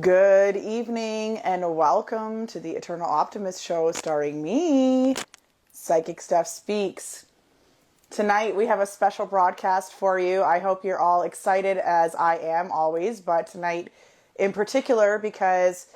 Good evening and welcome to the Eternal Optimist show starring me, Psychic Steph Speaks. Tonight we have a special broadcast for you. I hope you're all excited as I am always, but tonight in particular because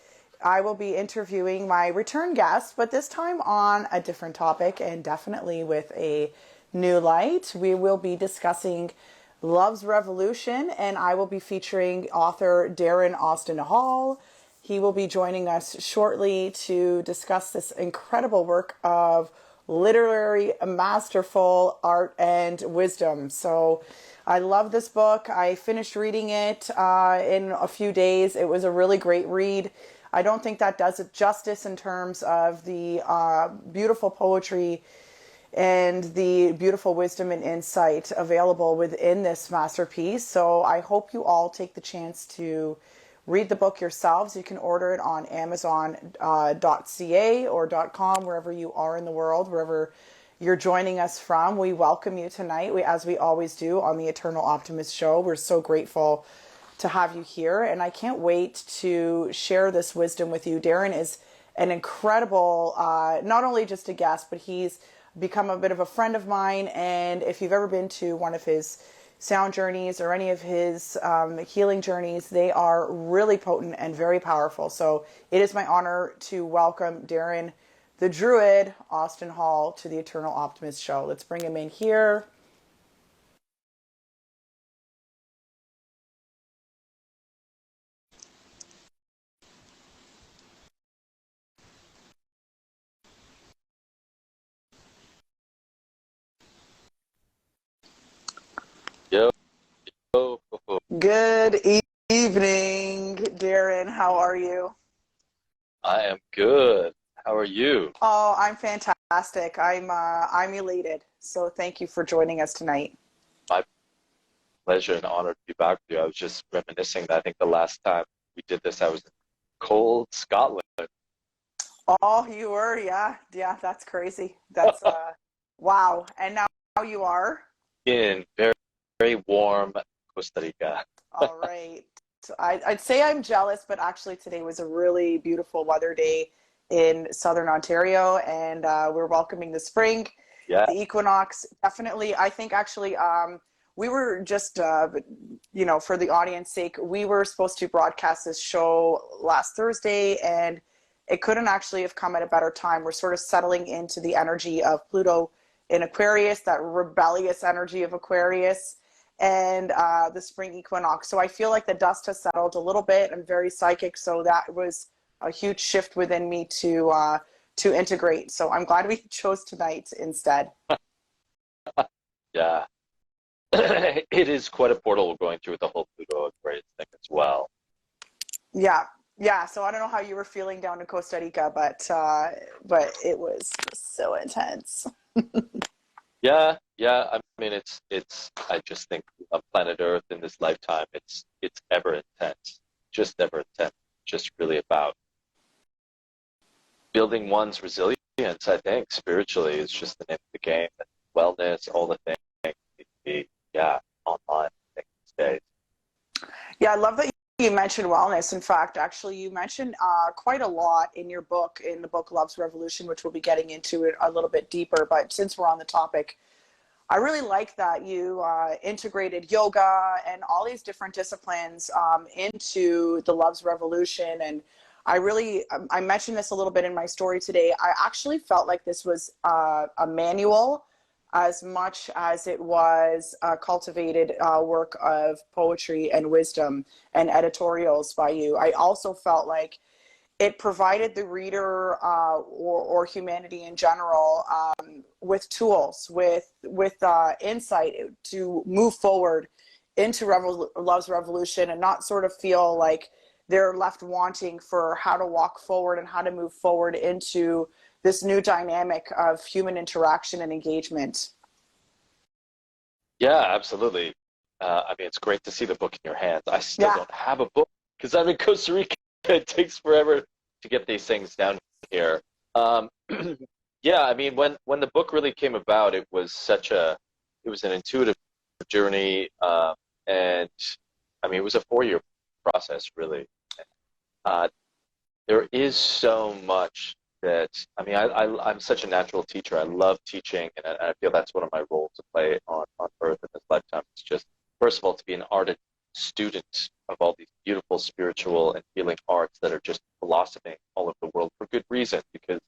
I will be interviewing my return guest, but this time on a different topic and definitely with a new light. We will be discussing Love's Revolution, and I will be featuring author Darren Austin Hall. He will be joining us shortly to discuss this incredible work of literary, masterful art and wisdom. So I love this book. I finished reading it in a few days. It was a really great read. I don't think that does it justice in terms of the beautiful poetry and the beautiful wisdom and insight available within this masterpiece. So I hope you all take the chance to read the book yourselves. You can order it on Amazon.ca or .com, wherever you are in the world, wherever you're joining us from. We welcome you tonight, as we always do on the Eternal Optimist show. We're so grateful to have you here, and I can't wait to share this wisdom with you. Darren is an incredible, not only just a guest, but he's become a bit of a friend of mine. And if you've ever been to one of his sound journeys or any of his healing journeys, they are really potent and very powerful. So it is my honor to welcome Darren the Druid Austin Hall to the Eternal Optimist show. Let's bring him in here. Yo, yo, Good evening, Darren. How are you? I am good. How are you? Oh, I'm fantastic. I'm elated. So thank you for joining us tonight. My pleasure and honor to be back with you. I was just reminiscing that I think the last time we did this, I was in cold Scotland. Oh, you were, yeah, yeah. That's crazy. That's wow. And now you are. In very, very warm Costa Rica. All right. So I'd say I'm jealous, but actually today was a really beautiful weather day in Southern Ontario, and we're welcoming the spring, Yeah, the equinox. Definitely, I think actually we were just, for the audience sake, we were supposed to broadcast this show last Thursday, and it couldn't actually have come at a better time. We're sort of settling into the energy of Pluto in Aquarius, that rebellious energy of Aquarius, and the spring equinox. So I feel like the dust has settled a little bit. I'm very psychic, so that was a huge shift within me to integrate. So I'm glad we chose tonight instead. yeah. It is quite a portal we're going through with the whole Pluto Aquarius thing as well. Yeah, yeah. So I don't know how you were feeling down in Costa Rica, but it was just so intense. Yeah. I mean, it's. I just think on planet Earth in this lifetime, it's ever intense, just ever intense. Just really about building one's resilience, I think, spiritually is just the name of the game. Wellness, all the things need to be, yeah, online, I think, these days. Yeah, I love that you mentioned wellness. In fact, actually, you mentioned quite a lot in your book, in the book Love's Revolution, which we'll be getting into it a little bit deeper. But since we're on the topic, I really like that you integrated yoga and all these different disciplines into the Love's Revolution. And I mentioned this a little bit in my story today. I actually felt like this was a manual as much as it was a cultivated work of poetry and wisdom and editorials by you. I also felt like it provided the reader or humanity in general with tools, with insight to move forward into Love's Revolution and not sort of feel like they're left wanting for how to walk forward and how to move forward into this new dynamic of human interaction and engagement. Yeah, absolutely. I mean, it's great to see the book in your hands. I still Yeah. don't have a book because I'm in Costa Rica. It takes forever to get these things down here. Um, yeah, I mean, when the book really came about, it was an intuitive journey, and I mean, it was a 4-year process, really. uh, there is so much that, I mean, I'm such a natural teacher. I love teaching, and I feel that's one of my roles to play on Earth in this lifetime. It's just, first of all, to be an ardent student of all these beautiful spiritual and healing arts that are just blossoming all over the world for good reason, because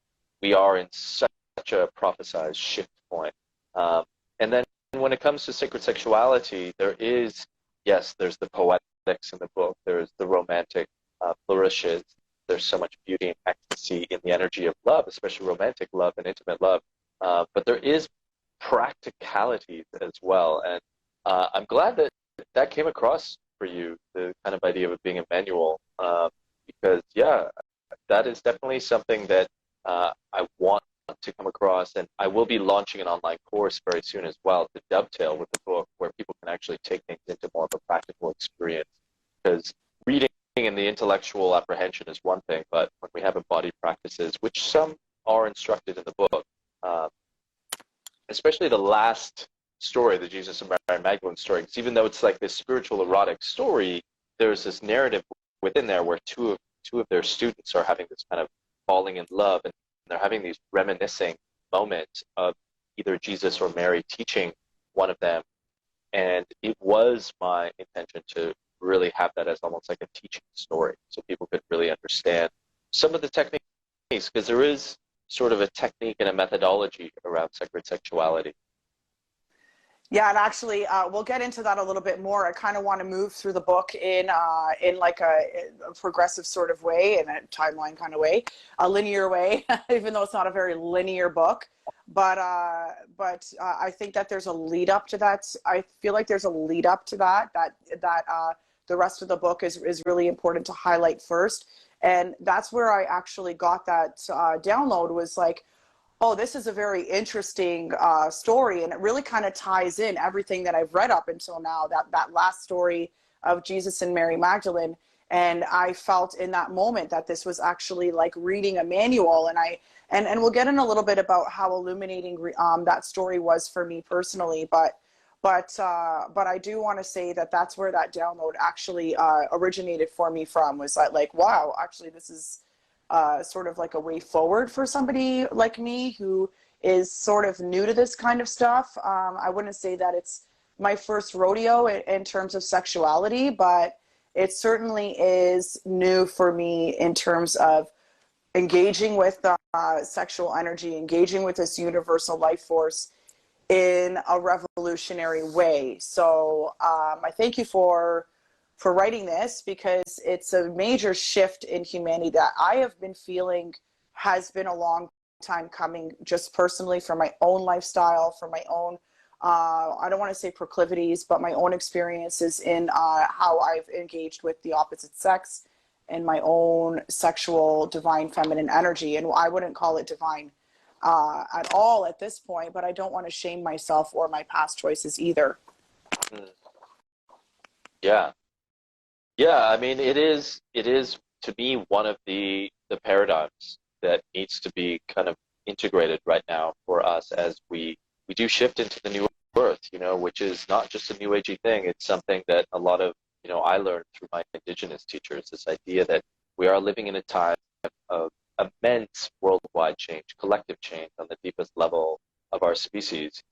we are in such a prophesized shift point. And then when it comes to sacred sexuality, there is, yes, there's the poetics in the book, there's the romantic flourishes, there's so much beauty and ecstasy in the energy of love, especially romantic love and intimate love. But there is practicalities as well. And I'm glad that that came across for you, the kind of idea of it being a manual, because, yeah, that is definitely something that I want to come across. And I will be launching an online course very soon as well to dovetail with the book, where people can actually take things into more of a practical experience. Because reading and the intellectual apprehension is one thing, but when we have embodied practices, which some are instructed in the book, especially the last story, the Jesus and Mary Magdalene story, because even though it's like this spiritual erotic story, there's this narrative within there where two of their students are having this kind of falling in love, and they're having these reminiscing moments of either Jesus or Mary teaching one of them. And it was my intention to really have that as almost like a teaching story, so people could really understand some of the techniques, because there is sort of a technique and a methodology around sacred sexuality. Yeah, and actually, we'll get into that a little bit more. I kind of want to move through the book in like a progressive sort of way, in a timeline kind of way, a linear way, even though it's not a very linear book. But I think that there's a lead up to that. I feel like there's a lead up to that the rest of the book is really important to highlight first. And that's where I actually got that download, was like, oh, this is a very interesting story, and it really kind of ties in everything that I've read up until now, that last story of Jesus and Mary Magdalene. And I felt in that moment that this was actually like reading a manual. And we'll get in a little bit about how illuminating that story was for me personally. But I do want to say that that's where that download actually originated for me from, was that like, wow, actually this is sort of like a way forward for somebody like me who is sort of new to this kind of stuff. I wouldn't say that it's my first rodeo in terms of sexuality, but it certainly is new for me in terms of engaging with sexual energy, engaging with this universal life force in a revolutionary way. So I thank you for writing this, because it's a major shift in humanity that I have been feeling has been a long time coming, just personally, for my own lifestyle, for my own, I don't want to say proclivities, but my own experiences in how I've engaged with the opposite sex and my own sexual divine feminine energy. And I wouldn't call it divine at all at this point, but I don't want to shame myself or my past choices either. Yeah. Yeah, I mean, it is to me one of the paradigms that needs to be kind of integrated right now for us as we do shift into the new earth, which is not just a new agey thing. It's something that a lot of, I learned through my indigenous teachers, this idea that we are living in a time of immense worldwide change, collective change on the deepest level of our species.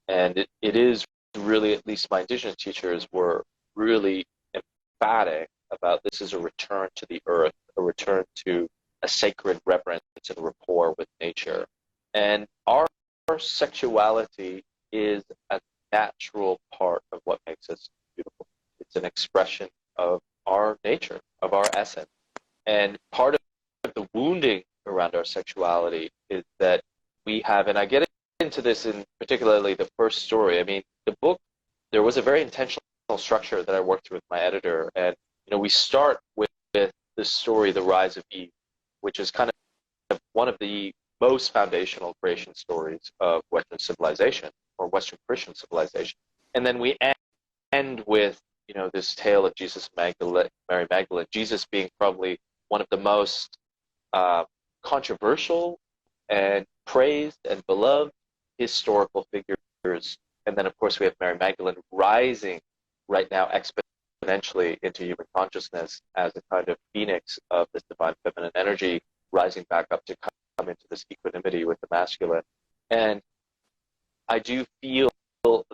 And it is really, at least my indigenous teachers were really emphatic about, this is a return to the earth, a return to a sacred reverence and rapport with nature. And our sexuality is a natural part of what makes us beautiful. It's an expression of our nature, of our essence. And part of the wounding around our sexuality is that we have, and I get into this in particularly the first story. I mean, the book, there was a very intentional structure that I worked through with my editor, and we start with the story, The Rise of Eve, which is kind of one of the most foundational creation stories of Western civilization, or Western Christian civilization. And then we end with this tale of Jesus and Mary Magdalene, Jesus being probably one of the most controversial and praised and beloved historical figures. And then, of course, we have Mary Magdalene rising right now exponentially into human consciousness as a kind of phoenix of this divine feminine energy rising back up to come into this equanimity with the masculine. And I do feel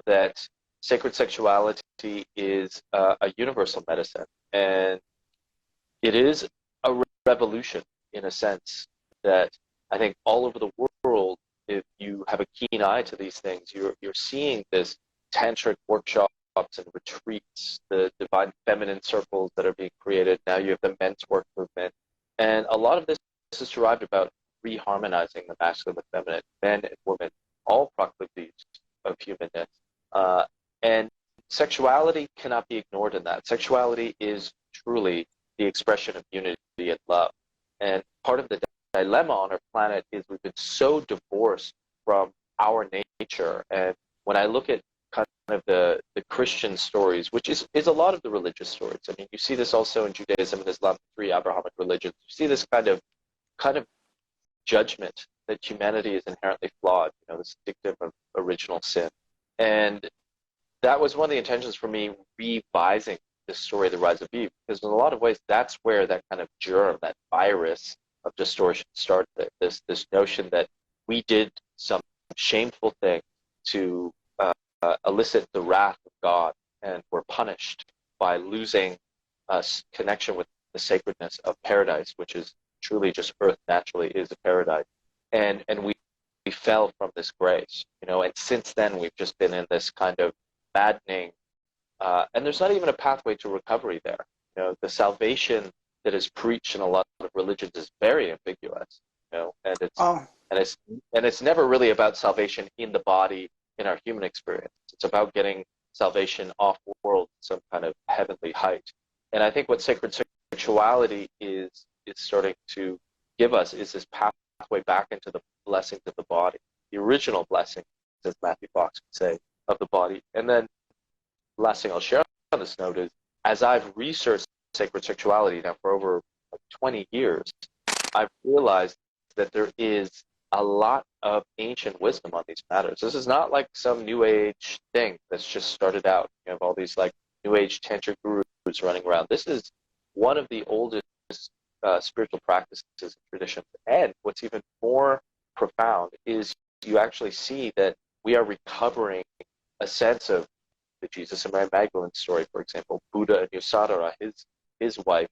that sacred sexuality is a universal medicine, and it is a revolution in a sense that I think all over the world, if you have a keen eye to these things, you're seeing this tantric workshops and retreats, the divine feminine circles that are being created. Now you have the men's work movement, and a lot of this is derived about reharmonizing the masculine with feminine, men and women, all proclivities of humanness. And sexuality cannot be ignored in that. Sexuality is truly the expression of unity and love. And part of the dilemma on our planet is we've been so divorced from our nature. And when I look at kind of the Christian stories, which is a lot of the religious stories. I mean, you see this also in Judaism and Islam, the 3 Abrahamic religions. You see this kind of judgment that humanity is inherently flawed, this victim of original sin. And that was one of the intentions for me revising the story of the rise of Eve, because in a lot of ways, that's where that kind of germ, that virus of distortion started. This notion that we did some shameful thing to elicit the wrath of God, and were punished by losing connection with the sacredness of paradise, which is truly just earth naturally is a paradise. And we fell from this grace, and since then we've just been in this kind of maddening, and there's not even a pathway to recovery there. The salvation that is preached in a lot of religions is very ambiguous, and it's never really about salvation in the body, in our human experience. It's about getting salvation off world, some kind of heavenly height. And I think what sacred sexuality is starting to give us is this pathway back into the blessings of the body, the original blessing, as Matthew Fox would say, of the body. And then the last thing I'll share on this note is, as I've researched sacred sexuality now for over 20 years, I've realized that there is a lot of ancient wisdom on these matters. This is not like some new age thing that's just started out. You have all these like new age tantric gurus running around. This is one of the oldest spiritual practices and traditions. And what's even more profound is you actually see that we are recovering a sense of the Jesus and Mary Magdalene story, for example, Buddha and Yasodhara, his wife,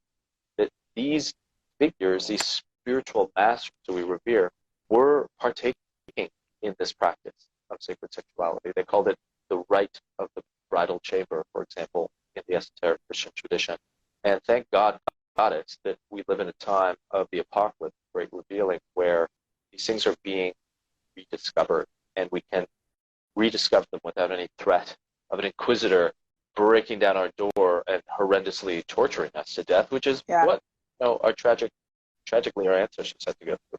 that these figures, these spiritual masters that we revere, were partaking in this practice of sacred sexuality. They called it the rite of the bridal chamber, for example, in the esoteric Christian tradition. And thank God, Goddess, that we live in a time of the apocalypse, great revealing, where these things are being rediscovered, and we can rediscover them without any threat of an inquisitor breaking down our door and horrendously torturing us to death, which is what tragically our ancestors had to go through.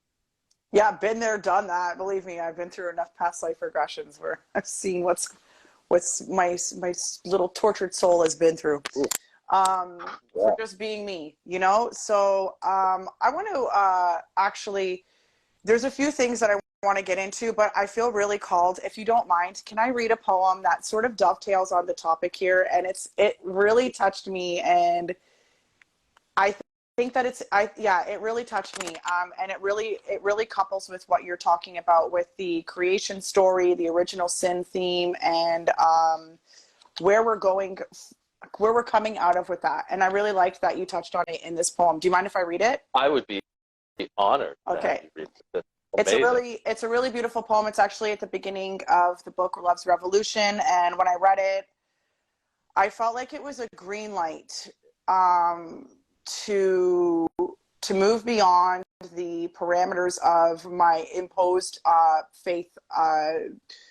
Yeah, been there, done that. Believe me, I've been through enough past life regressions where I've seen what's my little tortured soul has been through. For just being me, So I want to actually, there's a few things that I want to get into, but I feel really called. If you don't mind, can I read a poem that sort of dovetails on the topic here? And it really touched me, and I think that it really touched me, and it really couples with what you're talking about with the creation story, the original sin theme, and where we're coming out of with that. And I really liked that you touched on it in this poem. Do you mind if I read it? I would be honored. Okay. It's a really beautiful poem. It's actually at the beginning of the book Love's Revolution, and when I read it, I felt like it was a green light to move beyond the parameters of my imposed faith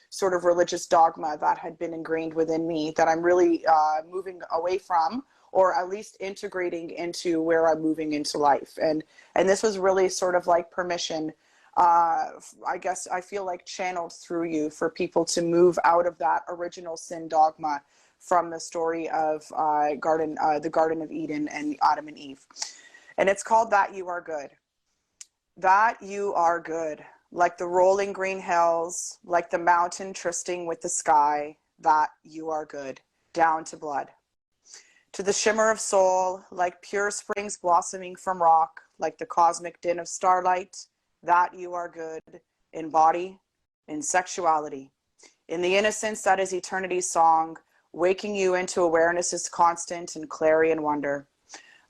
sort of religious dogma that had been ingrained within me, that I'm really moving away from, or at least integrating into where I'm moving into life. And this was really sort of like permission, I guess I feel like channeled through you, for people to move out of that original sin dogma from the story of the Garden of Eden and Adam and Eve. And it's called That You Are Good. That you are good, like the rolling green hills, like the mountain trysting with the sky. That you are good, down to blood. To the shimmer of soul, like pure springs blossoming from rock, like the cosmic din of starlight, that you are good in body, in sexuality, in the innocence that is eternity's song, waking you into awareness's constant and clarion wonder.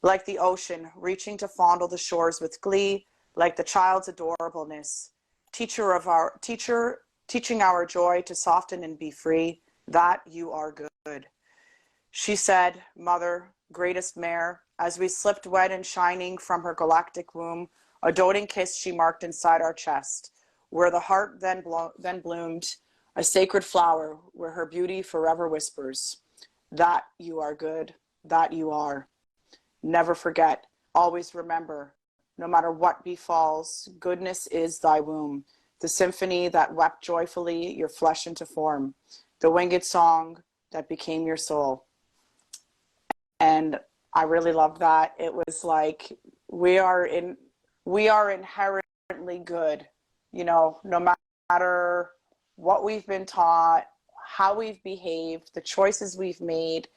Like the ocean, reaching to fondle the shores with glee, like the child's adorableness, teaching our joy to soften and be free, that you are good. She said, Mother, greatest mare, as we slipped wet and shining from her galactic womb, a doting kiss she marked inside our chest, where the heart then bloomed, a sacred flower, where her beauty forever whispers, that you are good, that you are. Never forget, always remember, no matter what befalls, goodness is thy womb, the symphony that wept joyfully your flesh into form, the winged song that became your soul. And I really love that. It was like we are inherently good, you know, no matter what we've been taught, how we've behaved, the choices we've made,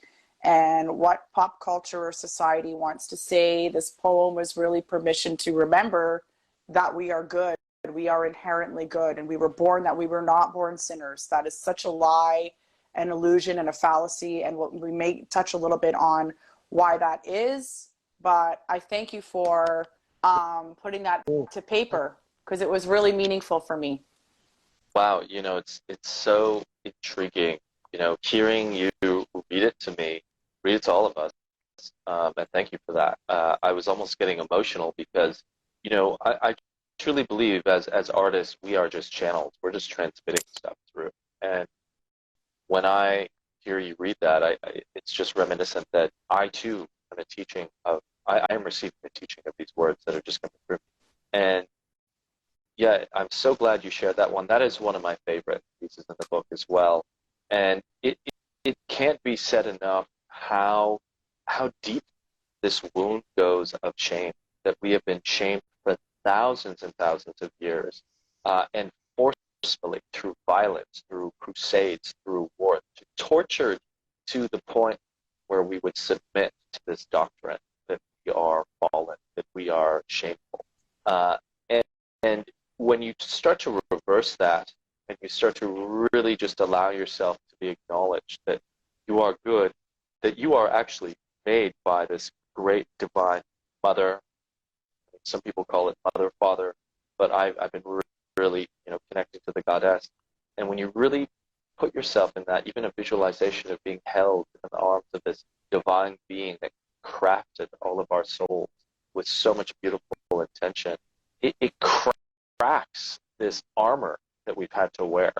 and what pop culture or society wants to say. This poem was really permission to remember that we are good. We are inherently good, and we were born that we were not born sinners. That is such a lie, an illusion, and a fallacy. And we may touch a little bit on why that is, but I thank you for putting that to paper because it was really meaningful for me. Wow, it's so intriguing, hearing you read it to me, read it to all of us, and thank you for that. I was almost getting emotional because, I truly believe as artists, we are just channels. We're just transmitting stuff through. And when I hear you read that, it's just reminiscent that I too am I am receiving the teaching of these words that are just coming through. And yeah, I'm so glad you shared that one. That is one of my favorite pieces in the book as well. And it can't be said enough how deep this wound goes of shame, that we have been shamed for thousands and thousands of years, and forcefully through violence, through crusades, through war, tortured to the point where we would submit to this doctrine that we are fallen, that we are shameful. And when you start to reverse that, and you start to really just allow yourself to be acknowledged that you are good, that you are actually made by this great divine mother. Some people call it mother, father, but I've been really, connected to the goddess. And when you really put yourself in that, even a visualization of being held in the arms of this divine being that crafted all of our souls with so much beautiful intention, it cracks this armor that we've had to wear,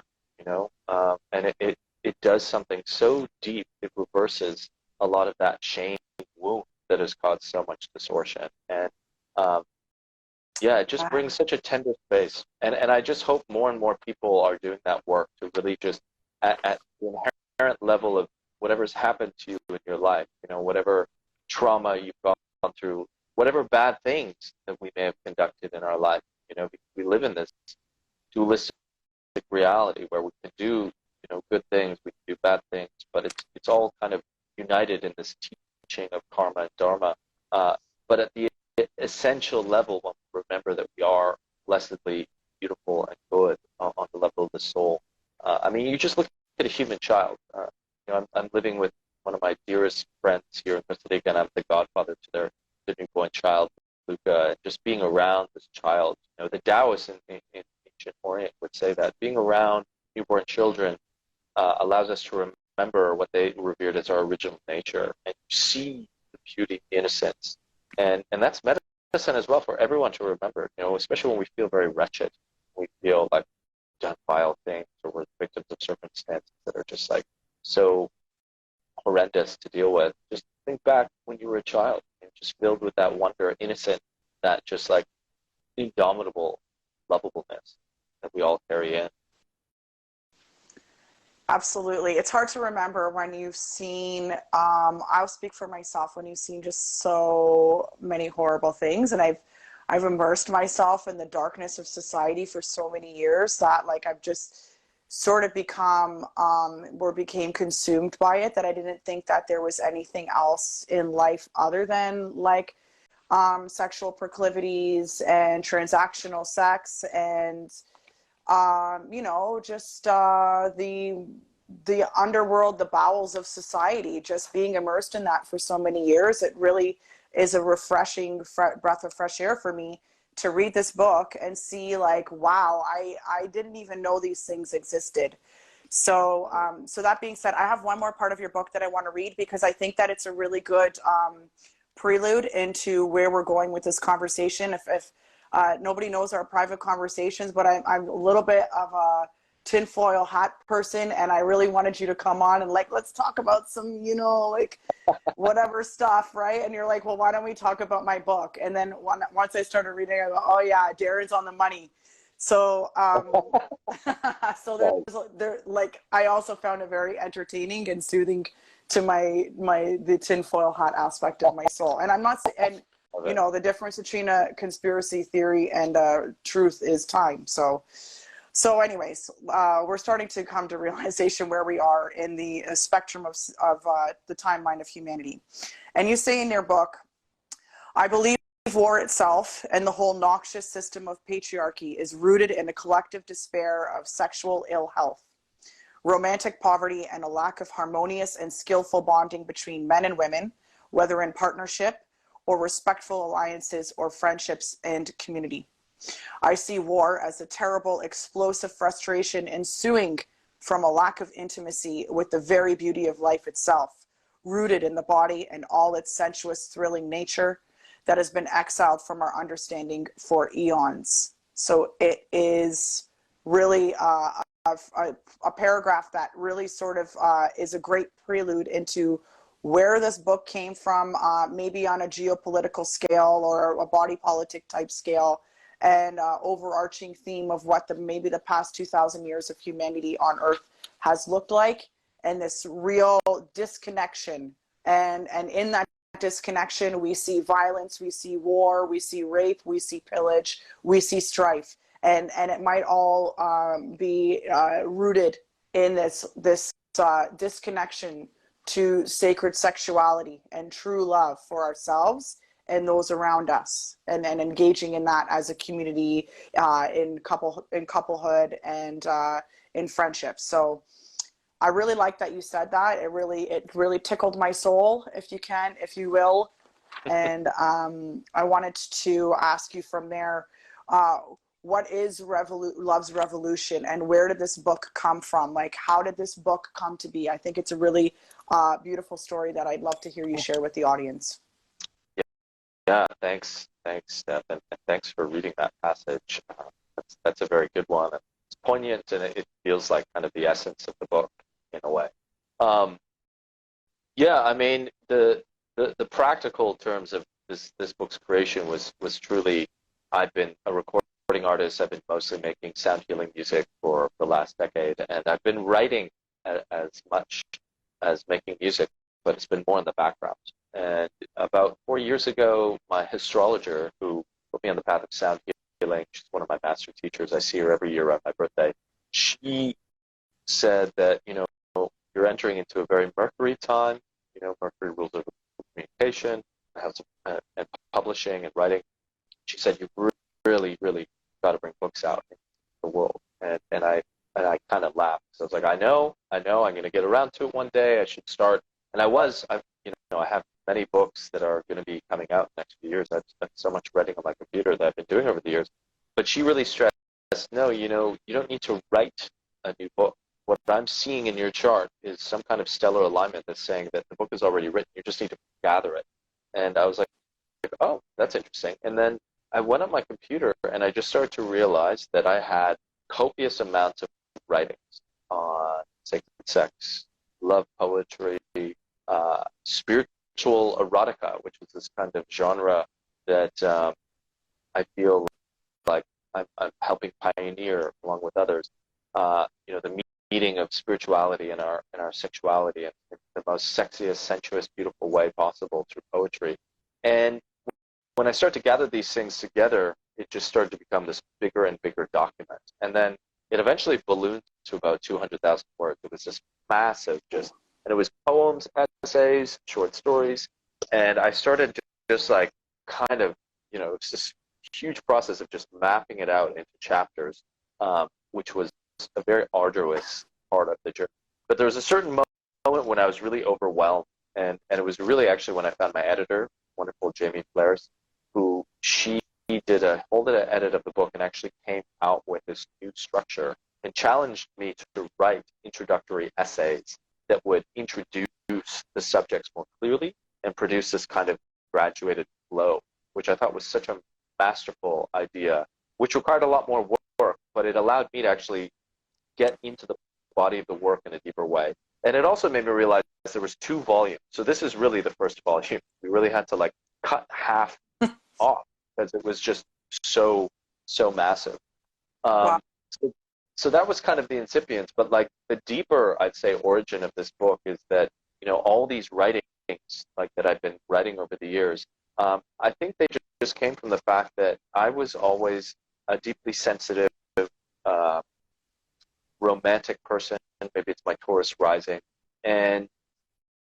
and it does something so deep. It reverses a lot of that shame wound that has caused so much distortion. And yeah, it just brings such a tender space. And I just hope more and more people are doing that work to really just at the inherent level of whatever's happened to you in your life, whatever trauma you've gone through, whatever bad things that we may have conducted in our life. We live in this dualistic reality where we can do, good things, we can do bad things, but it's all kind of united in this teaching of karma and dharma. But at the essential level, when we remember that we are blessedly beautiful and good on the level of the soul. You just look at a human child. I'm living with one of my dearest friends here in Costa Rica, and I'm the godfather to their newborn child, Luca. And just being around this child, the Taoists in ancient Orient would say that being around newborn children allows us to remember what they revered as our original nature, and you see the beauty, the innocence, and that's medicine as well for everyone to remember. Especially when we feel very wretched, we feel like we've done vile things, or we're victims of circumstances that are just like so horrendous to deal with. Just think back when you were a child, just filled with that wonder, innocent, that just like indomitable lovableness that we all carry in. Absolutely. It's hard to remember when you've seen, I'll speak for myself, when you've seen just so many horrible things. And I've immersed myself in the darkness of society for so many years that like I've just sort of became consumed by it, that I didn't think that there was anything else in life other than like sexual proclivities and transactional sex and just the underworld, the bowels of society, just being immersed in that for so many years. It really is a refreshing breath of fresh air for me to read this book and see like, wow, I didn't even know these things existed. So, so that being said, I have one more part of your book that I want to read because I think that it's a really good prelude into where we're going with this conversation. If nobody knows our private conversations, but I'm a little bit of a tinfoil hat person, and I really wanted you to come on and like, let's talk about some, like whatever stuff, right? And you're like, well, why don't we talk about my book? And then once I started reading, I go, oh yeah, Darren's on the money. So, so like, I also found it very entertaining and soothing to the tinfoil hat aspect of my soul. And I'm not, and the difference between a conspiracy theory and truth is time. So anyways, we're starting to come to realization where we are in the spectrum of the timeline of humanity. And you say in your book, I believe war itself and the whole noxious system of patriarchy is rooted in a collective despair of sexual ill health, romantic poverty, and a lack of harmonious and skillful bonding between men and women, whether in partnership or respectful alliances or friendships and community. I see war as a terrible, explosive frustration ensuing from a lack of intimacy with the very beauty of life itself, rooted in the body and all its sensuous, thrilling nature that has been exiled from our understanding for eons. So it is really a paragraph that really sort of is a great prelude into where this book came from, maybe on a geopolitical scale or a body politic type scale, and overarching theme of what maybe the past 2,000 years of humanity on Earth has looked like, and this real disconnection. And in that disconnection, we see violence, we see war, we see rape, we see pillage, we see strife. And it might all be rooted in this disconnection to sacred sexuality and true love for ourselves and those around us, and engaging in that as a community, in couplehood and in friendships. So I really like that you said that. It really tickled my soul, if you will. And I wanted to ask you from there, what is Love's Revolution, and where did this book come from? Like, how did this book come to be? I think it's a really beautiful story that I'd love to hear you share with the audience. Yeah, thanks, Steph, and thanks for reading that passage. That's a very good one. It's poignant, and it feels like kind of the essence of the book in a way. Yeah, I mean, the practical terms of this book's creation was truly, I've been a recording artist. I've been mostly making sound healing music for the last decade, and I've been writing as much as making music, but it's been more in the background. And about 4 years ago, my astrologer, who put me on the path of sound healing, she's one of my master teachers, I see her every year around my birthday, she said that, you're entering into a very Mercury time. Mercury rules over communication, and publishing and writing. She said, you've really, really got to bring books out into the world. And I kind of laughed. So I was like, I know, I'm going to get around to it one day. I should start. And I have many books that are going to be coming out in the next few years. I've spent so much writing on my computer that I've been doing over the years. But she really stressed, no, you don't need to write a new book. What I'm seeing in your chart is some kind of stellar alignment that's saying that the book is already written. You just need to gather it. And I was like, oh, that's interesting. And then I went on my computer and I just started to realize that I had copious amounts of writings on sacred sex, love poetry, spiritual erotica, which was this kind of genre that I feel like I'm helping pioneer along with others. The meeting of spirituality and our sexuality in the most sexiest, sensuous, beautiful way possible through poetry. And when I start to gather these things together, it just started to become this bigger and bigger document. And then it eventually ballooned to about 200,000 words. It was just massive, and it was poems, essays, short stories. And I started just like kind of, it's this huge process of just mapping it out into chapters, which was a very arduous part of the journey. But there was a certain moment when I was really overwhelmed, and it was really actually when I found my editor, wonderful Jamie Flares, who she did a whole edit of the book and actually came out with this new structure and challenged me to write introductory essays that would introduce the subjects more clearly and produce this kind of graduated flow, which I thought was such a masterful idea, which required a lot more work, but it allowed me to actually get into the body of the work in a deeper way. And it also made me realize there was 2 volumes. So this is really the first volume. We really had to like cut half off because it was just so massive. Wow. So that was kind of the incipience, but like the deeper, I'd say, origin of this book is that, all these writings like that I've been writing over the years, I think they just came from the fact that I was always a deeply sensitive, romantic person. Maybe it's my Taurus rising. And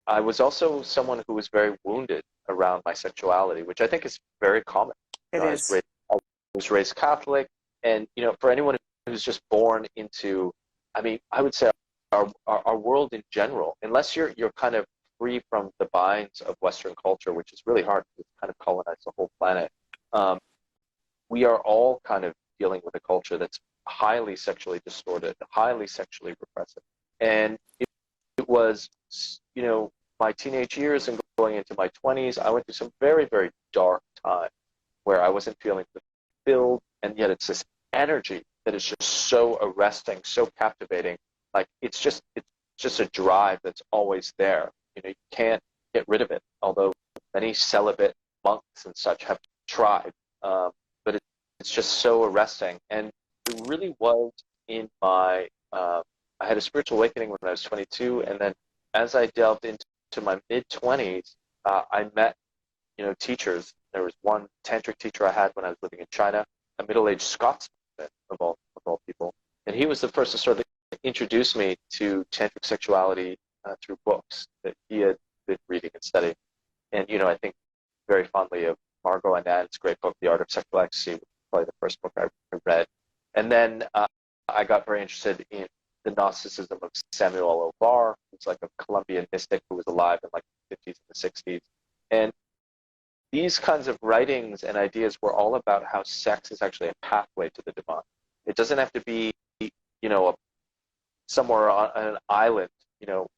I was also someone who was very wounded around my sexuality, which I think is very common. It is. I was raised Catholic, and for anyone who's just born into, I would say our world in general, unless you're kind of free from the binds of Western culture, which is really hard to kind of colonize the whole planet, we are all kind of dealing with a culture that's highly sexually distorted, highly sexually repressive. And it was, my teenage years and going into my 20s, I went through some very, very dark time where I wasn't feeling fulfilled, and yet it's this energy that is just so arresting, so captivating. Like it's just a drive that's always there. You can't get rid of it, although many celibate monks and such have tried. But it's just so arresting. And it really was in my, I had a spiritual awakening when I was 22, and then as I delved into my mid-20s, I met, teachers. There was one tantric teacher I had when I was living in China, a middle-aged Scotsman of all people, and he was the first to sort of introduce me to tantric sexuality through books that he had been reading and studying. And I think very fondly of Margot Anand's great book, The Art of Sexual Ecstasy, which was probably the first book I read. And then I got very interested in the Gnosticism of Samuel O'Barr, who's like a Colombian mystic who was alive in like the 50s and the 60s. And these kinds of writings and ideas were all about how sex is actually a pathway to the divine. It doesn't have to be, somewhere on an island,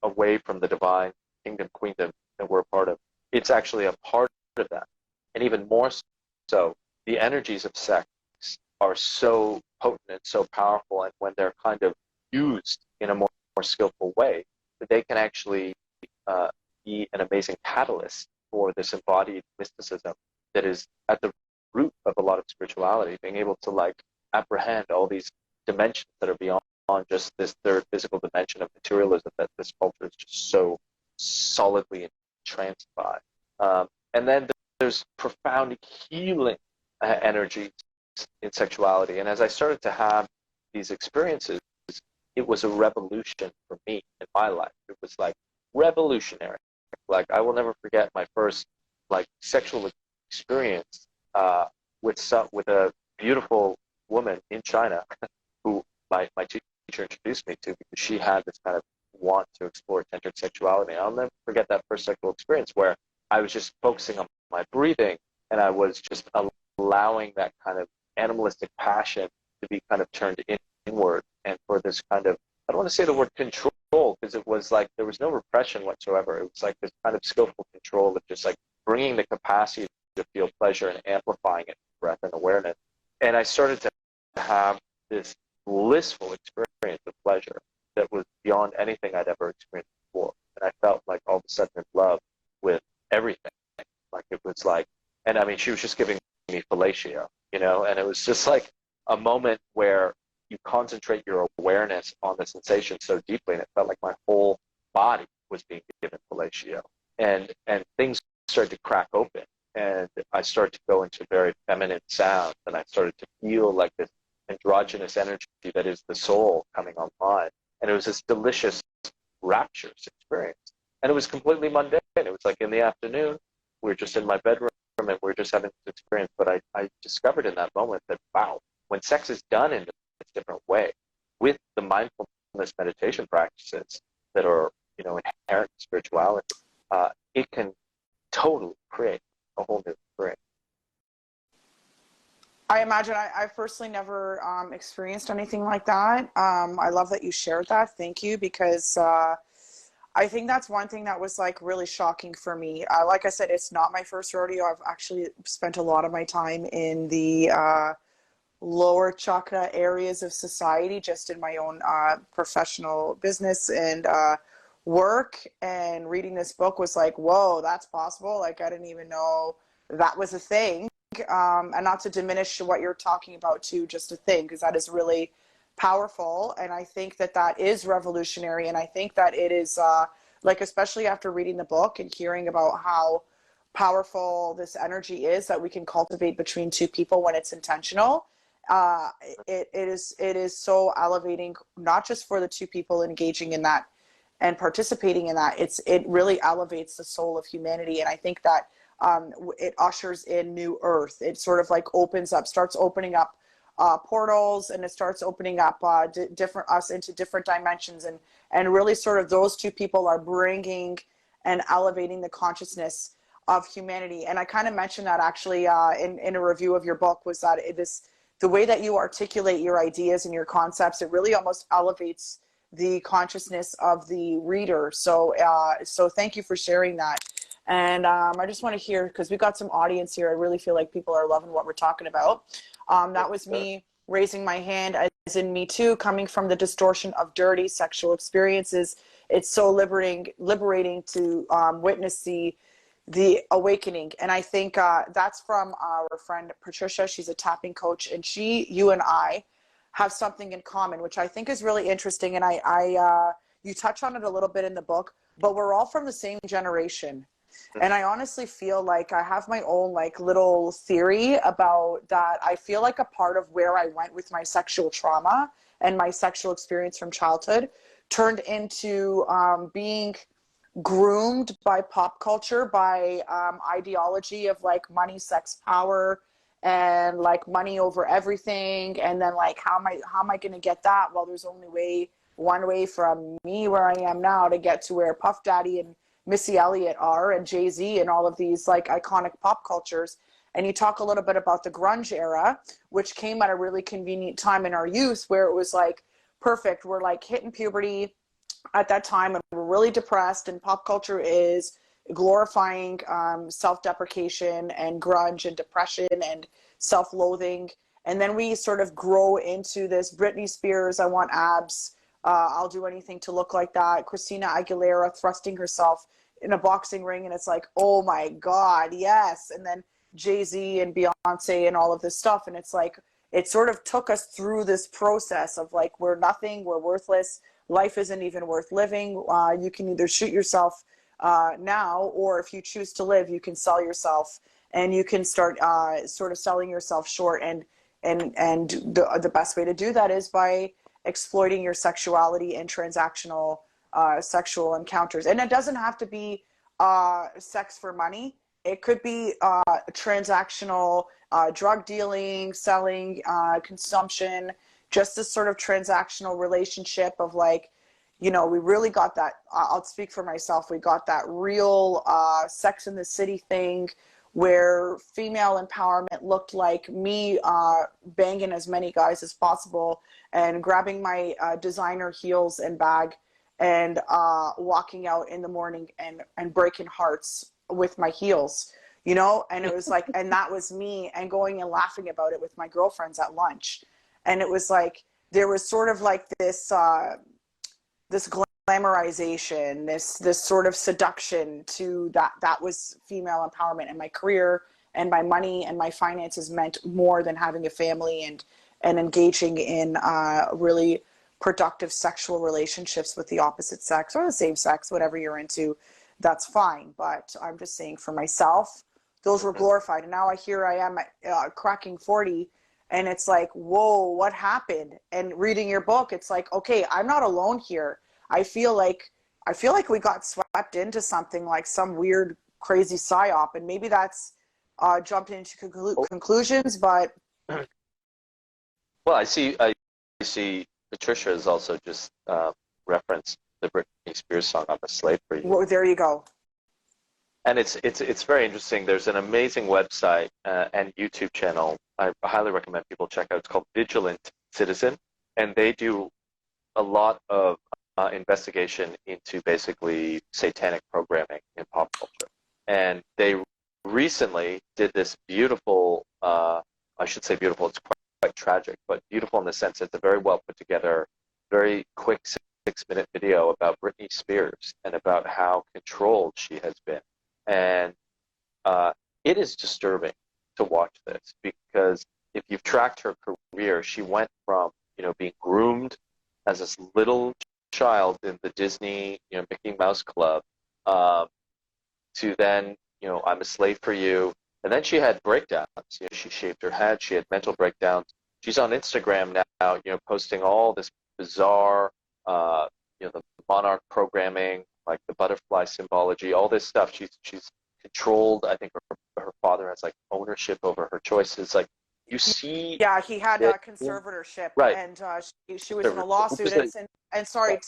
away from the divine kingdom, queendom that we're a part of. It's actually a part of that. And even more so, the energies of sex are so potent and so powerful, and when they're kind of used in a more skillful way, that they can actually be an amazing catalyst for this embodied mysticism that is at the root of a lot of spirituality, being able to like apprehend all these dimensions that are beyond just this third physical dimension of materialism that this culture is just so solidly entranced by. And then there's profound healing energies in sexuality. And as I started to have these experiences, it was a revolution for me in my life. It was like revolutionary. Like I will never forget my first like sexual experience with a beautiful woman in China who my teacher introduced me to, because she had this kind of want to explore tantric sexuality. I'll never forget that first sexual experience where I was just focusing on my breathing, and I was just allowing that kind of animalistic passion to be kind of turned inward, and for this kind of, I don't want to say the word control, because it was like there was no repression whatsoever. It was like this kind of skillful control of just like bringing the capacity to feel pleasure and amplifying it with breath and awareness. And I started to have this blissful experience of pleasure that was beyond anything I'd ever experienced before. And I felt like all of a sudden in love with everything. Like it was like, and I mean, she was just giving me fellatio, and it was just like a moment where you concentrate your awareness on the sensation so deeply, and it felt like my whole body was being given fellatio. And things started to crack open, and I started to go into very feminine sounds, and I started to feel like this androgynous energy that is the soul coming online. And it was this delicious, rapturous experience. And it was completely mundane. It was like in the afternoon, we were just in my bedroom and we were just having this experience. But I discovered in that moment that, wow, when sex is done in this different way, with the mindfulness meditation practices that are, inherent in spirituality, it can totally create a whole new experience. I imagine I personally never experienced anything like that. I love that you shared that. Thank you, because I think that's one thing that was like really shocking for me. Like I said, it's not my first rodeo. I've actually spent a lot of my time in the lower chakra areas of society, just in my own professional business and work. And reading this book was like, whoa, that's possible. Like, I didn't even know that was a thing. And not to diminish what you're talking about too, just a thing, because that is really powerful. And I think that that is revolutionary. And I think that it is like, especially after reading the book and hearing about how powerful this energy is that we can cultivate between two people when it's intentional. It is so elevating, not just for the two people engaging in that and participating in that. It really elevates the soul of humanity. And I think that it ushers in new earth. It sort of like starts opening up portals, and it starts opening up different us into different dimensions, and really sort of those two people are bringing and elevating the consciousness of humanity. And I kind of mentioned that actually in a review of your book, was that it is the way that you articulate your ideas and your concepts. It really almost elevates the consciousness of the reader. So thank you for sharing that. And I just want to hear, because we've got some audience here. I really feel like people are loving what we're talking about. That was me raising my hand, as in me too, coming from the distortion of dirty sexual experiences. It's so liberating to witness the awakening. And I think that's from our friend Patricia. She's a tapping coach, and you and I have something in common, which I think is really interesting. And you touch on it a little bit in the book, but we're all from the same generation. And I honestly feel like I have my own like little theory about that. I feel like a part of where I went with my sexual trauma and my sexual experience from childhood turned into being groomed by pop culture, by ideology of like money, sex, power, and like money over everything. And then like, how am I going to get that? Well, there's only one way from me where I am now to get to where Puff Daddy and Missy Elliott are, and Jay-Z, and all of these like iconic pop cultures. And you talk a little bit about the grunge era, which came at a really convenient time in our youth, where it was like perfect. We're like hitting puberty at that time, and we're really depressed, and pop culture is glorifying self-deprecation and grunge and depression and self-loathing. And then we sort of grow into this Britney Spears, I want abs, I'll do anything to look like that. Christina Aguilera thrusting herself in a boxing ring, and it's like, oh my God, yes. And then Jay-Z and Beyonce and all of this stuff. And it's like, it sort of took us through this process of like, we're nothing, we're worthless, life isn't even worth living. You can either shoot yourself now, or if you choose to live, you can sell yourself, and you can start sort of selling yourself short. And the best way to do that is by exploiting your sexuality and transactional sexual encounters. And it doesn't have to be sex for money. It could be transactional drug dealing, selling, consumption, just this sort of transactional relationship of like, we really got that, I'll speak for myself, we got that real Sex in the City thing, where female empowerment looked like me banging as many guys as possible and grabbing my designer heels and bag and walking out in the morning and breaking hearts with my heels, and it was like, and that was me, and going and laughing about it with my girlfriends at lunch. And it was like, there was sort of like this glamorization, this sort of seduction to that was female empowerment. And my career and my money and my finances meant more than having a family and engaging in really productive sexual relationships with the opposite sex or the same sex, whatever you're into, that's fine. But I'm just saying, for myself, those were glorified. And now here I am cracking 40, and it's like, whoa, what happened? And reading your book, it's like, okay, I'm not alone here. I feel like we got swept into something like some weird, crazy psyop, and maybe that's jumping into conclusions, but Well, I see Patricia has also just referenced the Britney Spears song "I'm a Slave for You," well, there you go. and it's very interesting. There's an amazing website and YouTube channel I highly recommend people check out. It's called Vigilant Citizen, and they do a lot of investigation into basically satanic programming in pop culture. And they recently did this beautiful, I should say beautiful, it's quite tragic, but beautiful in the sense that it's a very well put together, very quick 6-minute video about Britney Spears and about how controlled she has been. And it is disturbing to watch this because if you've tracked her career, she went from, being groomed as this little child in the Disney, Mickey Mouse Club, to then, I'm a slave for you. And then she had breakdowns. She shaved her head. She had mental breakdowns. She's on Instagram now, posting all this bizarre, the monarch programming, like the butterfly symbology, all this stuff. She's controlled. I think her father has like ownership over her choices. Like you see, Yeah, he had it, conservatorship, right? and she was in a lawsuit, and sorry,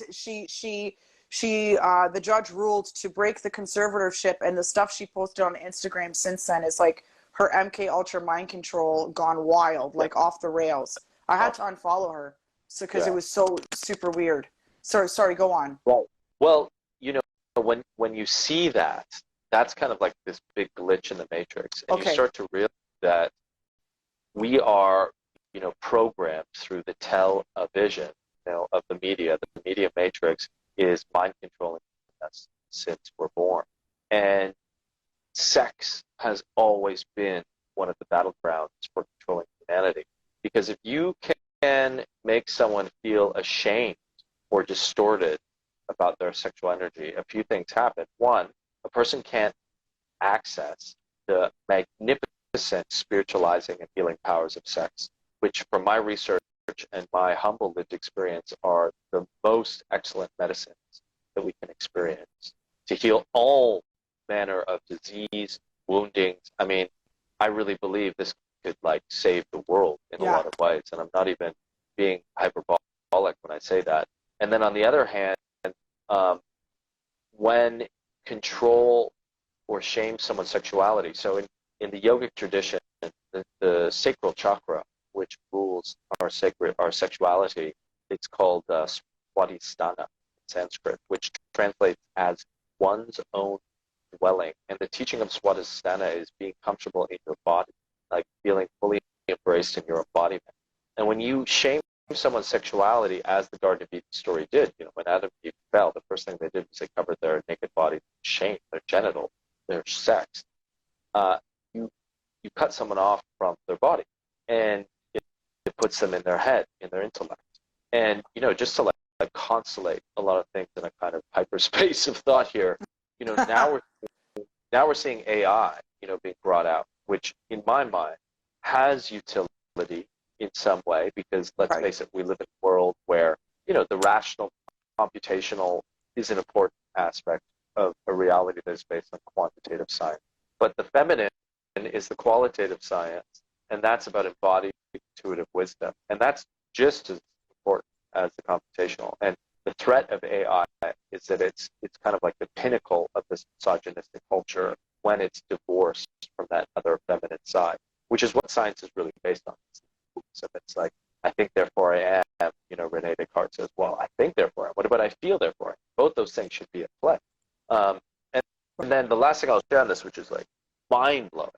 the judge ruled to break the conservatorship, and the stuff she posted on Instagram since then is like her MK Ultra mind control gone wild, like off the rails. I had to unfollow her, because it was so super weird. Sorry, go on. Right. Well, when you see that, that's kind of like this big glitch in the matrix, and you start to realize that we are, programmed through the television, of the media. The media matrix is mind controlling us since we're born. And sex has always been one of the battlegrounds for controlling humanity. Because if you can make someone feel ashamed or distorted about their sexual energy, a few things happen. One, a person can't access the magnificent spiritualizing and healing powers of sex, which from my research and my humble lived experience are the most excellent medicines that we can experience to heal all manner of disease, woundings. I mean, I really believe this could like save the world in a lot of ways, and I'm not even being hyperbolic when I say that. And then on the other hand, when control or shame someone's sexuality, so in the yogic tradition, the sacral chakra, which rules our sexuality, it's called swadhisthana in Sanskrit, which translates as one's own dwelling. And the teaching of swadhisthana is being comfortable in your body, like feeling fully embraced in your embodiment. And when you shame someone's sexuality, as the Garden of Eden story did, when Adam and Eve fell, the first thing they did was they covered their naked bodies in shame, their genital, their sex. You cut someone off from their body, and it puts them in their head, in their intellect. And, just to like constellate a lot of things in a kind of hyperspace of thought here, now we're seeing AI, being brought out, which in my mind has utility in some way, because let's face it, we live in a world where, the rational, computational is an important aspect of a reality that is based on quantitative science. But the feminine is the qualitative science, and that's about embodied intuitive wisdom. And that's just as important as the computational. And the threat of AI is that it's kind of like the pinnacle of this misogynistic culture when it's divorced from that other feminine side, which is what science is really based on. So it's like, I think, therefore I am, Rene Descartes says, well, I think, therefore I am. What about I feel, therefore I am? Both those things should be at play. And then the last thing I'll share on this, which is like mind-blowing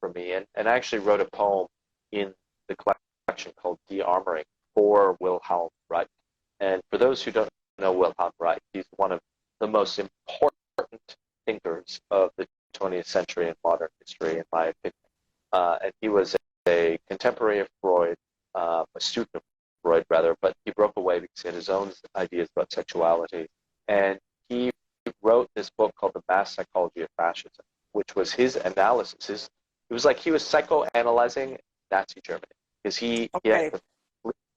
for me, and I actually wrote a poem in the collection called De-Armoring for Wilhelm Reich. And for those who don't know Wilhelm Reich, he's one of the most important thinkers of the 20th century and modern history, in my opinion. And he was a contemporary of Freud, a student of Freud, rather, but he broke away because he had his own ideas about sexuality. And he wrote this book called The Mass Psychology of Fascism, which was his analysis. It was like he was psychoanalyzing Nazi Germany. because he had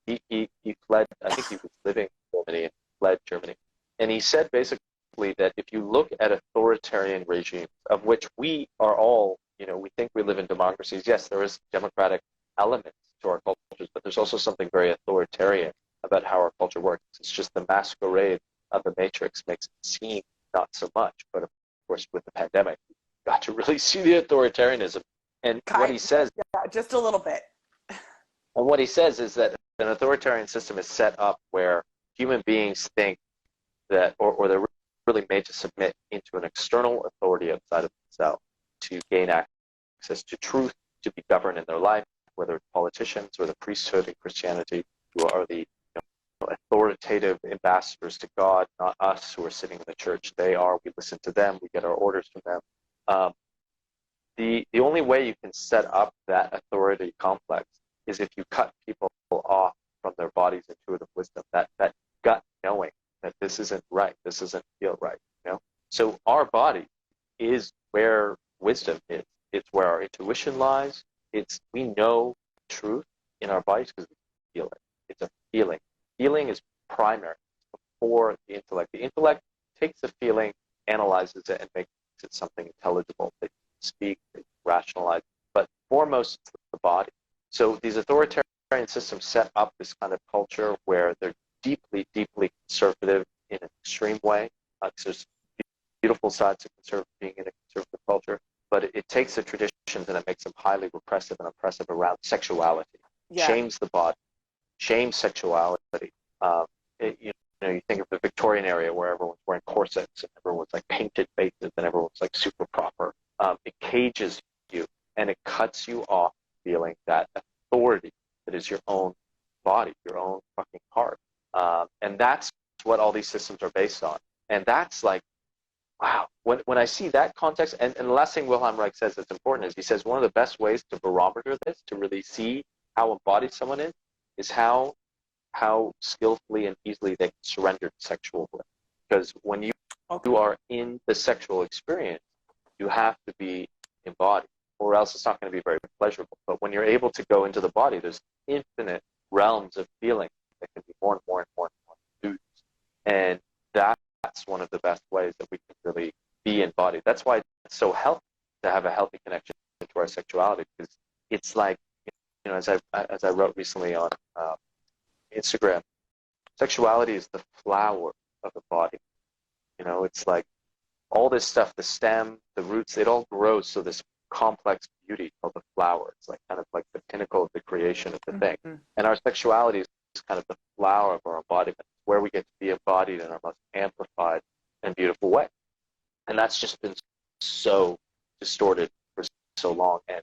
Okay. he fled. I think he was living in Germany and fled Germany, and he said basically that if you look at authoritarian regimes, of which we are all, we think we live in democracies. Yes, there is democratic elements to our cultures, but there's also something very authoritarian about how our culture works. It's just the masquerade of the matrix makes it seem not so much, but of course with the pandemic, we got to really see the authoritarianism. And what he says, Yeah, just a little bit. and what he says is that an authoritarian system is set up where human beings think that, or they're really made to submit into an external authority outside of themselves to gain access to truth, to be governed in their life, whether it's politicians or the priesthood in Christianity, who are the authoritative ambassadors to God, not us who are sitting in the church. They are. We listen to them. We get our orders from them. The only way you can set up that authority complex is if you cut people off from their body's intuitive wisdom, that gut knowing that this isn't right, this doesn't feel right. So our body is where wisdom is. It's where our intuition lies. We know truth in our bodies because we feel it. It's a feeling. Feeling is primary before the intellect. The intellect takes the feeling, analyzes it, and makes it something intelligible that you can speak, that you can rationalize. But foremost, it's the body. So these authoritarian systems set up this kind of culture where they're deeply, deeply conservative in an extreme way. There's beautiful sides to being in a conservative culture, but it takes the traditions and it makes them highly repressive and oppressive around sexuality. Yeah. Shames the body, shames sexuality. You think of the Victorian area where everyone's wearing corsets and everyone's like painted faces and everyone's like super proper. It cages you and it cuts you off feeling that authority that is your own body, your own fucking heart. And that's what all these systems are based on. And that's like, wow. When I see that context, and the last thing Wilhelm Reich says that's important is he says one of the best ways to barometer this, to really see how embodied someone is how skillfully and easily they can surrender to sexual bliss. Because when you are in the sexual experience, you have to be embodied, or else it's not going to be very pleasurable. But when you're able to go into the body, there's infinite realms of feeling that can be more and more and more and more used. And that's one of the best ways that we can really be embodied. That's why it's so healthy to have a healthy connection to our sexuality, because it's like, as I wrote recently on Instagram, sexuality is the flower of the body. It's like all this stuff, the stem, the roots, it all grows. So this complex beauty called the flower. It's like kind of like the pinnacle of the creation of the thing. And our sexuality is kind of the flower of our embodiment, where we get to be embodied in our most amplified and beautiful way. And that's just been so distorted for so long. And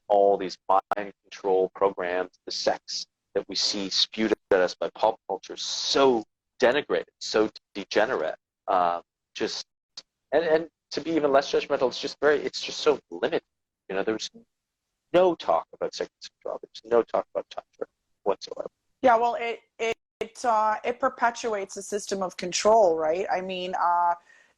all these mind control programs, the sex that we see spewed at us by pop culture, so denigrated, so degenerate. And to be even less judgmental, it's just so limited. There's no talk about sex and sexuality. There's no talk about tantra whatsoever. Yeah, well, it perpetuates a system of control, right? I mean,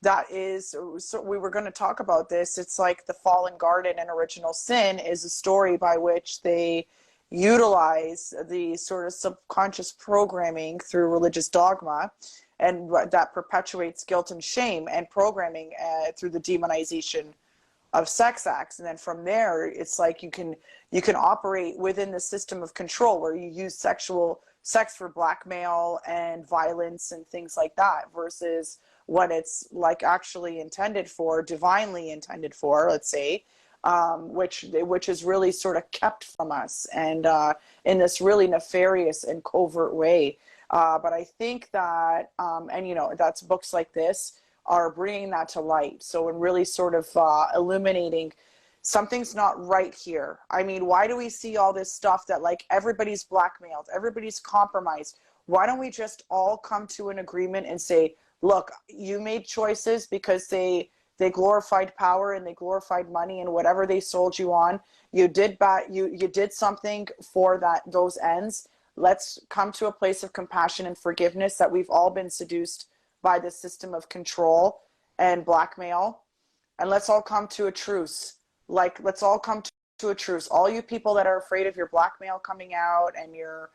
that is, so we were going to talk about this. It's like the fallen garden and original sin is a story by which they utilize the sort of subconscious programming through religious dogma, and that perpetuates guilt and shame and programming through the demonization of sex acts. And then from there, it's like you can operate within the system of control where you use sex for blackmail and violence and things like that, versus what it's like actually intended for, divinely intended for, let's say, which is really sort of kept from us, and in this really nefarious and covert way. But I think that, that's books like this are bringing that to light. So, and really sort of illuminating something's not right here. I mean, why do we see all this stuff that like everybody's blackmailed, everybody's compromised? Why don't we just all come to an agreement and say, look, you made choices because they glorified power and they glorified money and whatever they sold you on. You did you did something for those ends. Let's come to a place of compassion and forgiveness that we've all been seduced by the system of control and blackmail. And let's all come to a truce. Like, let's all come to a truce. All you people that are afraid of your blackmail coming out and your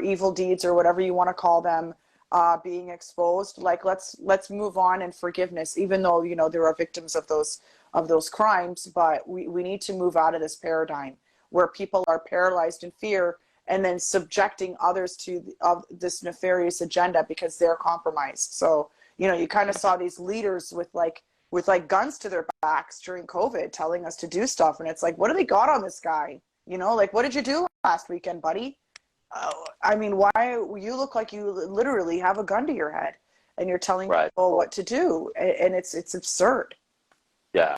evil deeds or whatever you want to call them being exposed, like let's move on in forgiveness, even though there are victims of those crimes. But we need to move out of this paradigm where people are paralyzed in fear and then subjecting others to this nefarious agenda because they're compromised. So you kind of saw these leaders with guns to their backs during COVID telling us to do stuff. And it's like, what do they got on this guy? Like, what did you do last weekend, buddy? I mean, why you look like you literally have a gun to your head and you're telling people what to do. And it's absurd. Yeah.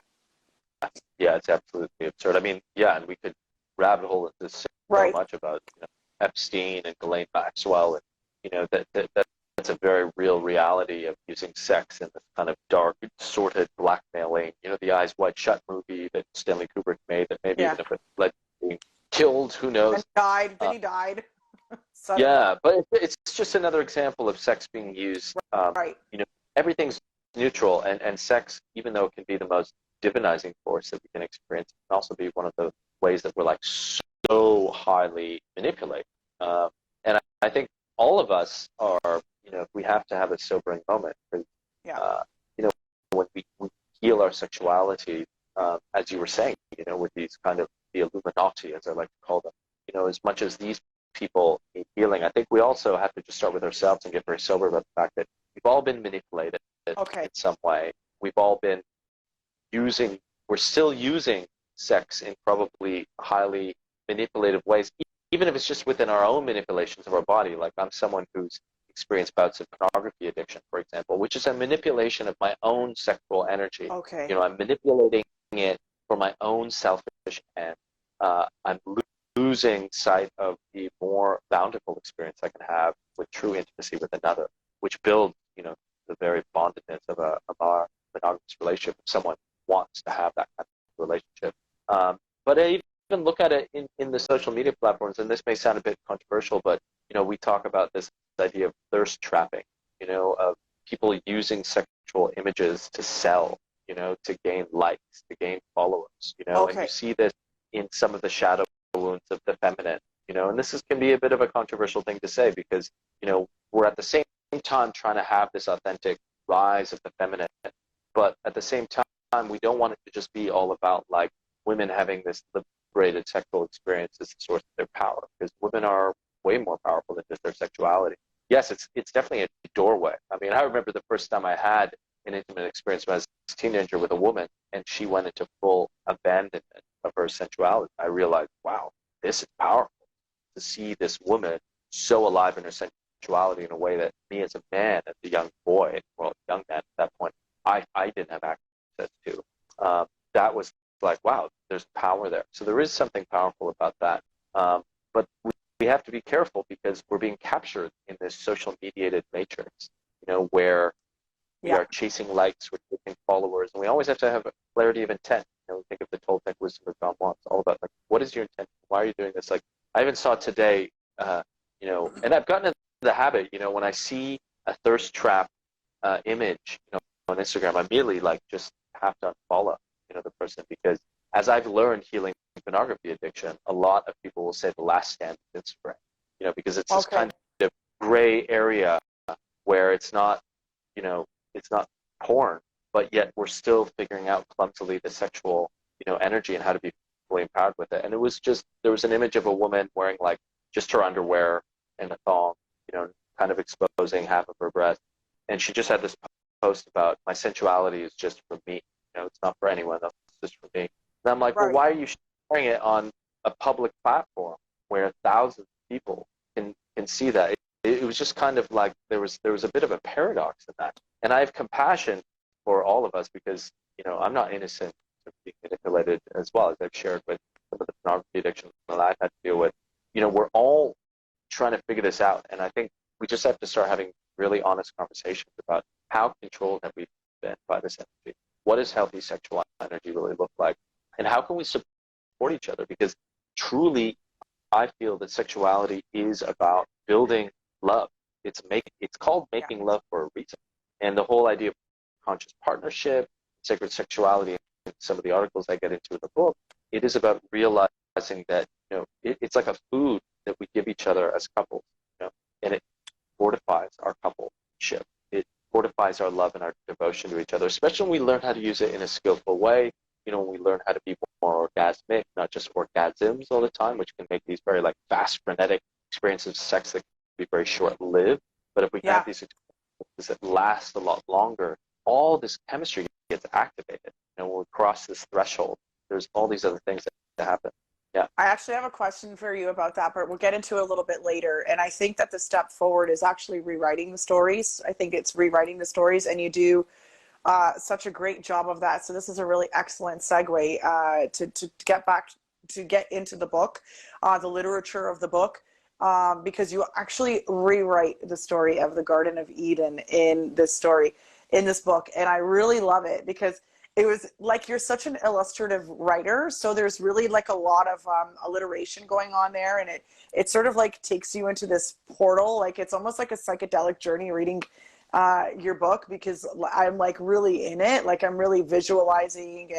Yeah, it's absolutely absurd. I mean, yeah, and we could rabbit hole into this so much about Epstein and Ghislaine Maxwell, and that's a very real reality of using sex in this kind of dark, sordid blackmailing. The Eyes Wide Shut movie that Stanley Kubrick made, that maybe even if it led to being killed, who knows? And died. Then he died. Yeah, but it's just another example of sex being used. Everything's neutral, and sex, even though it can be the most divinizing force that we can experience, can also be one of the ways that we're like so highly manipulated. And I think all of us are, if we have to have a sobering moment, because, when we heal our sexuality, as you were saying, with these kind of the Illuminati, as I like to call them, as much as these people need healing, I think we also have to just start with ourselves and get very sober about the fact that we've all been manipulated in some way. We've all been we're still using sex in probably highly manipulative ways, even if it's just within our own manipulations of our body. Like, I'm someone who's experienced bouts of pornography addiction, for example, which is a manipulation of my own sexual energy. I'm manipulating it for my own selfish end. I'm losing sight of the more bountiful experience I can have with true intimacy with another, which builds, the very bondedness of our monogamous relationship. If someone wants to have that kind of relationship. But I even look at it in the social media platforms, and this may sound a bit controversial, but, we talk about this idea of thirst trapping, of people using sexual images to sell, to gain likes, to gain followers, and you see this in some of the shadow wounds of the feminine, and this can be a bit of a controversial thing to say because, we're at the same time trying to have this authentic rise of the feminine, but at the same time, we don't want it to just be all about like women having this liberated sexual experience as the source of their power, because women are way more powerful than just their sexuality. Yes, it's definitely a doorway. I mean, I remember the first time I had an intimate experience when I was a teenager with a woman, and she went into full abandonment of her sensuality. I realized, wow, this is powerful to see this woman so alive in her sensuality in a way that me as a man, as a young boy, well, young man at that point, I didn't have access to. That was like, wow, there's power there. So there is something powerful about that. But we have to be careful because we're being captured in this social mediated matrix, where we are chasing likes, we're chasing followers, and we always have to have a clarity of intent. We think of the Toltec wisdom of Don Juan. It's all about, like, what is your intent? Why are you doing this? Like, I even saw today, and I've gotten into the habit, when I see a thirst trap image, on Instagram, I immediately just have to unfollow, the person, because as I've learned healing pornography addiction, a lot of people will say the last stand is Instagram, because it's this kind of gray area where it's not, it's not porn, but yet we're still figuring out clumsily the sexual, energy and how to be fully empowered with it. And it was just, there was an image of a woman wearing just her underwear and a thong, kind of exposing half of her breast. And she just had this post about, my sensuality is just for me. It's not for anyone else, it's just for me. And I'm like, well, why are you sharing it on a public platform where thousands of people can see that? It was just kind of like there was a bit of a paradox in that. And I have compassion for all of us because, I'm not innocent of being manipulated as well, as I've shared with some of the pornography addiction that I've had to deal with. We're all trying to figure this out. And I think we just have to start having really honest conversations about how controlled have we been by this energy? What does healthy sexual energy really look like? And how can we support each other? Because truly, I feel that sexuality is about building love. It's called making love for a reason. And the whole idea of conscious partnership, sacred sexuality, and some of the articles I get into in the book, it is about realizing that, it's like a food that we give each other as couples, and it fortifies our coupleship. It fortifies our love and our devotion to each other, especially when we learn how to use it in a skillful way. When we learn how to be more orgasmic, not just orgasms all the time, which can make these very like fast, frenetic experiences of sex that can be very short-lived. But if we can have these experiences that last a lot longer, all this chemistry gets activated. When we cross this threshold, there's all these other things that happen. Yeah. I actually have a question for you about that, but we'll get into it a little bit later. And I think that the step forward is actually rewriting the stories. I think it's rewriting the stories, and you do such a great job of that. So this is a really excellent segue to get into the book, the literature of the book, because you actually rewrite the story of the Garden of Eden in this book. And I really love it because it was like, you're such an illustrative writer, so there's really like a lot of alliteration going on there, and it sort of like takes you into this portal. Like it's almost like a psychedelic journey reading your book, because I'm like really in it. Like I'm really visualizing,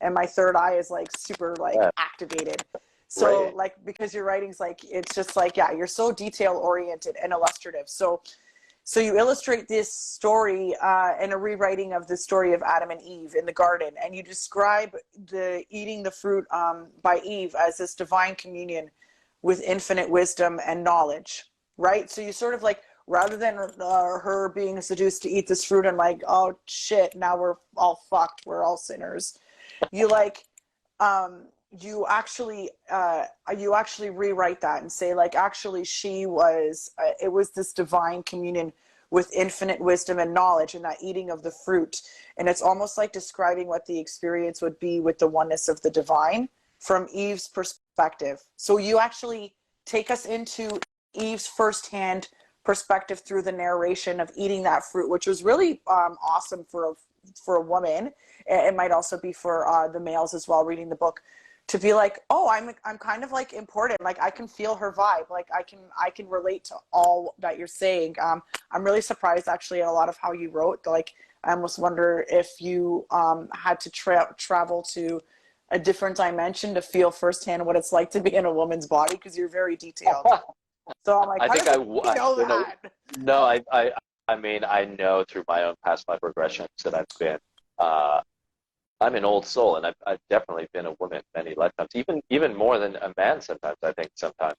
and my third eye is like super like activated. So Right. like, because your writing's like, it's just like, you're so detail oriented and illustrative. So you illustrate this story and a rewriting of the story of Adam and Eve in the garden, and you describe the eating the fruit by Eve as this divine communion with infinite wisdom and knowledge, right? So you sort of like, rather than her being seduced to eat this fruit and like, oh shit, now we're all fucked, we're all sinners. You like, you actually rewrite that and say like, actually it was this divine communion with infinite wisdom and knowledge, and that eating of the fruit. And it's almost like describing what the experience would be with the oneness of the divine from Eve's perspective. So you actually take us into Eve's firsthand perspective through the narration of eating that fruit, which was really awesome for a woman. It might also be for the males as well, reading the book, to be like, oh, I'm kind of like important. Like I can feel her vibe. Like I can relate to all that you're saying. I'm really surprised actually at a lot of how you wrote. Like I almost wonder if you had to travel to a different dimension to feel firsthand what it's like to be in a woman's body, because you're very detailed. So I'm like, I how think does he know that? no, I mean, I know through my own past life regressions that I've been, I'm an old soul, and I've definitely been a woman many lifetimes, even more than a man sometimes. I think sometimes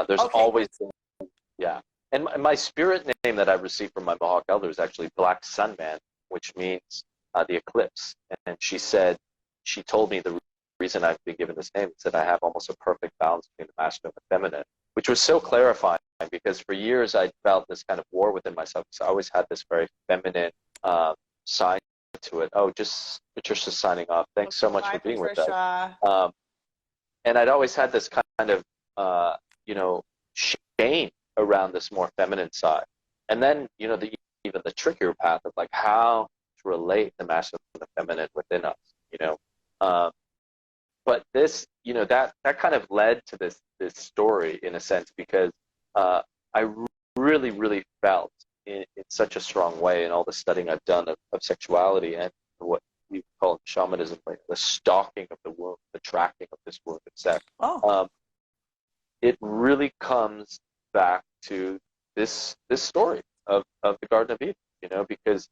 there's always been, yeah. And my spirit name that I received from my Mohawk elder is actually Black Sun Man, which means the eclipse. And she told me the reason I've been given this name is that I have almost a perfect balance between the masculine and the feminine, which was so clarifying, because for years I felt this kind of war within myself. So I always had this very feminine side to it. Oh, just Patricia signing off. Thanks so much for being Patricia. with us. And I'd always had this kind of, shame around this more feminine side. And then, even the trickier path of like how to relate the masculine and the feminine within us, but this, that kind of led to this story in a sense, because I really, really felt in such a strong way in all the studying I've done of sexuality and what we call shamanism, like the stalking of the womb, the tracking of this womb of sex. It really comes back to this story of the Garden of Eden, because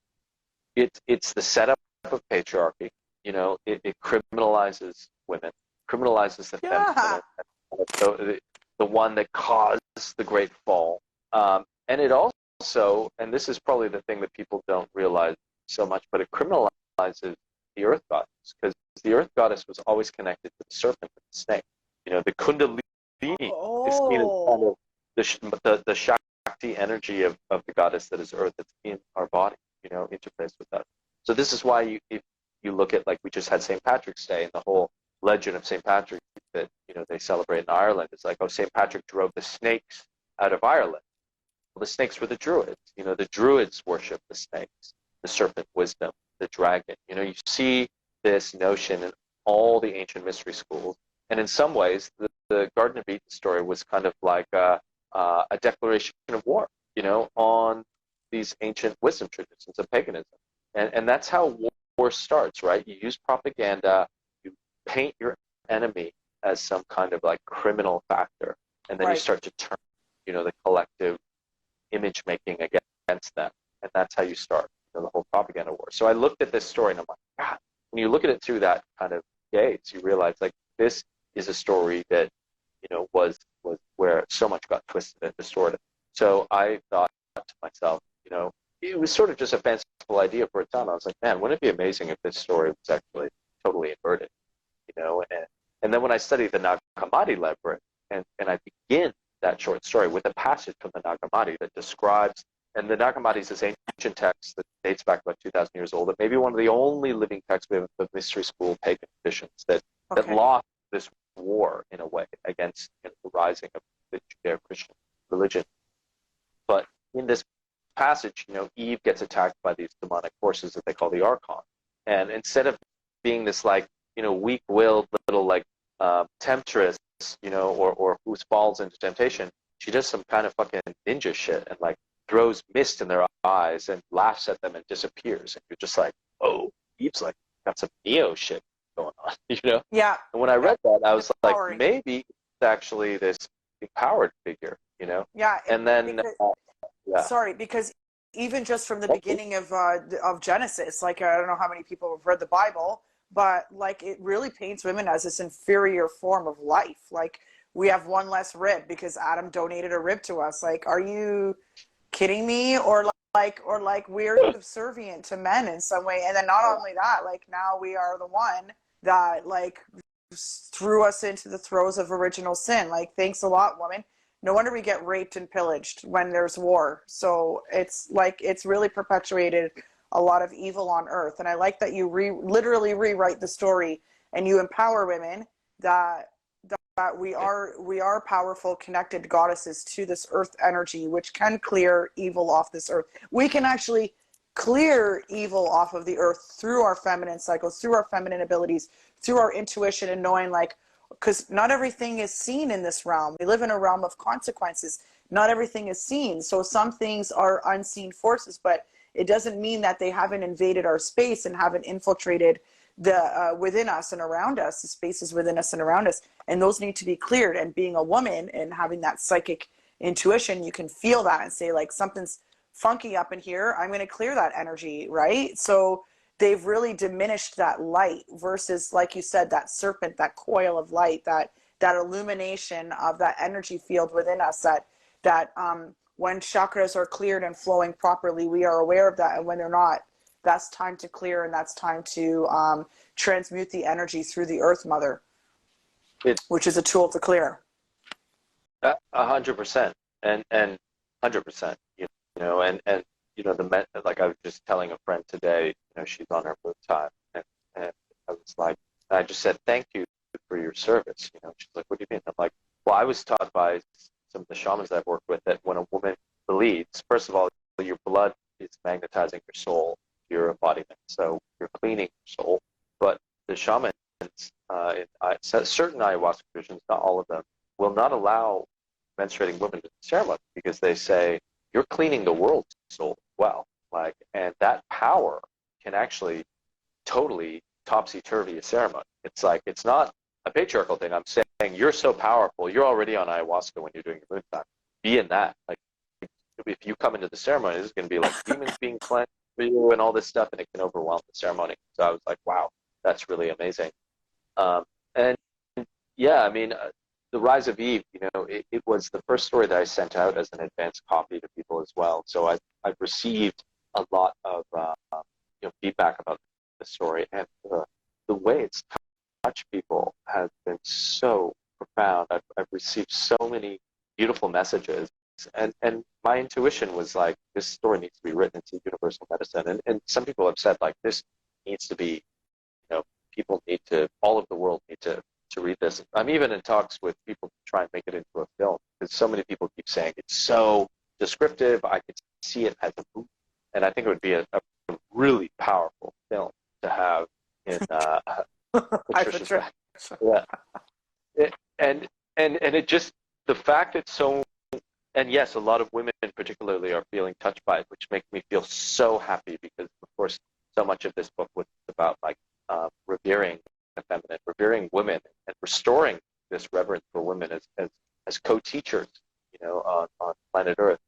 it's the setup of patriarchy. It criminalizes women, criminalizes the feminine, the one that caused the great fall. And it also, and this is probably the thing that people don't realize so much, but it criminalizes the earth goddess, because the earth goddess was always connected to the serpent and the snake. The kundalini is seen as kind of the Shakti energy of the goddess that is earth, that's in our body, interface with that. So this is why if you look at, like, we just had St. Patrick's Day, and the whole legend of St. Patrick that they celebrate in Ireland. It's like, oh, St. Patrick drove the snakes out of Ireland. Well, the snakes were the Druids. The Druids worship the snakes, the serpent wisdom, the dragon. You see this notion in all the ancient mystery schools. And in some ways, the Garden of Eden story was kind of like a declaration of war, on these ancient wisdom traditions of paganism. And that's how war starts, right? You use propaganda, you paint your enemy as some kind of like criminal factor, and then you Right. start to turn, the collective image making against them, and that's how you start, the whole propaganda war. So I looked at this story and I'm like, God, when you look at it through that kind of gaze, you realize like this is a story that, was where so much got twisted and distorted. So I thought to myself, it was sort of just a fanciful idea for a time. I was like, man, wouldn't it be amazing if this story was actually totally inverted, and then when I studied the Nag Hammadi liberate, and I begin that short story with a passage from the Nag Hammadi that describes, and the Nag Hammadi is this ancient text that dates back about 2,000 years old, that maybe one of the only living texts we have of mystery school pagan traditions that lost this war in a way against the rising of the Judeo-Christian religion. But in this passage, Eve gets attacked by these demonic forces that they call the Archon, and instead of being this like weak-willed little like temptress, or who falls into temptation, she does some kind of fucking ninja shit and like throws mist in their eyes and laughs at them and disappears. And you're just like, oh, Eve's like got some Neo shit going on, Yeah. And when I read that, I was Empowering. like, maybe it's actually this empowered figure, Yeah. And then, because, sorry, because even just from the beginning of Genesis, like I don't know how many people have read the Bible, but like it really paints women as this inferior form of life. Like we have one less rib because Adam donated a rib to us. Like, are you kidding me? Or we're subservient to men in some way. And then not only that, like now we are the one that like threw us into the throes of original sin. Like, thanks a lot, woman. No wonder we get raped and pillaged when there's war. So it's like it's really perpetuated a lot of evil on earth. And I like that you literally rewrite the story and you empower women that we are powerful, connected goddesses to this earth energy, which can clear evil off this earth. We can actually clear evil off of the earth through our feminine cycles, through our feminine abilities, through our intuition and knowing, like, because not everything is seen in this realm. We live in a realm of consequences. Not everything is seen. So some things are unseen forces, but it doesn't mean that they haven't invaded our space and haven't infiltrated the within us and around us, the spaces within us and around us. And those need to be cleared. And being a woman and having that psychic intuition, you can feel that and say, like, something's funky up in here. I'm going to clear that energy, right? So they've really diminished that light versus, like you said, that serpent, that coil of light, that illumination of that energy field within us, that when chakras are cleared and flowing properly, we are aware of that. And when they're not, that's time to clear, and that's time to transmute the energy through the Earth Mother, which is a tool to clear. 100%, and 100%, like I was just telling a friend today, she's on her moon time, and I was like, I just said thank you for your service. She's like, what do you mean? I'm like, well, I was taught by some of the shamans that I've worked with that when a woman bleeds, first of all, your blood is magnetizing your soul, your embodiment, so you're cleaning your soul. But the shamans, certain ayahuasca traditions, not all of them, will not allow menstruating women to the ceremony because they say you're cleaning the world's soul as well. Like, and that power can actually totally topsy-turvy a ceremony. It's like, it's not a patriarchal thing. I'm saying you're so powerful, you're already on ayahuasca when you're doing your moon time. Be in that. Like, if you come into the ceremony, this is going to be like demons being cleansed for you and all this stuff, and it can overwhelm the ceremony. So I was like, wow, that's really amazing. And yeah, I mean, The Rise of Eve, it was the first story that I sent out as an advanced copy to people as well. So I've received a lot of feedback about the story, and the way it's touched people has been so profound. I've received so many beautiful messages, and my intuition was like, this story needs to be written into universal medicine. And some people have said, like, this needs to be, all of the world need to read this. I'm even in talks with people to try and make it into a film, because so many people keep saying it's so descriptive. I could see it as a movie, and I think it would be a really powerful film to have in Patricia's. Yeah, and it just, the fact that so, and yes, a lot of women particularly are feeling touched by it, which makes me feel so happy, because of course so much of this book was about like revering the feminine, revering women, and restoring this reverence for women as co-teachers, on planet Earth.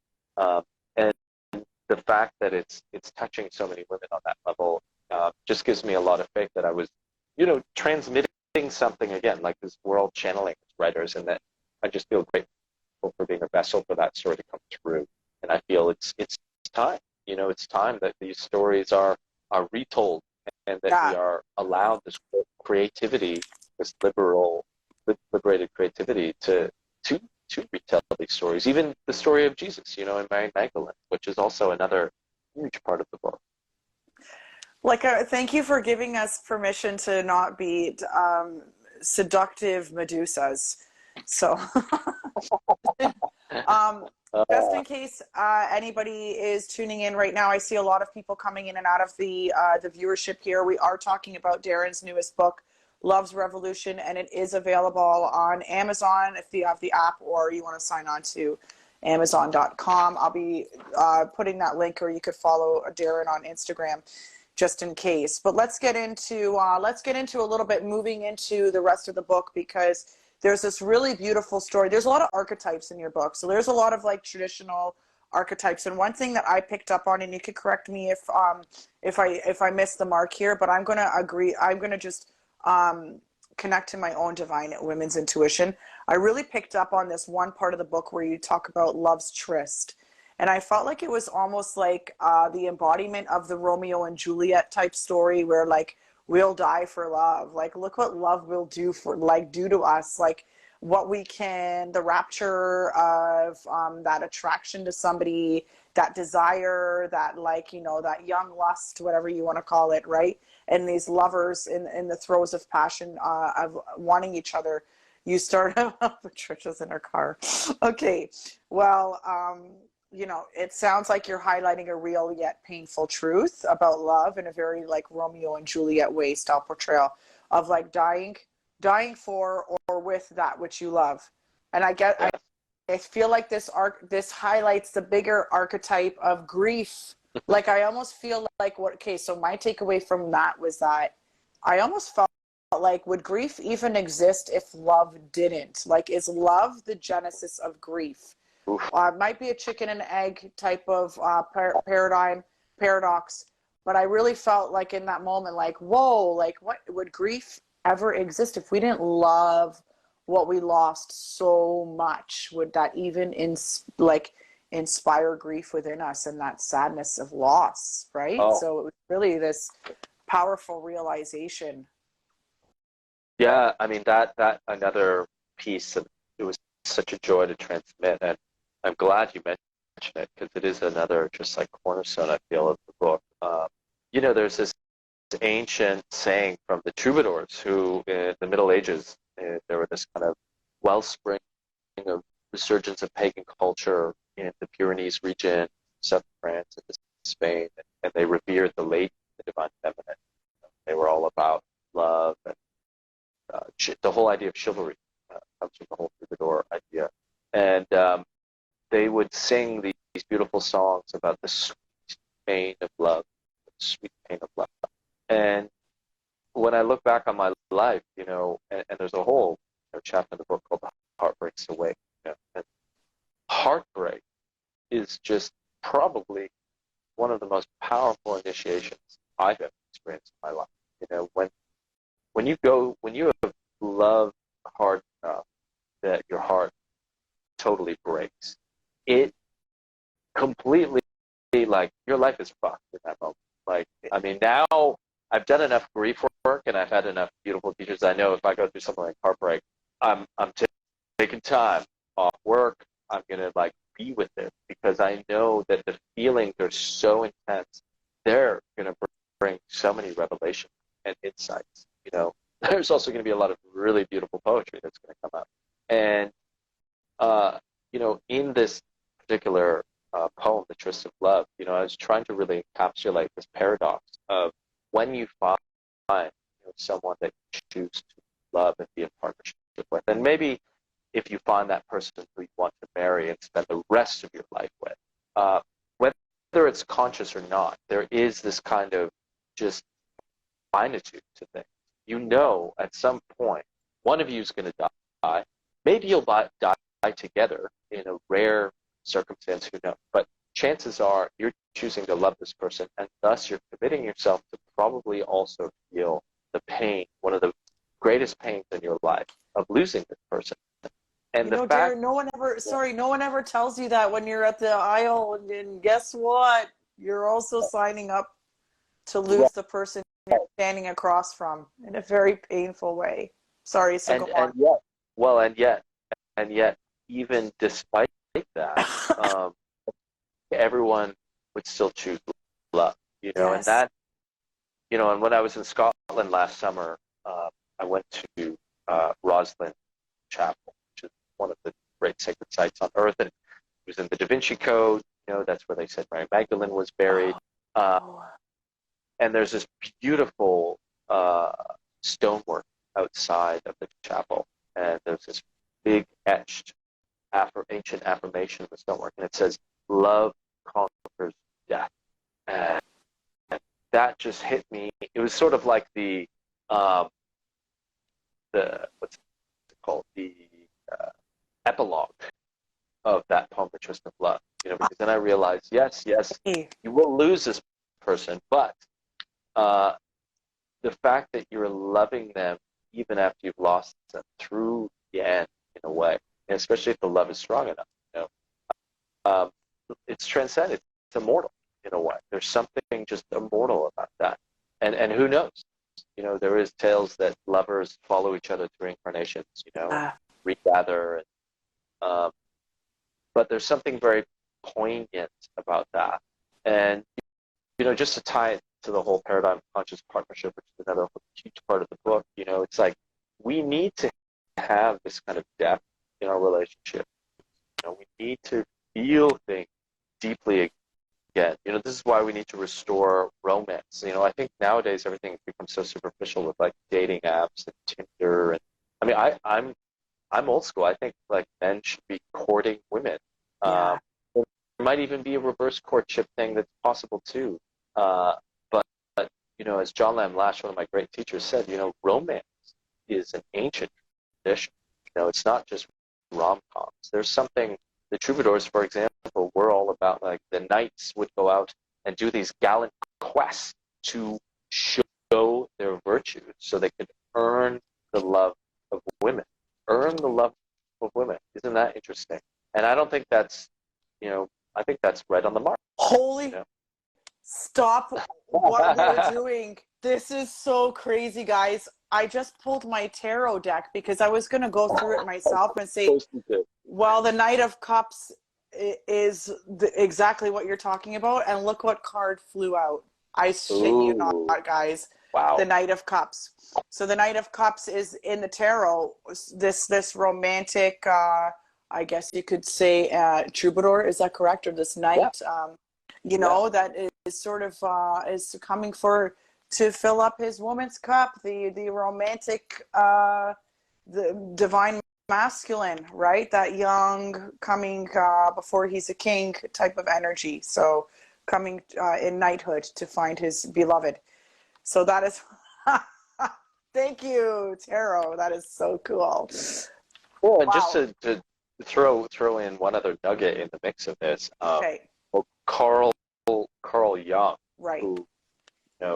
And the fact that it's touching so many women on that level just gives me a lot of faith that I was, transmitting something again, like this world channeling writers, and that I just feel grateful for being a vessel for that story to come through. And I feel it's time. It's time that these stories are retold, and that we are allowed this creativity, this liberated creativity to retell these stories. Even the story of Jesus, in Mary Magdalene, which is also another huge part of the book. Thank you for giving us permission to not be seductive Medusas. So, just in case anybody is tuning in right now, I see a lot of people coming in and out of the viewership here. We are talking about Darren's newest book, Love's Revolution, and it is available on Amazon if you have the app, or you want to sign on to Amazon.com. I'll be putting that link, or you could follow Darren on Instagram, just in case. But let's get into a little bit moving into the rest of the book, because there's this really beautiful story. There's a lot of archetypes in your book. So there's a lot of traditional archetypes. And one thing that I picked up on, and you could correct me if I missed the mark here, but I'm going to agree. I'm going to just connect to my own divine women's intuition. I really picked up on this one part of the book where you talk about love's tryst. And I felt like it was almost like the embodiment of the Romeo and Juliet type story, where we'll die for love. Look what love will do to us. What we can, the rapture of that attraction to somebody, that desire, that that young lust, whatever you want to call it, right? And these lovers in the throes of passion of wanting each other. You start Patricia's in her car. Okay, well, it sounds like you're highlighting a real yet painful truth about love in a very Romeo and Juliet way style portrayal of dying for or with that which you love. And I feel like this highlights the bigger archetype of grief. I almost feel so my takeaway from that was that I almost felt would grief even exist if love didn't? Is love the genesis of grief? Might be a chicken and egg type of paradox, but I really felt in that moment, whoa, what would grief ever exist if we didn't love what we lost so much? Would that even inspire grief within us and that sadness of loss, right? Oh. So it was really this powerful realization. Yeah, I mean that another piece of it was such a joy to transmit, and I'm glad you mentioned it, because it is another just cornerstone, I feel, of the book. There's this ancient saying from the troubadours who, in the Middle Ages, there were this kind of wellspring of resurgence of pagan culture in the Pyrenees region, southern France, and Spain, and they revered the late, the divine feminine. They were all about love, and the whole idea of chivalry comes from the whole troubadour idea. And they would sing these beautiful songs about the sweet pain of love, the sweet pain of love. And when I look back on my life, and there's a whole chapter in the book called Heartbreaks Away. And heartbreak is just probably one of the most powerful initiations I've ever experienced in my life. When you have loved hard enough that your heart totally breaks, it completely, your life is fucked in that moment. Now I've done enough grief work, and I've had enough beautiful teachers. I know if I go through something like heartbreak, I'm taking time off work. I'm gonna be with it, because I know that the feelings are so intense. They're gonna bring so many revelations and insights. There's also going to be a lot of really beautiful poetry that's going to come out. And, in this particular poem, The Tryst of Love, I was trying to really encapsulate this paradox of when you find someone that you choose to love and be in partnership with. And maybe if you find that person who you want to marry and spend the rest of your life with, whether it's conscious or not, there is this kind of just finitude to things. you know at some point one of you is going to die. Maybe you'll die together in a rare circumstance, who knows? But chances are you're choosing to love this person, and thus you're committing yourself to probably also feel the pain, one of the greatest pains in your life of losing this person. And the fact, Darren, no one ever tells you that when you're at the aisle, and guess what? You're also signing up to lose the person you're standing across from in a very painful way. Sorry, so go on. and yet, even despite that, everyone would still choose love, and Yes. that, and when I was in Scotland last summer, I went to Roslin Chapel, which is one of the great sacred sites on earth, and it was in the Da Vinci Code. That's where they said Mary Magdalene was buried. And there's this beautiful stonework outside of the chapel, and there's this big etched ancient affirmation of the stonework, and it says, "Love conquers death." And that just hit me. It was sort of like the what's it called, the epilogue of that poem, The Twist of Love. Because then I realized, yes, you will lose this person, but the fact that you're loving them even after you've lost them through the end, in a way, and especially if the love is strong enough, it's transcendent, it's immortal in a way. There's something just immortal about that, and who knows? There is tales that lovers follow each other through incarnations, regather, but there's something very poignant about that, and just to tie it to the whole paradigm of conscious partnership, which is another huge part of the book. It's like we need to have this kind of depth in our relationship. We need to feel things deeply again. This is why we need to restore romance. I think nowadays everything becomes so superficial with like dating apps and Tinder, and I mean, I'm old school. I think like men should be courting women. There might even be a reverse courtship thing that's possible too. But as John Lamb Lash, one of my great teachers, said, romance is an ancient tradition. It's not just rom-coms. There's something, the troubadours, for example, were all about, like, the knights would go out and do these gallant quests to show their virtues so they could earn the love of women. Earn the love of women. Isn't that interesting? And I don't think that's, I think that's right on the mark. Holy, stop what we're doing. This is so crazy, guys. I just pulled my tarot deck because I was going to go through it myself and say, well, the Knight of Cups is exactly what you're talking about. And look what card flew out. I shit you not, guys. Wow. The Knight of Cups. So the Knight of Cups is in the tarot, this romantic, I guess you could say, troubadour. Is that correct? Or this knight, that is sort of is coming to fill up his woman's cup, the romantic, the divine masculine, right? That young, coming before he's a king type of energy. So coming in knighthood to find his beloved. So that is, thank you, tarot. That is so cool. Well, and just to throw in one other nugget in the mix of this, Carl Jung, right, who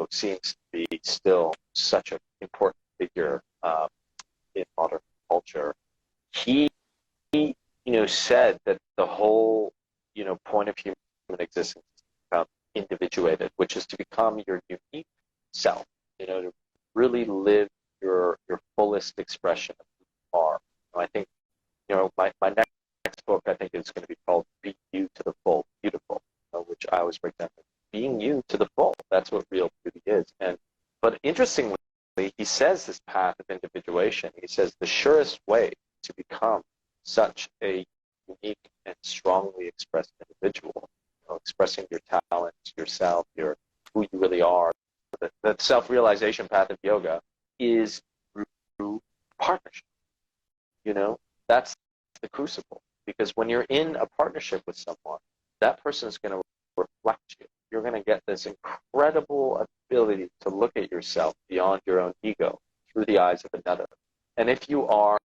seems to be still such an important figure in modern culture. He said that the whole point of human existence is to become individuated, which is to become your unique self. To really live your fullest expression of who you are. I think my next book, I think, is going to be called "Be You to the Full, Beautiful," which I always break down. Being you to the full. That's what real beauty is. But interestingly, he says this path of individuation. He says the surest way to become such a unique and strongly expressed individual, expressing your talents, yourself, who you really are, the self-realization path of yoga is through partnership. That's the crucible. Because when you're in a partnership with someone, that person is going to reflect you. You're going to get this incredible ability to look at yourself beyond your own ego, through the eyes of another. And if you are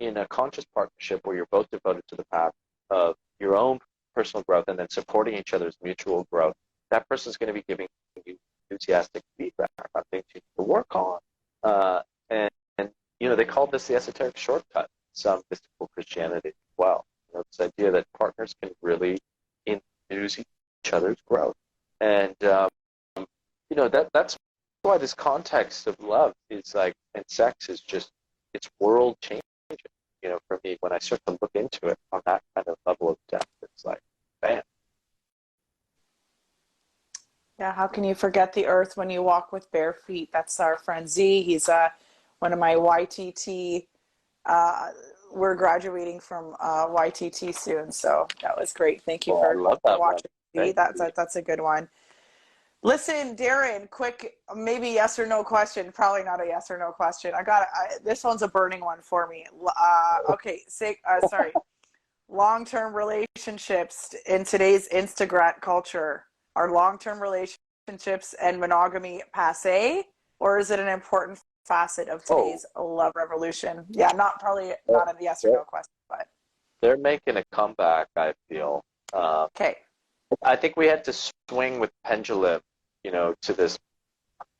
in a conscious partnership where you're both devoted to the path of your own personal growth and then supporting each other's mutual growth, that person's going to be giving you enthusiastic feedback on things you need to work on. And they call this the esoteric shortcut, some mystical Christianity as well. This idea that partners can really enthuse each other's growth. And, that's why this context of love is like, and sex is just, it's world changing, for me. When I start to look into it on that kind of level of depth, it's like, bam. Yeah, how can you forget the earth when you walk with bare feet? That's our friend Z. He's one of my YTT. We're graduating from YTT soon, so that was great. Thank you I love that watching. one. That's a good one. Listen, Darren, quick, maybe yes or no question. Probably not a yes or no question. This one's a burning one for me. Okay, sorry. Long-term relationships in today's Instagram culture. Are long-term relationships and monogamy passé, or is it an important facet of today's love revolution? Yeah, not a yes or no question, but they're making a comeback, I feel. Okay. I think we had to swing with pendulum, to this.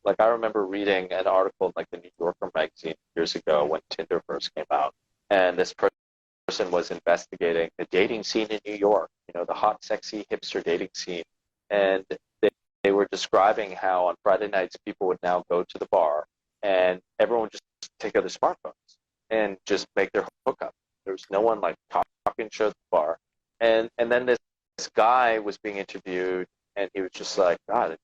Like, I remember reading an article in like the New Yorker magazine years ago when Tinder first came out, and this person was investigating the dating scene in New York, the hot, sexy, hipster dating scene. And they were describing how on Friday nights people would now go to the bar and everyone would just take out their smartphones and just make their hookup. There was no one like talking to the bar. And then this guy was being interviewed and he was just like, God,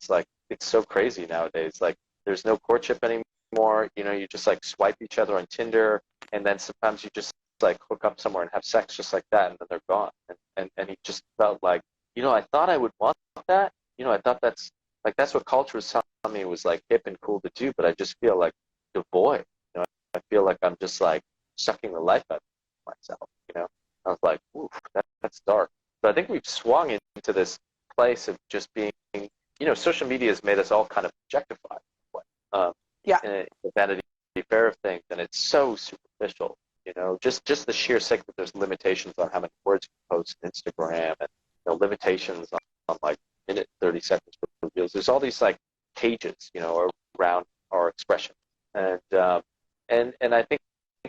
it's so crazy nowadays. Like, there's no courtship anymore. You just like swipe each other on Tinder, and then sometimes you just like hook up somewhere and have sex just like that, and then they're gone. And he just felt like, I thought I would want that. I thought that's what culture was telling me was like hip and cool to do, but I just feel like devoid. I feel like I'm just like sucking the life out of myself. I was like, oof, that's dark. But I think we've swung into this place of just being, social media has made us all kind of objectified. Yeah. In the Vanity Fair of things, and it's so superficial. Just the sheer sake that there's limitations on how many words you post on Instagram, and limitations on like minute 30 seconds for reels. There's all these like cages, around our expression, and I think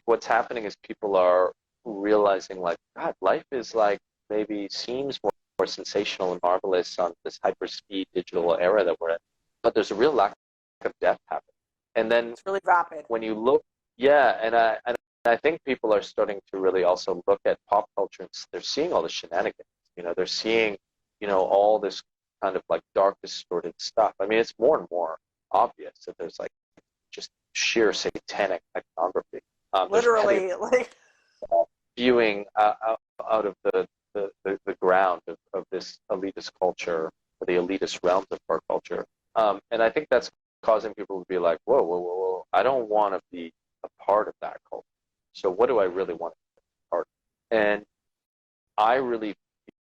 what's happening is people are realizing like, God, life is like maybe seems more sensational and marvelous on this hyper speed digital era that we're in, but there's a real lack of depth happening. And then it's really rapid. When you look, and I think people are starting to really also look at pop culture and they're seeing all the shenanigans. They're seeing, all this kind of like dark, distorted stuff. I mean, it's more and more obvious that there's like just sheer satanic iconography. Literally, like viewing out of the ground of this elitist culture, or the elitist realms of our culture. And I think that's causing people to be like, whoa, I don't want to be a part of that culture. So what do I really want to be a part of? And I really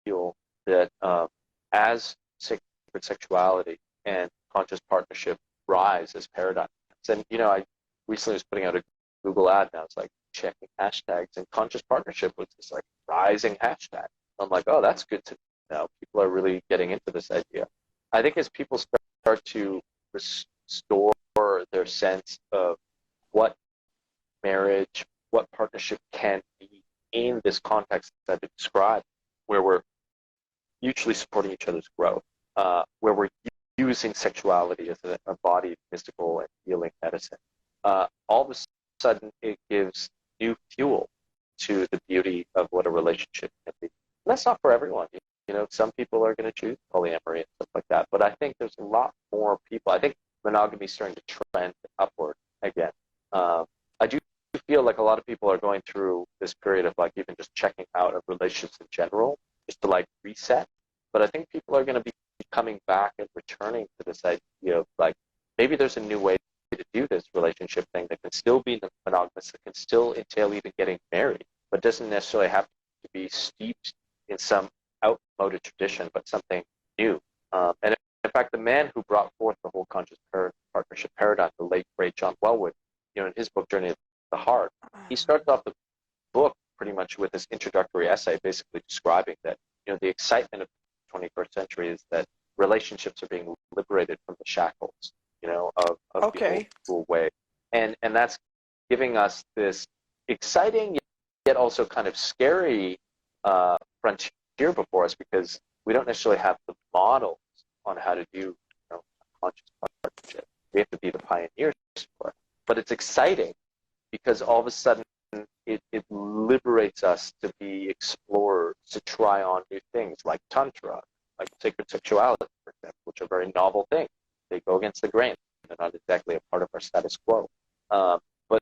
feel that as sacred sexuality and conscious partnership rise as paradigms, and I recently was putting out a Google ad, and I was like checking hashtags, and conscious partnership was this like rising hashtag. I'm like, oh, that's good to know. People are really getting into this idea. I think as people start to restore their sense of what marriage, what partnership can be in this context that I described, where we're mutually supporting each other's growth, where we're using sexuality as a body of mystical and healing medicine, all of a sudden it gives new fuel to the beauty of what a relationship can be. And that's not for everyone. Some people are going to choose polyamory and stuff like that, but I think there's a lot more people. I think monogamy is starting to trend upward again. I do feel like a lot of people are going through this period of like even just checking out of relationships in general, just to like reset. But I think people are going to be coming back and returning to this idea of like, maybe there's a new way to do this relationship thing that can still be monogamous, that can still entail even getting married, but doesn't necessarily have to be steeped in some outmoded tradition, but something new. And in fact, the man who brought forth the whole conscious partnership paradigm, the late great John Wellwood, in his book, Journey of the Heart, he starts off the book pretty much with this introductory essay basically describing that, the excitement of the 21st century is that relationships are being liberated from the shackles, of the old school way. And that's giving us this exciting yet also kind of scary frontier before us, because we don't necessarily have the models on how to do conscious partnership. We have to be the pioneers for it. But it's exciting because all of a sudden it liberates us to be explorers, to try on new things like Tantra, like sacred sexuality, for example, which are very novel things. They go against the grain. They're not exactly a part of our status quo. But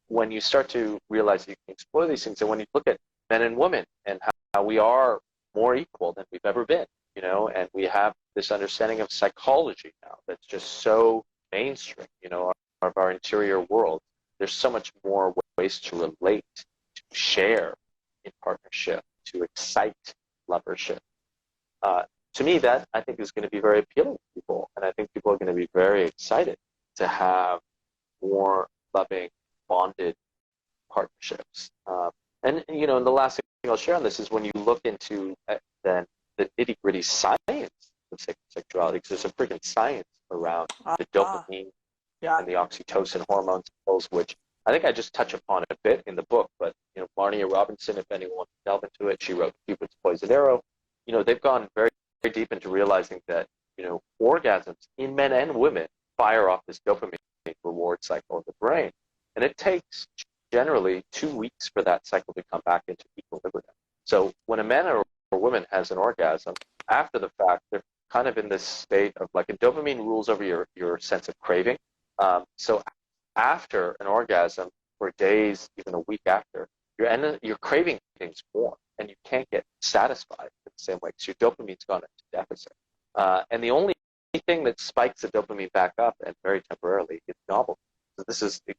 when you start to realize you can explore these things, and when you look at men and women and how we are more equal than we've ever been, and we have this understanding of psychology now that's just so mainstream, of our interior world. There's so much more ways to relate, to share in partnership, to excite lovership. To me, that I think is going to be very appealing to people, and I think people are going to be very excited to have more loving, bonded partnerships. And the last thing I'll share on this is when you look into then the nitty-gritty science of sexuality, because there's a freaking science around the dopamine and the oxytocin hormones, which I think I just touch upon a bit in the book, but Marnia Robinson, if anyone wants to delve into it, she wrote Cupid's Poison Arrow. They've gone very, very deep into realizing that orgasms in men and women fire off this dopamine reward cycle in the brain, and it takes generally 2 weeks for that cycle to come back into equilibrium. So when a man or a woman has an orgasm, after the fact, they're kind of in this state of like a dopamine rules over your sense of craving. So after an orgasm, for days, even a week after, you're craving things more, and you can't get satisfied in the same way because your dopamine's gone into deficit. And the only thing that spikes the dopamine back up, and very temporarily, is novelty. So it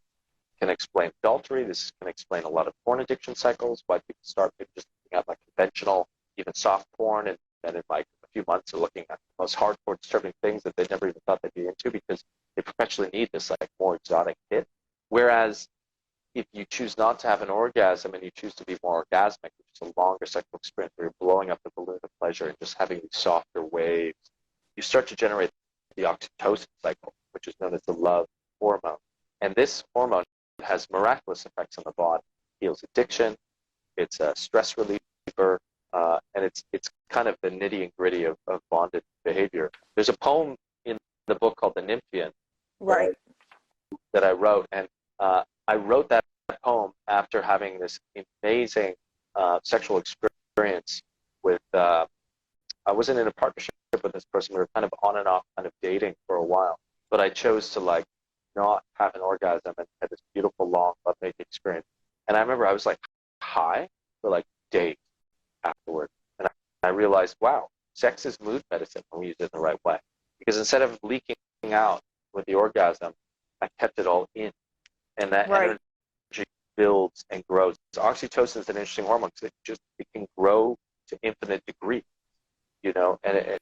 can explain adultery. This can explain a lot of porn addiction cycles, why people start maybe just looking at like conventional, even soft porn, and then in like a few months are looking at the most hardcore, disturbing things that they never even thought they'd be into, because they perpetually need this like more exotic hit. Whereas if you choose not to have an orgasm and you choose to be more orgasmic, which is a longer sexual experience where you're blowing up the balloon of pleasure and just having these softer waves, you start to generate the oxytocin cycle, which is known as the love hormone. And this hormone has miraculous effects on the body. It heals addiction, it's a stress reliever, and it's kind of the nitty and gritty of bonded behavior. There's a poem in the book called The Nymphian that I wrote, and I wrote that poem after having this amazing sexual experience with, I wasn't in a partnership with this person. We were kind of on and off kind of dating for a while, but I chose to not have an orgasm and had this beautiful long lovemaking experience. And I remember I was like high for like days afterward. And I realized, wow, sex is mood medicine when we use it in the right way. Because instead of leaking out with the orgasm, I kept it all in. And that energy builds and grows. So oxytocin is an interesting hormone because it can grow to infinite degrees, and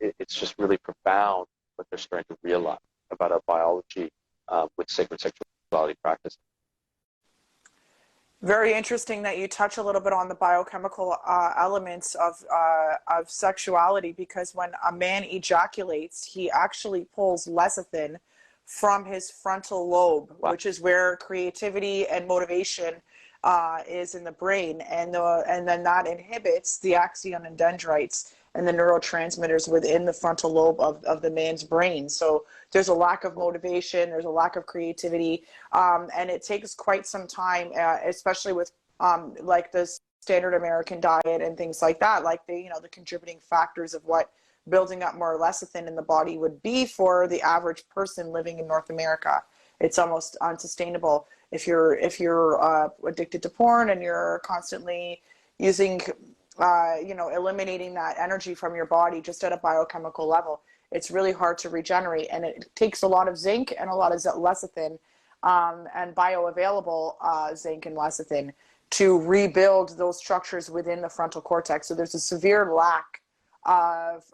it's just really profound what they're starting to realize about our biology with sacred sexuality practice. Very interesting that you touch a little bit on the biochemical elements of sexuality, because when a man ejaculates, he actually pulls lecithin from his frontal lobe, which is where creativity and motivation is in the brain, and then that inhibits the axon and dendrites and the neurotransmitters within the frontal lobe of the man's brain. So there's a lack of motivation, there's a lack of creativity, and it takes quite some time, especially with like the standard American diet and things like that, like the contributing factors of what building up more lecithin in the body would be for the average person living in North America. It's almost unsustainable if you're addicted to porn and you're constantly using eliminating that energy from your body just at a biochemical level. It's really hard to regenerate, and it takes a lot of zinc and a lot of lecithin and bioavailable zinc and lecithin to rebuild those structures within the frontal cortex. So there's a severe lack of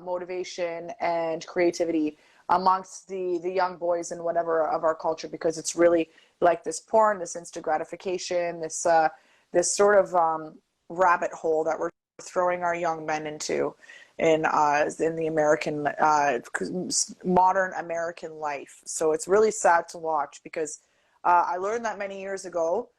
motivation and creativity amongst the young boys and whatever of our culture, because it's really like this porn, this instant gratification, this sort of rabbit hole that we're throwing our young men into in the American modern American life. So it's really sad to watch, because I learned that many years ago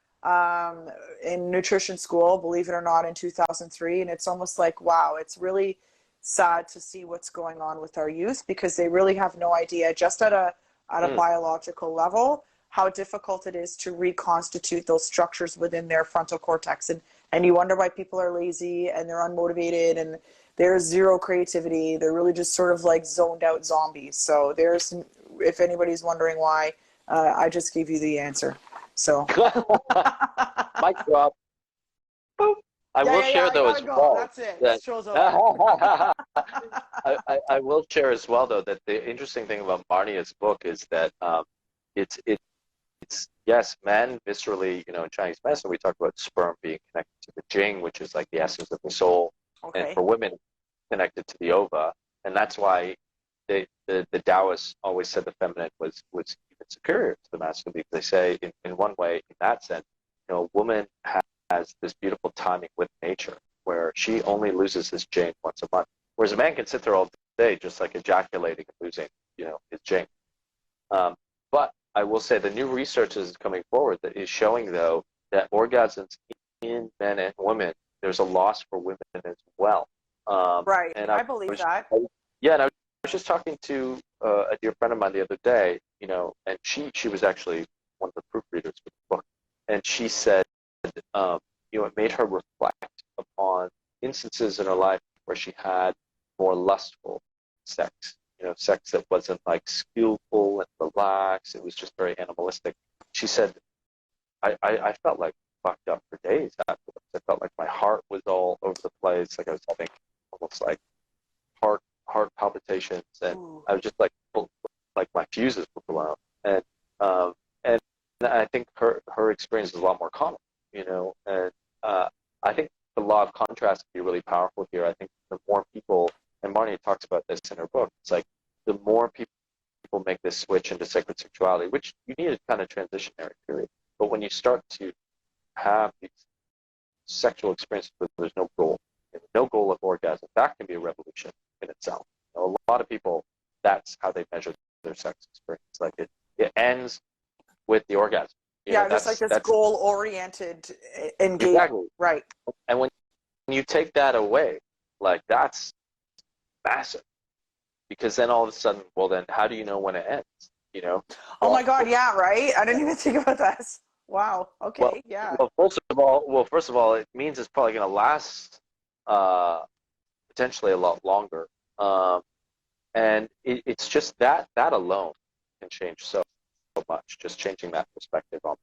in nutrition school, believe it or not, in 2003, and it's almost like, wow, it's really sad to see what's going on with our youth, because they really have no idea, just at a biological level, how difficult it is to reconstitute those structures within their frontal cortex. And you wonder why people are lazy and they're unmotivated and there's zero creativity. They're really just sort of like zoned out zombies. So if anybody's wondering why, I just gave you the answer. So mic drop. Boom. I will share though as well. That's it. Show's over. I will share as well though that the interesting thing about Marnia's book is that it's yes, men viscerally, in Chinese medicine we talk about sperm being connected to the jing, which is like the essence of the soul, okay. and for women connected to the ova, and that's why the Taoists always said the feminine was even superior to the masculine, because they say in one way, in that sense, a woman has this beautiful timing with nature where she only loses his jing once a month, whereas a man can sit there all day just like ejaculating and losing his jing. But I will say the new research is coming forward that is showing though that orgasms in men and women, there's a loss for women as well. Right, and I believe that. Yeah, and I was just talking to a dear friend of mine the other day, and she was actually one of the proofreaders for the book, and she said, it made her reflect upon instances in her life where she had more lustful sex, sex that wasn't like skillful and relaxed. It was just very animalistic. She said, I felt like fucked up for days afterwards. I felt like my heart was all over the place, like I was having almost like heart palpitations, and Ooh. I was just like my fuses were blown. And I think her experience is a lot more common, and I think the law of contrast can be really powerful here. I think the more people, and Marnie talks about this in her book, it's like the more people make this switch into sacred sexuality, which you need a kind of transitionary period. But when you start to have these sexual experiences where there's no goal of orgasm, that can be a revolution in itself. A lot of people, that's how they measure their sex experience. Like it ends with the orgasm. Just like this goal-oriented engagement. Exactly. Right. And when you take that away, like that's massive. Because then all of a sudden, well, then how do you know when it ends? Oh my God, yeah, right? I didn't even think about that. Wow. Okay, well, yeah. Well, first of all, it means it's probably going to last potentially a lot longer. And it's just that alone can change so much. Just changing that perspective on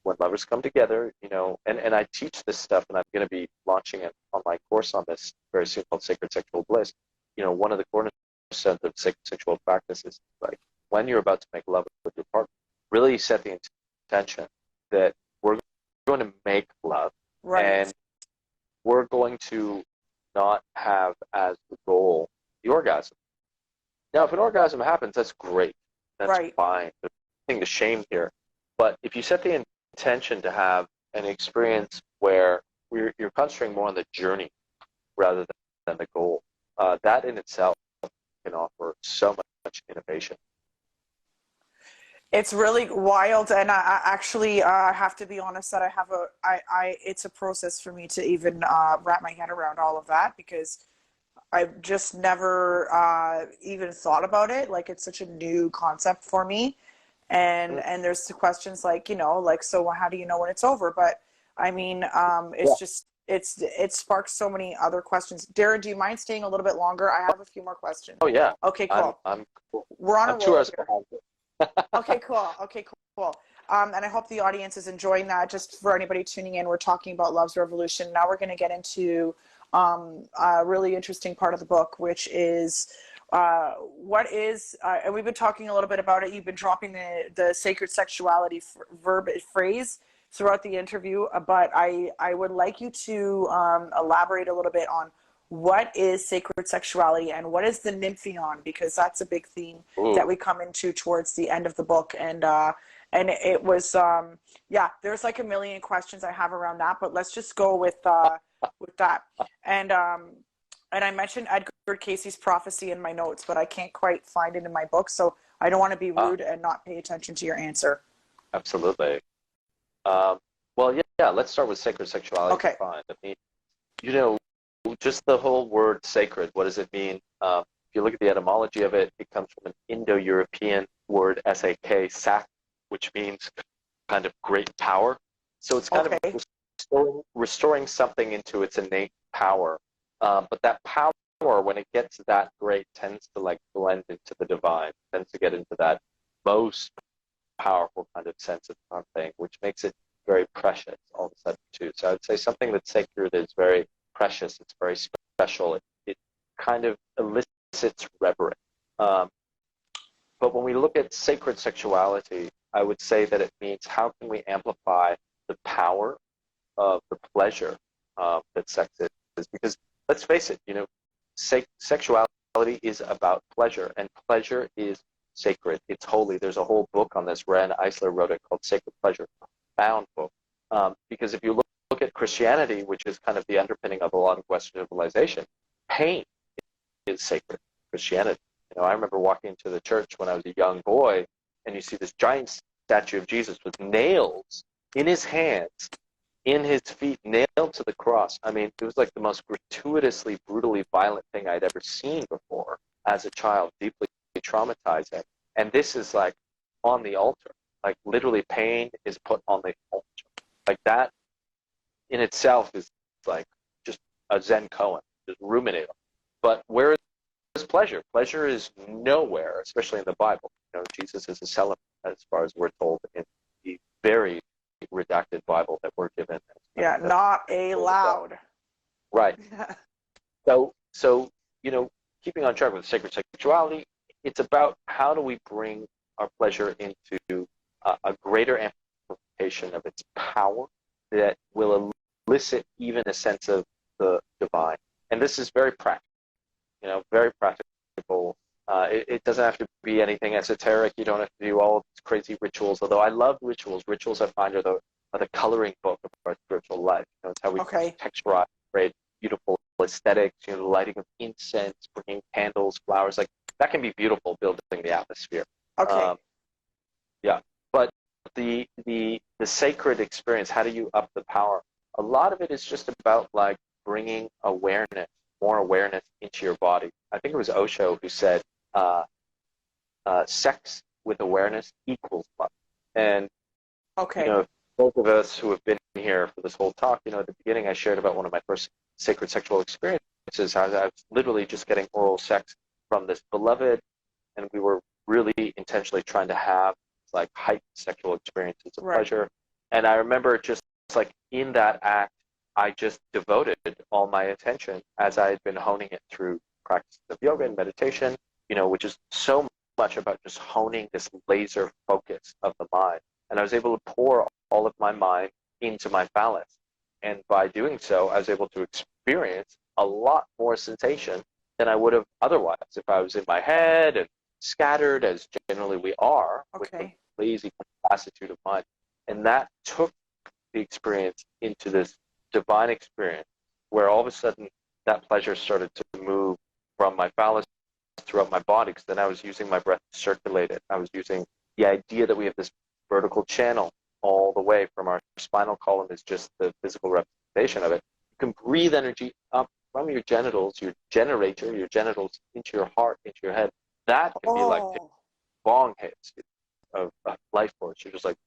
when lovers come together, and I teach this stuff, and I'm going to be launching an online course on this very soon called Sacred Sexual Bliss. One of the cornerstones of sacred sexual practice is like when you're about to make love with your partner, really set the intention that we're going to make love, right, and we're going to not have as the goal the orgasm. Now, if an orgasm happens, that's great. That's right. fine. There's nothing to shame here. But if you set the intention to have an experience where you're concentrating more on the journey rather than the goal, that in itself can offer so much innovation. It's really wild, and I actually have to be honest that it's a process for me to even wrap my head around all of that, because I've just never even thought about it. Like, it's such a new concept for me, and there's the questions like, so how do you know when it's over? But I mean, it sparks so many other questions. Darren, do you mind staying a little bit longer? I have a few more questions. Oh yeah. Okay, cool. I'm cool. We're on a roll here. Okay, cool. And I hope the audience is enjoying that. Just for anybody tuning in, we're talking about Love's Revolution. Now we're going to get into a really interesting part of the book, which is and we've been talking a little bit about it. You've been dropping the sacred sexuality phrase throughout the interview, but I would like you to elaborate a little bit on what is sacred sexuality and what is the nympheon, because that's a big theme Ooh. that we come into towards the end of the book. And it was yeah, there's like a million questions I have around that, but let's just go with that. And and I mentioned Edgar Casey's prophecy in my notes, but I can't quite find it in my book, so I don't want to be rude and not pay attention to your answer. Absolutely. Well, yeah, let's start with sacred sexuality. Okay. Fine. I mean, you know, just the whole word sacred, what does it mean? If you look at the etymology of it, it comes from an Indo-European word, S-A-K, sak, which means kind of great power. So it's kind of restoring something into its innate power. But that power, when it gets that great, tends to like blend into the divine, tends to get into that most powerful kind of sense of something, which makes it very precious all of a sudden too. So I would say something that's sacred is very precious. It's very special. It kind of elicits reverence. But when we look at sacred sexuality, I would say that it means how can we amplify the power of the pleasure that sex is? Because let's face it, sexuality is about pleasure, and pleasure is sacred. It's holy. There's a whole book on this. Rand Eisler wrote it called Sacred Pleasure. Profound book. Because if you look at Christianity, which is kind of the underpinning of a lot of Western civilization, pain is sacred. Christianity. I remember walking into the church when I was a young boy, and you see this giant statue of Jesus with nails in his hands, in his feet, nailed to the cross. I mean, it was like the most gratuitously, brutally violent thing I'd ever seen before as a child, deeply traumatizing. And this is like on the altar. Like literally pain is put on the altar. Like that in itself is like just a Zen koan, just ruminating. But where is pleasure? Pleasure is nowhere, especially in the Bible. Jesus is a celibate as far as we're told in the very redacted Bible that we're given. Yeah, not allowed. Right. So keeping on track with sacred sexuality, it's about how do we bring our pleasure into a greater amplification of its power that will elicit even a sense of the divine. And this is very practical, very practical. It doesn't have to be anything esoteric. You don't have to do all these crazy rituals, although I love rituals. Rituals, I find, are the coloring book of our spiritual life. It's how we texturize, create beautiful aesthetics, the lighting of incense, bringing candles, flowers. Like that can be beautiful, building the atmosphere. Okay. Yeah. But the sacred experience, how do you up the power? A lot of it is just about like bringing more awareness into your body. I think it was Osho who said, sex with awareness equals love. And those of us who have been here for this whole talk, at the beginning I shared about one of my first sacred sexual experiences. I was literally just getting oral sex from this beloved, and we were really intentionally trying to have like heightened sexual experiences of pleasure. And I remember just like in that act, I just devoted all my attention as I had been honing it through practice of yoga and meditation, which is so much about just honing this laser focus of the mind. And I was able to pour all of my mind into my phallus. And by doing so, I was able to experience a lot more sensation than I would have otherwise if I was in my head and scattered, as generally we are, with the lazy lassitude of mind. And that took the experience into this divine experience where all of a sudden that pleasure started to move from my phallus throughout my body, because then I was using my breath to circulate it. I was using the idea that we have this vertical channel all the way from our spinal column is just the physical representation of it. You can breathe energy up from your genitals, your genitals into your heart, into your head. That can be like long hits of life force. You're just like,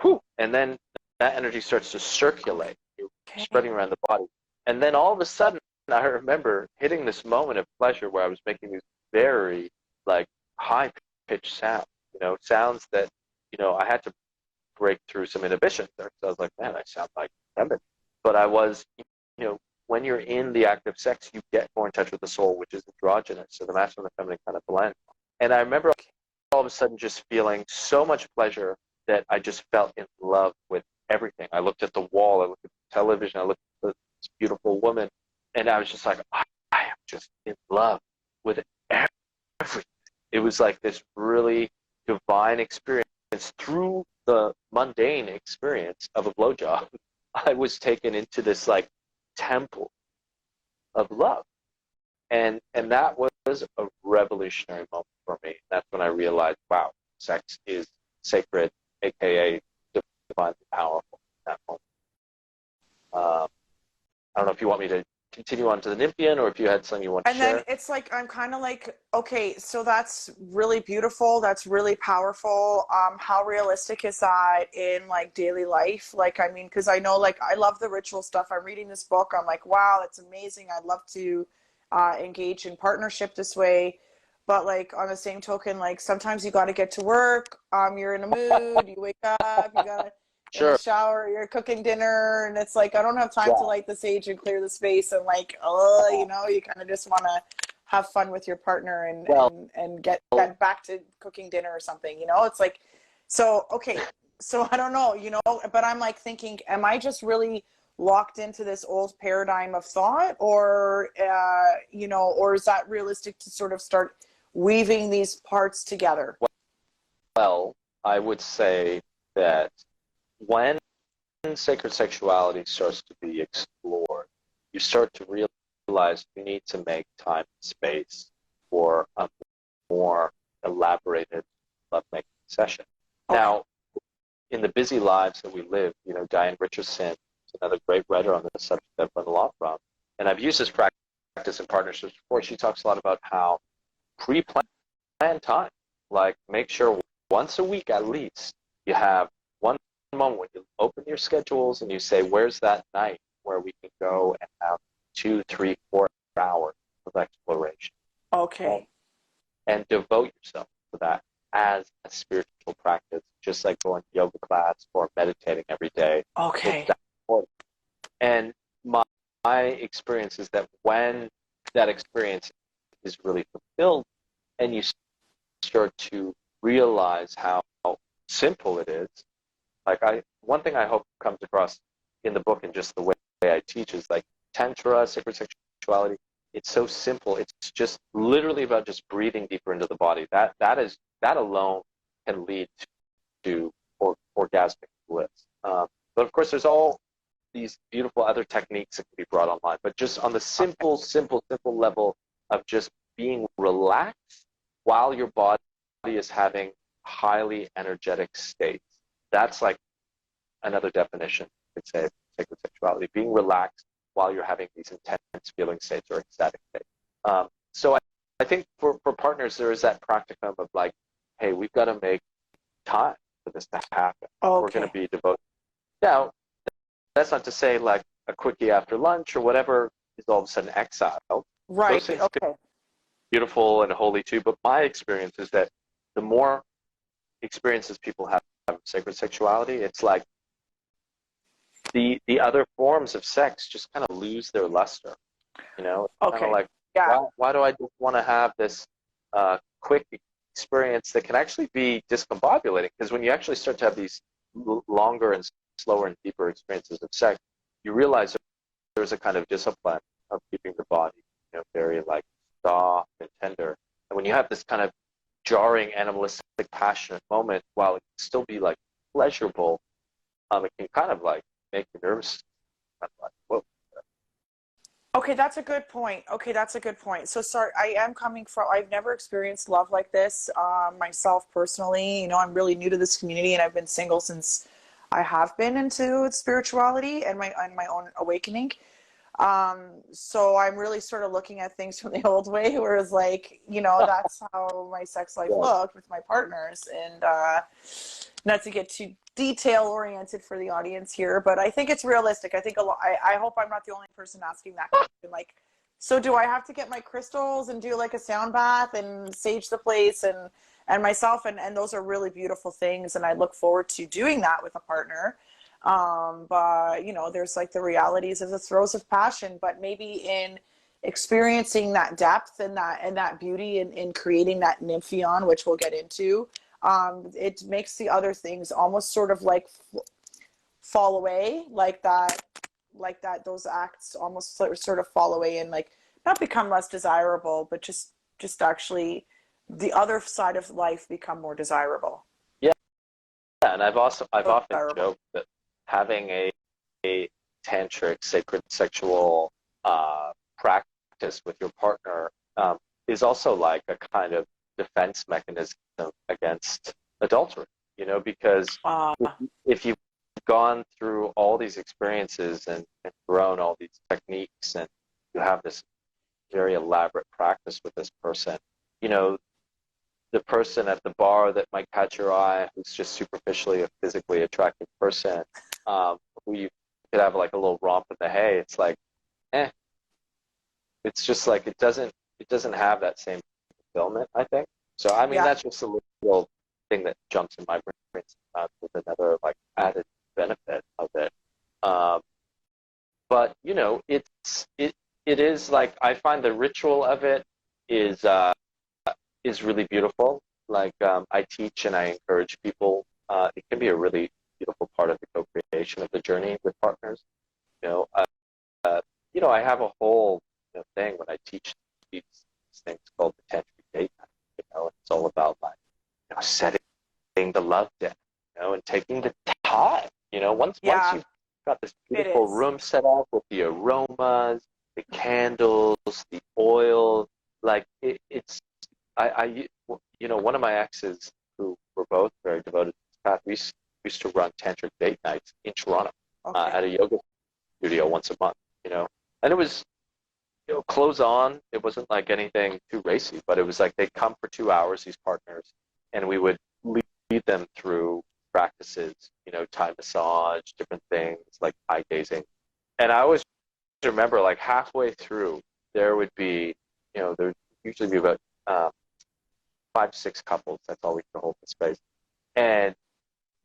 whew, and then that energy starts to circulate. You're spreading around the body. And then all of a sudden, I remember hitting this moment of pleasure where I was making these very like high-pitched sounds, sounds that, I had to break through some inhibitions there. So I was like, man, I sound like heaven. But I was, when you're in the act of sex, you get more in touch with the soul, which is androgynous. So the masculine and feminine kind of blend. And I remember all of a sudden just feeling so much pleasure that I just felt in love with everything. I looked at the wall, I looked at the television, I looked at this beautiful woman, and I was just like, I am just in love with everything. It was like this really divine experience through the mundane experience of a blowjob. I was taken into this like temple of love, and that was a revolutionary moment for me. That's when I realized, wow, sex is sacred, aka divinely powerful. At that moment. I don't know if you want me to continue on to the Nymphian, or if you had something you want to And share. then it's like, I'm kind of like, okay, so that's really beautiful. That's really powerful. How realistic is that in like daily life? Like, I mean, because I know, like, I love the ritual stuff. I'm reading this book. I'm like, wow, that's amazing. I'd love to engage in partnership this way. But like on the same token, like sometimes you got to get to work. You're in a mood. You wake up. You gotta in the Sure. shower. You're cooking dinner, and it's like I don't have time to Yeah. light the sage and clear the space. And like, oh, you know, you kind of just want to have fun with your partner and Well, and get back to cooking dinner or something. You know, it's like, so okay, so I don't know, you know, but I'm like thinking, am I just really locked into this old paradigm of thought, or you know, or is that realistic to sort of start weaving these parts together? well, I would say that when sacred sexuality starts to be explored, you start to realize you need to make time and space for a more elaborated lovemaking session. Okay. Now, in the busy lives that we live, you know, Diane Richardson is another great writer on this subject that I've learned a lot from. And I've used this practice in partnerships before. She talks a lot about how pre-plan time, like make sure once a week at least you have one moment when you open your schedules and you say, where's that night where we can go and have 2, 3, 4 hours of exploration. Okay. And devote yourself to that as a spiritual practice, just like going to yoga class or meditating every day. Okay. And my experience is that when that experience is really fulfilled and you start to realize how simple it is, like one thing I hope comes across in the book and just the way I teach is like tantra, sacred sexuality. It's so simple. It's just literally about just breathing deeper into the body. That alone can lead to orgasmic bliss. But of course, there's all these beautiful other techniques that can be brought online. But just on the simple level of just being relaxed while your body is having highly energetic states. That's like another definition, I could say, of sacred sexuality. Being relaxed while you're having these intense feeling states or ecstatic states. So I think for partners, there is that practicum of like, hey, we've got to make time for this to happen. Okay. We're going to be devoted. Now, that's not to say like a quickie after lunch or whatever is all of a sudden exiled. Right. Those things Okay. could be beautiful and holy too, but my experience is that the more experiences people have of sacred sexuality, it's like the other forms of sex just kind of lose their luster. You know, it's Okay. kind of like, Yeah. why do I just want to have this quick experience that can actually be discombobulating? Because when you actually start to have these longer and slower and deeper experiences of sex, you realize there's a kind of discipline of keeping the body, you know, very like soft and tender. And when you have this kind of jarring, animalistic, passionate moment, while it can still be like pleasurable, it can kind of like make you nervous. Kind of like, whoa. Okay, that's a good point. Okay, that's a good point. So sorry, I am coming from, I've never experienced love like this myself personally. You know, I'm really new to this community and I've been single since I have been into spirituality and my own awakening. So I'm really sort of looking at things from the old way, where it's like, you know, that's how my sex life Yeah. looked with my partners. And not to get too detail oriented for the audience here, but I think it's realistic. I think I hope I'm not the only person asking that question. Like, so do I have to get my crystals and do like a sound bath and sage the place and myself? And those are really beautiful things. And I look forward to doing that with a partner. But you know, there's like the realities of the throes of passion, but maybe in experiencing that depth and that beauty in creating that nymphion, which we'll get into, it makes the other things almost sort of like fall away, like that like that those acts almost sort of fall away and like not become less desirable, but just actually the other side of life become more desirable. Yeah, and I've often Desirable. joked that having a tantric sacred sexual practice with your partner is also like a kind of defense mechanism against adultery, because Uh, if you've gone through all these experiences and grown all these techniques and you have this very elaborate practice with this person, you know, the person at the bar that might catch your eye, who's just superficially a physically attractive person, who you could have like a little romp in the hay, it's like, eh, it's just like it doesn't have that same fulfillment, I think. So I mean yeah. that's just a little thing that jumps in my brain with another like added benefit of it. Um, but it is like I find the ritual of it is uh, is really beautiful. Like I teach and I encourage people. It can be a really beautiful part of the co-creation of the journey with partners. You know, uh, I have a whole thing when I teach these things called the tantric date night. It's all about like setting the love down, and taking the time. Once Yeah, you've got this it beautiful is. room set up with the aromas, the candles, the oil, like it's one of my exes who were both very devoted to this path. We used to run tantric date nights in Toronto Okay. at a yoga studio once a month. And it was clothes on. It wasn't like anything too racy, but it was like they'd come for 2 hours, these partners, and we would lead them through practices, Thai massage, different things like eye gazing. And I always remember like halfway through, there would be, there'd usually be about 5 to 6 couples. That's all we could hold in space. And,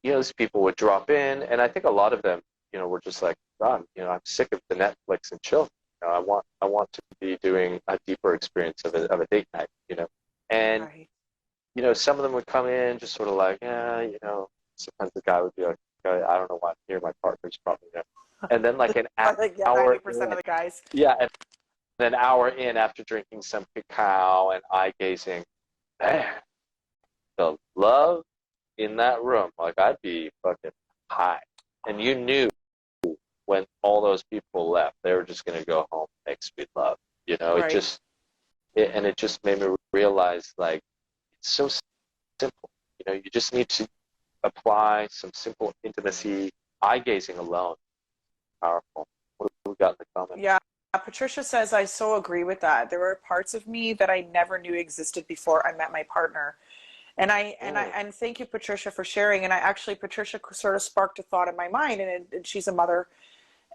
these people would drop in, and I think a lot of them, were just like, God, I'm sick of the Netflix and chill. I want to be doing a deeper experience of a date night, And, Right. some of them would come in just sort of like, yeah, sometimes the guy would be like, I don't know why I'm here. My partner's probably there. And then like an But like, yeah, hour 90% in, of the guys. yeah, and an hour in after drinking some cacao and eye gazing, man, the love in that room, like I'd be fucking high. And you knew when all those people left, they were just going to go home and make sweet love. Right. And it just made me realize like it's so simple. You just need to apply some simple intimacy. Eye gazing alone, powerful. What do we got in the comments? Yeah. Patricia says, I so agree with that. There were parts of me that I never knew existed before I met my partner. Mm, And thank you, Patricia, for sharing. And I actually, Patricia sort of sparked a thought in my mind, and she's a mother.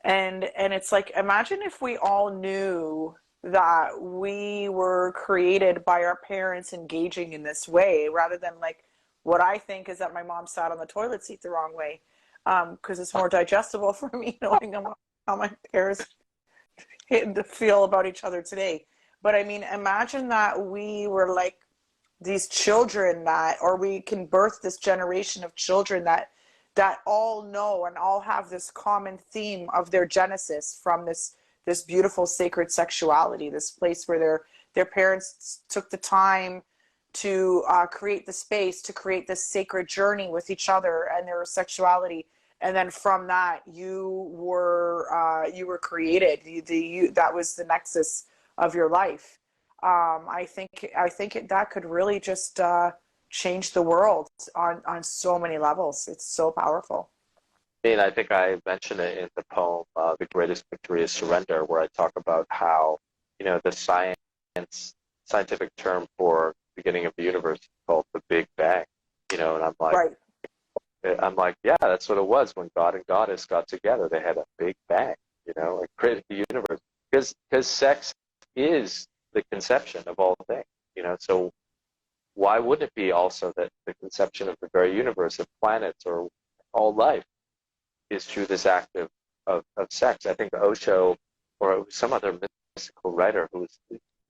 And it's like, imagine if we all knew that we were created by our parents engaging in this way, rather than like what I think is that my mom sat on the toilet seat the wrong way, because it's more digestible for me knowing how my parents feel about each other today. But I mean, imagine that we were like these children that, or we can birth this generation of children that all know and all have this common theme of their genesis from this beautiful sacred sexuality, this place where their parents took the time to create the space to create this sacred journey with each other and their sexuality, and then from that you were created. That was the nexus of your life. That could really just change the world on so many levels. It's so powerful. I think I mentioned it in the poem, The Greatest Victory is Surrender, where I talk about how, the scientific term for beginning of the universe is called the Big Bang, and Right. I'm like, yeah, that's what it was when God and Goddess got together. They had a big bang, and created the universe. Because sex is the conception of all things, So why wouldn't it be also that the conception of the very universe, of planets, or all life is through this act of sex? I think Osho or some other mystical writer who was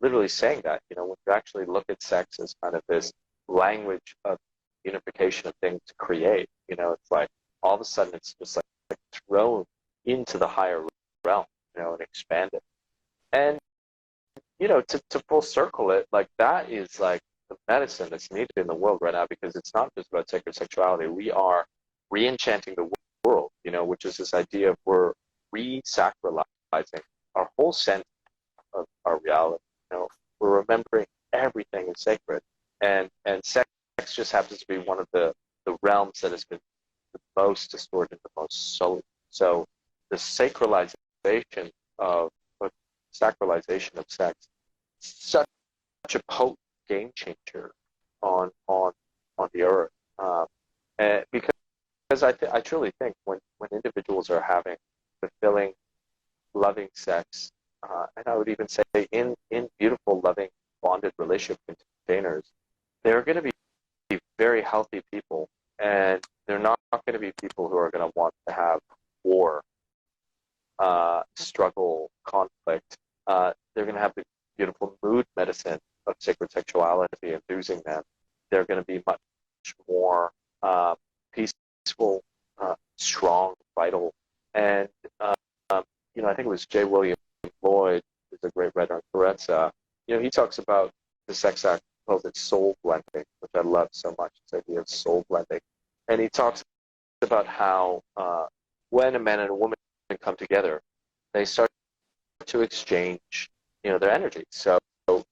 literally saying that, when you actually look at sex as kind of this language of unification of things to create, it's like all of a sudden it's just like thrown into the higher realm, and expand it. And to full circle it, like that is like the medicine that's needed in the world right now, because it's not just about sacred sexuality. We are re-enchanting the world, which is this idea of we're re-sacralizing our whole sense of our reality. We're remembering everything is sacred, and sex just happens to be one of the realms that has been the most distorted, the most sullied. So the of sacralization of sex, such a potent game changer on the earth, and because I truly think when individuals are having fulfilling, loving sex, and I would even say in beautiful, loving, bonded relationship containers, they're going to be very healthy people, and they're not going to be people who are going to want to have war, struggle, conflict. They're going to have the beautiful mood medicine of sacred sexuality infusing them. They're going to be much more peaceful, strong, vital. And, I think it was J. William Lloyd, who's a great writer on Carezza. He talks about the sex act, calls it soul blending, which I love so much, this idea of soul blending. And he talks about how when a man and a woman come together, they start to exchange, their energy. So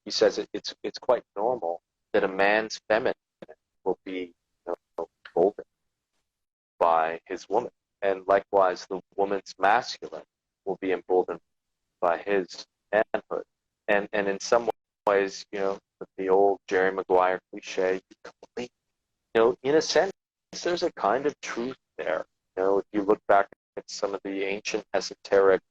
he says it's quite normal that a man's feminine will be emboldened by his woman, and likewise the woman's masculine will be emboldened by his manhood. And in some ways, the old Jerry Maguire cliche, in a sense, there's a kind of truth there. If you look back at some of the ancient esoteric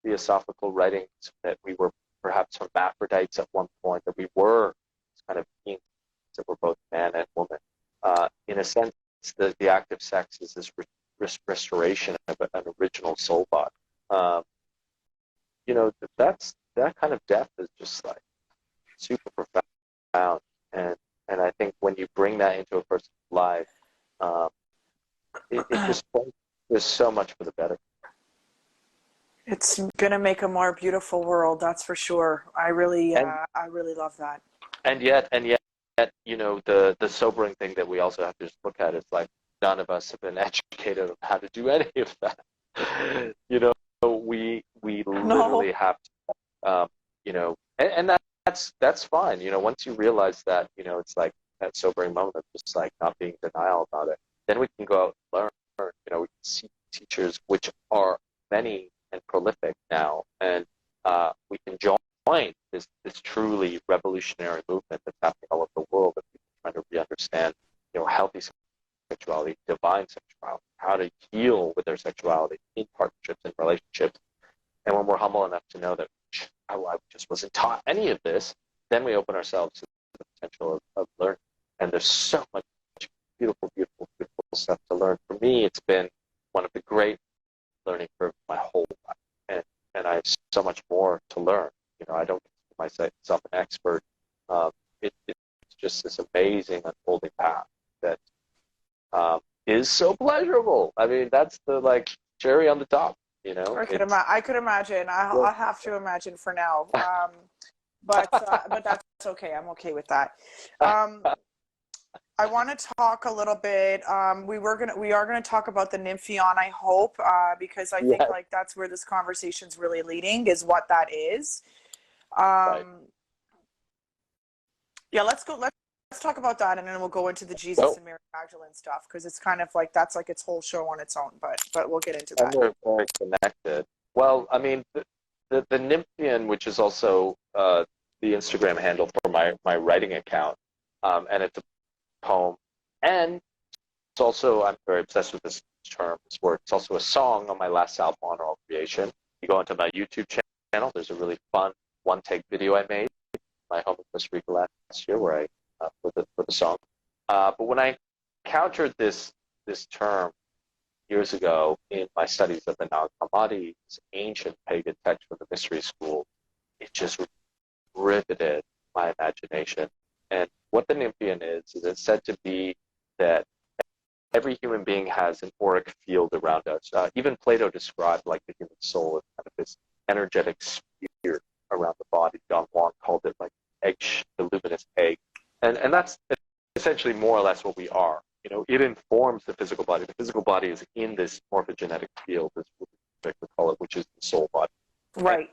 theosophical writings, that we were perhaps hermaphrodites at one point, that we were kind of beings that were both man and woman. In a sense, the act of sex is this restoration of an original soul body. That kind of depth is just like super profound, and I think when you bring that into a person's life, it just there's so much for the better. It's gonna make a more beautiful world, that's for sure. I really love that. And yet, the sobering thing that we also have to just look at is like none of us have been educated on how to do any of that. We literally have to, and that's fine. Once you realize that, it's like that sobering moment of just like not being in denial about it. Then we can go out and learn. We can see teachers, which are many and prolific now, and we can join this truly revolutionary movement that's happening all over the world, of people trying to re-understand, healthy sexuality, divine sexuality, how to heal with their sexuality in partnerships and relationships. And when we're humble enough to know that I just wasn't taught any of this, then we open ourselves to the potential of learning. And there's so much beautiful, beautiful, beautiful stuff to learn. For me, it's been one of the great learning curves my whole life, and I have so much more to learn. I don't consider myself an expert. It's just this amazing unfolding path that is so pleasurable. I mean, that's the cherry on the top. I could imagine. I'll have to imagine for now. But that's okay. I'm okay with that. I want to talk a little bit. We are gonna talk about the Nymphion, I hope, because I think that's where this conversation's really leading, is what that is. Right. Yeah, let's talk about that, and then we'll go into the Jesus and Mary Magdalene stuff, because it's kind of like that's like its whole show on its own. But we'll get into that. And they're very connected. Well, I mean, the Nymphion, which is also the Instagram handle for my writing account, and it's a poem, and it's also, I'm very obsessed with this term, this word. It's also a song on my last album, Honorable Creation. You go into my YouTube channel. There's a really fun one-take video I made in my home in Costa Rica last year, where I for the song. But when I encountered this term years ago in my studies of the Nag Hammadi, this ancient pagan text from the mystery school, it just riveted my imagination. And what the Nymphion is it's said to be that every human being has an auric field around us. Even Plato described like the human soul as kind of this energetic sphere around the body. John Locke called it like egg, the luminous egg, and that's essentially more or less what we are. You know, it informs the physical body. The physical body is in this morphogenetic field, as we call it, which is the soul body. Right.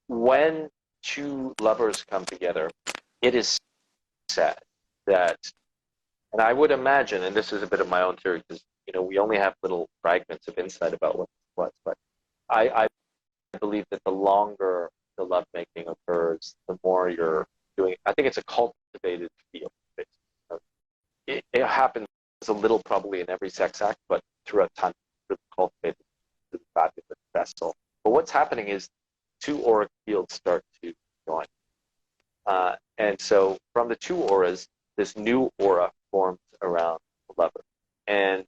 And when two lovers come together, it is said that, and I would imagine, and this is a bit of my own theory, because you know we only have little fragments of insight about what this was, but I believe that the longer the lovemaking occurs, the more you're doing. I think it's a cultivated field. It happens a little probably in every sex act, but throughout time, it's cultivated through the fabulous vessel. But what's happening is two auric fields start to join. And so from the two auras, this new aura forms around the lover. And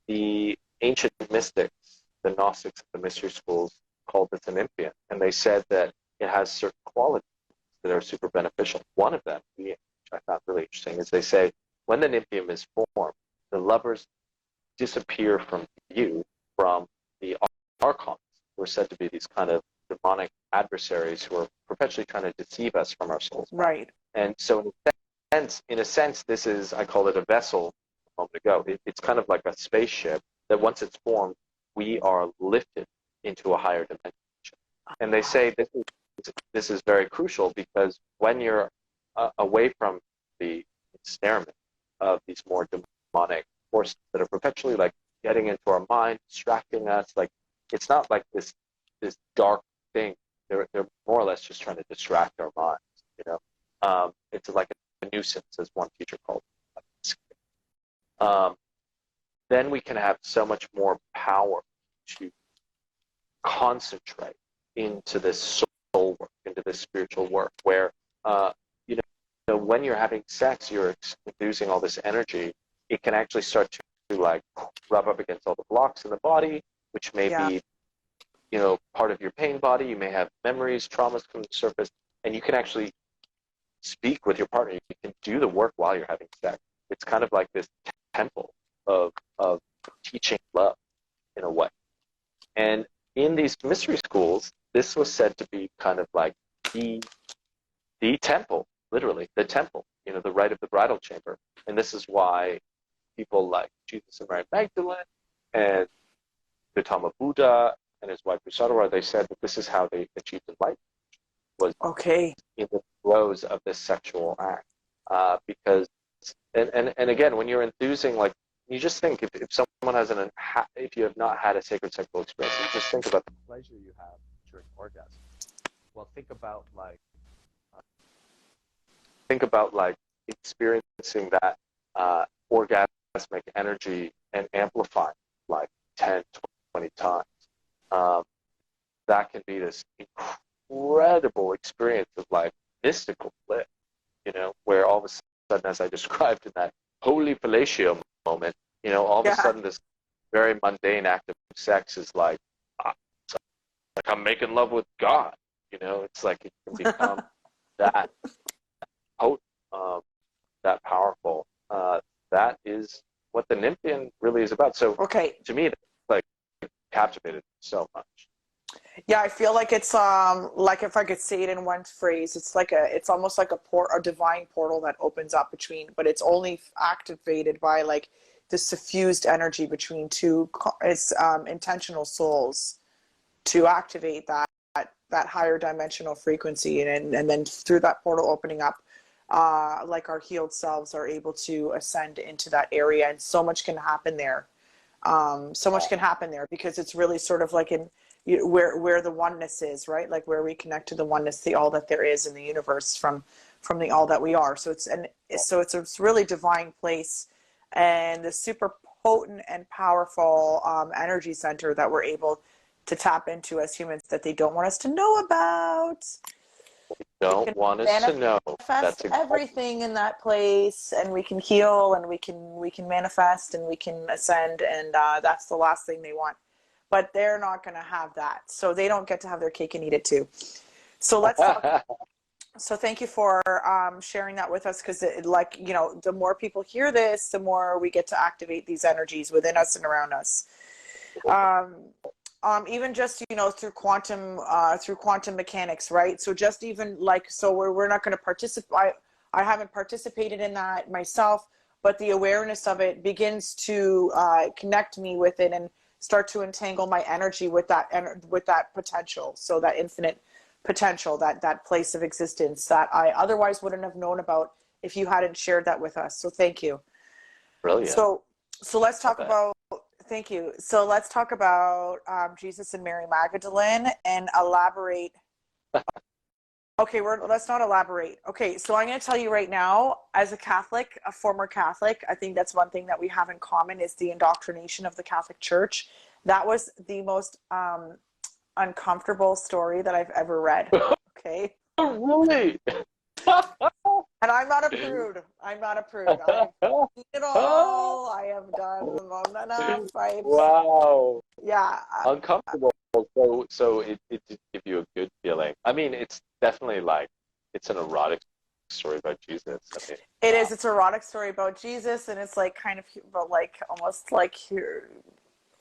the ancient mystics, the Gnostics of the mystery schools, called this an Olympian. And they said that it has certain qualities that are super beneficial. One of them, which I found really interesting, is they say when the nymphs is formed, the lovers disappear from view from the archons, who are said to be these kind of demonic adversaries who are perpetually trying to deceive us from our souls. Right. And so in a sense, this is, I call it a vessel a moment ago. It's kind of like a spaceship that once it's formed, we are lifted into a higher dimension. And they say this is very crucial because when you're away from the ensnarement of these more demonic forces that are perpetually like getting into our mind, distracting us, like it's not like this dark thing. They're more or less just trying to distract our minds. You know, it's like a nuisance, as one teacher called it. Then we can have so much more power to concentrate into this soul work, into this spiritual work, where you know, when you're having sex, you're infusing all this energy. It can actually start to like rub up against all the blocks in the body, which may be, you know, part of your pain body. You may have memories, traumas come to the surface, and you can actually speak with your partner. You can do the work while you're having sex. It's kind of like this temple of teaching love in a way. And in these mystery schools, this was said to be kind of like the temple, literally the temple, you know, the rite of the bridal chamber. And this is why people like Jesus and Mary Magdalene and Gautama Buddha and his wife Usadara, they said that this is how they achieved enlightenment, was in the throes of this sexual act. Because, and again, when you're enthusing, like, you just think if someone hasn't, if you have not had a sacred sexual experience, you just think about the pleasure you have during orgasm. Well, think about like experiencing that orgasmic energy and amplifying like 10, 20 times. That can be this incredible experience of like mystical bliss, you know, where all of a sudden, as I described in that holy fellatio moment, you know, all of a sudden this very mundane act of sex is like I'm making love with God, you know. It's like it can become that potent, that powerful. That is what the Nymphian really is about. So to me, like captivated so much. Yeah, I feel like it's like if I could say it in one phrase, it's almost like a divine portal that opens up between, but it's only activated by like the suffused energy between two intentional souls to activate that higher dimensional frequency, and then through that portal opening up, like our healed selves are able to ascend into that area, and so much can happen there. So much can happen there because it's really sort of like where the oneness is, right? Like where we connect to the oneness, the all that there is in the universe from the all that we are. So it's a really divine place, and the super potent and powerful energy center that we're able to tap into as humans that they don't want us to know about. Don't want us to know. Manifest everything in that place, and we can heal, and we can manifest, and we can ascend, and that's the last thing they want. But they're not going to have that, so they don't get to have their cake and eat it too. So let's talk. So thank you for sharing that with us, because like, the more people hear this, the more we get to activate these energies within us and around us. Um, even just through quantum mechanics, right? So just even like, so we're not going to participate. I haven't participated in that myself, but the awareness of it begins to connect me with it and start to entangle my energy with that potential. So that infinite potential, that place of existence that I otherwise wouldn't have known about if you hadn't shared that with us. So thank you. Brilliant. So let's talk about. Thank you. So let's talk about Jesus and Mary Magdalene and elaborate. Okay, let's not elaborate. Okay, so I'm going to tell you right now, as a Catholic, a former Catholic, I think that's one thing that we have in common is the indoctrination of the Catholic Church. That was the most uncomfortable story that I've ever read. Okay. Really? And I'm not a prude. I've seen it all. I have done enough. Wow. Yeah. Uncomfortable. So it did give you a good feeling. I mean, it's definitely like it's an erotic story about Jesus. I mean, It is. It's an erotic story about Jesus, and it's like kind of about like almost like your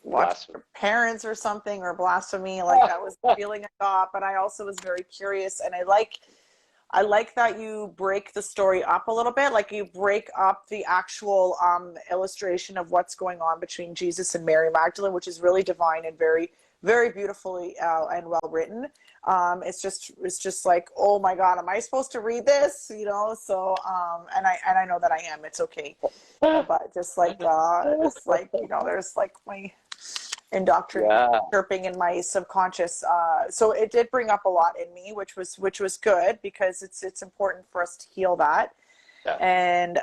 watch your parents or something, or blasphemy. Like that was the feeling I got. But I also was very curious, and I like that you break the story up a little bit. Like you break up the actual illustration of what's going on between Jesus and Mary Magdalene, which is really divine and very, very beautifully and well written. It's just like, oh my God, am I supposed to read this? So and I know that I am. It's okay, but just like there's like my indoctrination chirping in my subconscious. So it did bring up a lot in me, which was good, because it's important for us to heal that. Yeah. And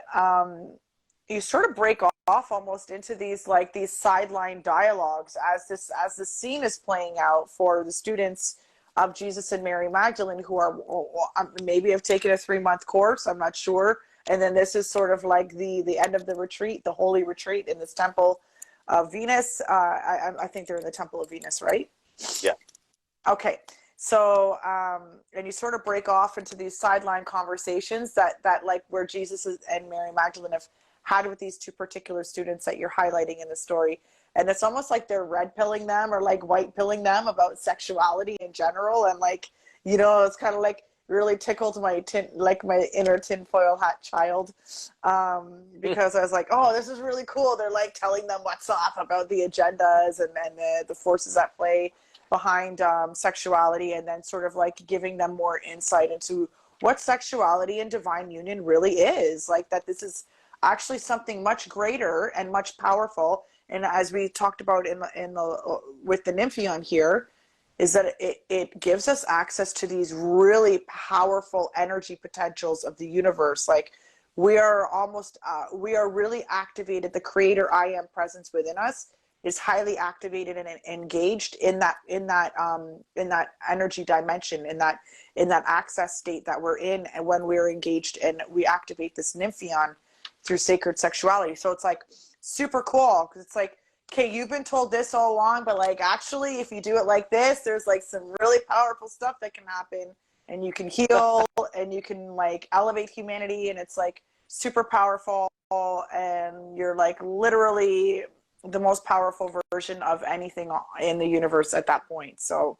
you sort of break off almost into these sideline dialogues as the scene is playing out for the students of Jesus and Mary Magdalene, who are maybe have taken a 3-month course. I'm not sure. And then this is sort of like the end of the retreat, the holy retreat in this temple of Venus. I think they're in the Temple of Venus, right? Yeah. Okay. So, and you sort of break off into these sideline conversations that like where Jesus and Mary Magdalene have had with these two particular students that you're highlighting in the story. And it's almost like they're red pilling them or like white pilling them about sexuality in general. And like, it's kind of like really tickled my inner tinfoil hat child, because I was like, oh, this is really cool. They're like telling them what's up about the agendas and the forces at play behind sexuality, and then sort of like giving them more insight into what sexuality and divine union really is. Like that this is actually something much greater and much powerful. And as we talked about with the Nymphion here, is that it gives us access to these really powerful energy potentials of the universe. Like we are really activated. The creator I am presence within us is highly activated and engaged in that energy dimension, in that access state that we're in, and when we're engaged and we activate this Nymphion through sacred sexuality. So it's like super cool, because it's like, okay, you've been told this all along, but like actually if you do it like this, there's like some really powerful stuff that can happen, and you can heal and you can like elevate humanity, and it's like super powerful, and you're like literally the most powerful version of anything in the universe at that point. So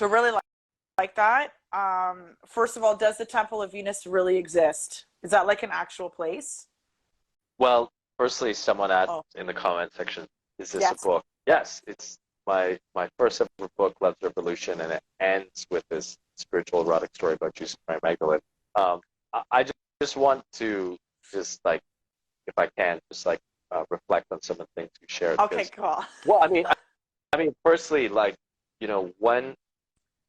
really like that. First of all, does the Temple of Venus really exist? Is that like an actual place? Well, firstly, someone asked in the comment section, is this a book? Yes, it's my first ever book, Love's Revolution, and it ends with this spiritual erotic story about Jesus and Mary Magdalene. I just want to if I can, reflect on some of the things you shared. Okay, cool. Well, I mean, firstly, when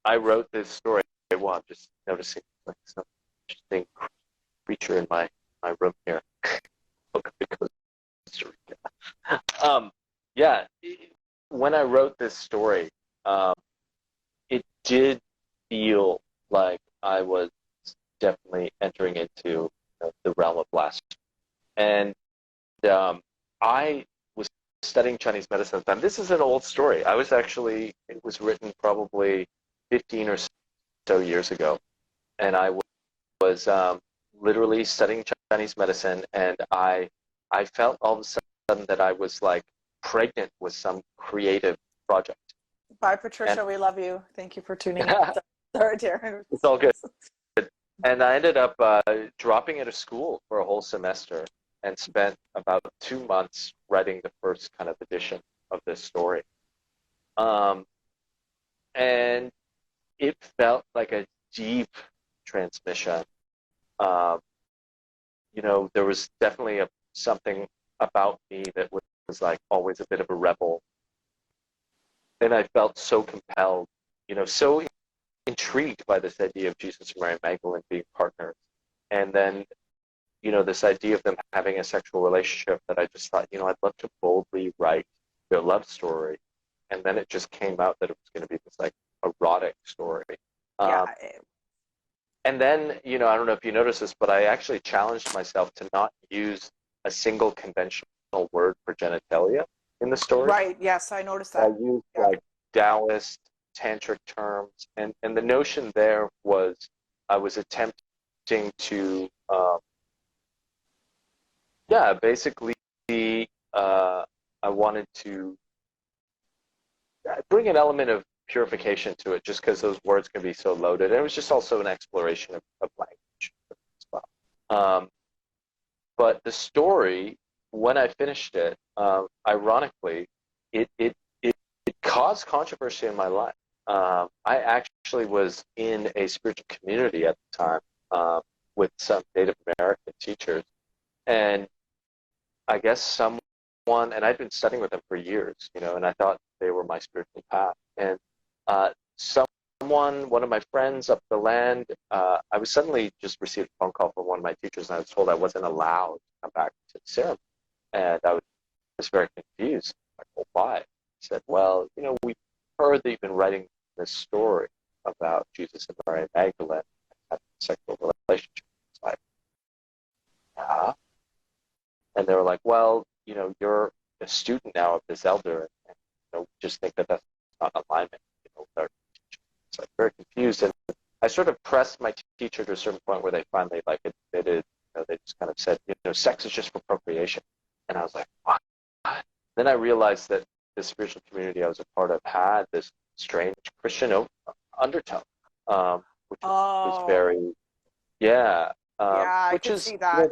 I wrote this story, I'm just noticing some interesting creature in my room here. When I wrote this story, it did feel like I was definitely entering into the realm of blasphemy. And I was studying Chinese medicine at the time. This is an old story. It was written probably 15 or so years ago. and I was literally studying Chinese medicine, and I felt all of a sudden that I was like pregnant with some creative project. Bye, And Patricia. We love you. Thank you for tuning in. Sorry, Darren. it's all good. And I ended up dropping out of school for a whole semester and spent about 2 months writing the first kind of edition of this story. And it felt like a deep transmission. There was definitely something about me that was like always a bit of a rebel. And I felt so compelled, so intrigued by this idea of Jesus and Mary Magdalene being partners. And then, this idea of them having a sexual relationship, that I just thought, I'd love to boldly write their love story. And then it just came out that it was going to be this like erotic story. Yeah. And then, I don't know if you noticed this, but I actually challenged myself to not use a single conventional word for genitalia in the story. Right. Yes, I noticed that. I used like Taoist, tantric terms, and the notion there was I was attempting to, basically, I wanted to bring an element of purification to it, just because those words can be so loaded. And it was just also an exploration of language as well. But the story, when I finished it, ironically, it caused controversy in my life. I actually was in a spiritual community at the time with some Native American teachers, and I guess someone, and I'd been studying with them for years, and I thought they were my spiritual path. And one of my friends up the land, I was suddenly just received a phone call from one of my teachers, and I was told I wasn't allowed to come back to the ceremony. And I was very confused. Like, well, why? He said, well, we heard that you've been writing this story about Jesus and Mary Magdalene having a sexual relationship. It's like, yeah. And they were like, well, you're a student now of this elder, and just think that that's not alignment, with our teacher. So I'm very confused, and I sort of pressed my teacher to a certain point where they finally like admitted, they just kind of said, sex is just for procreation, and I was like, what? Then I realized that the spiritual community I was a part of had this strange Christian undertone, which was very, I which could is see that.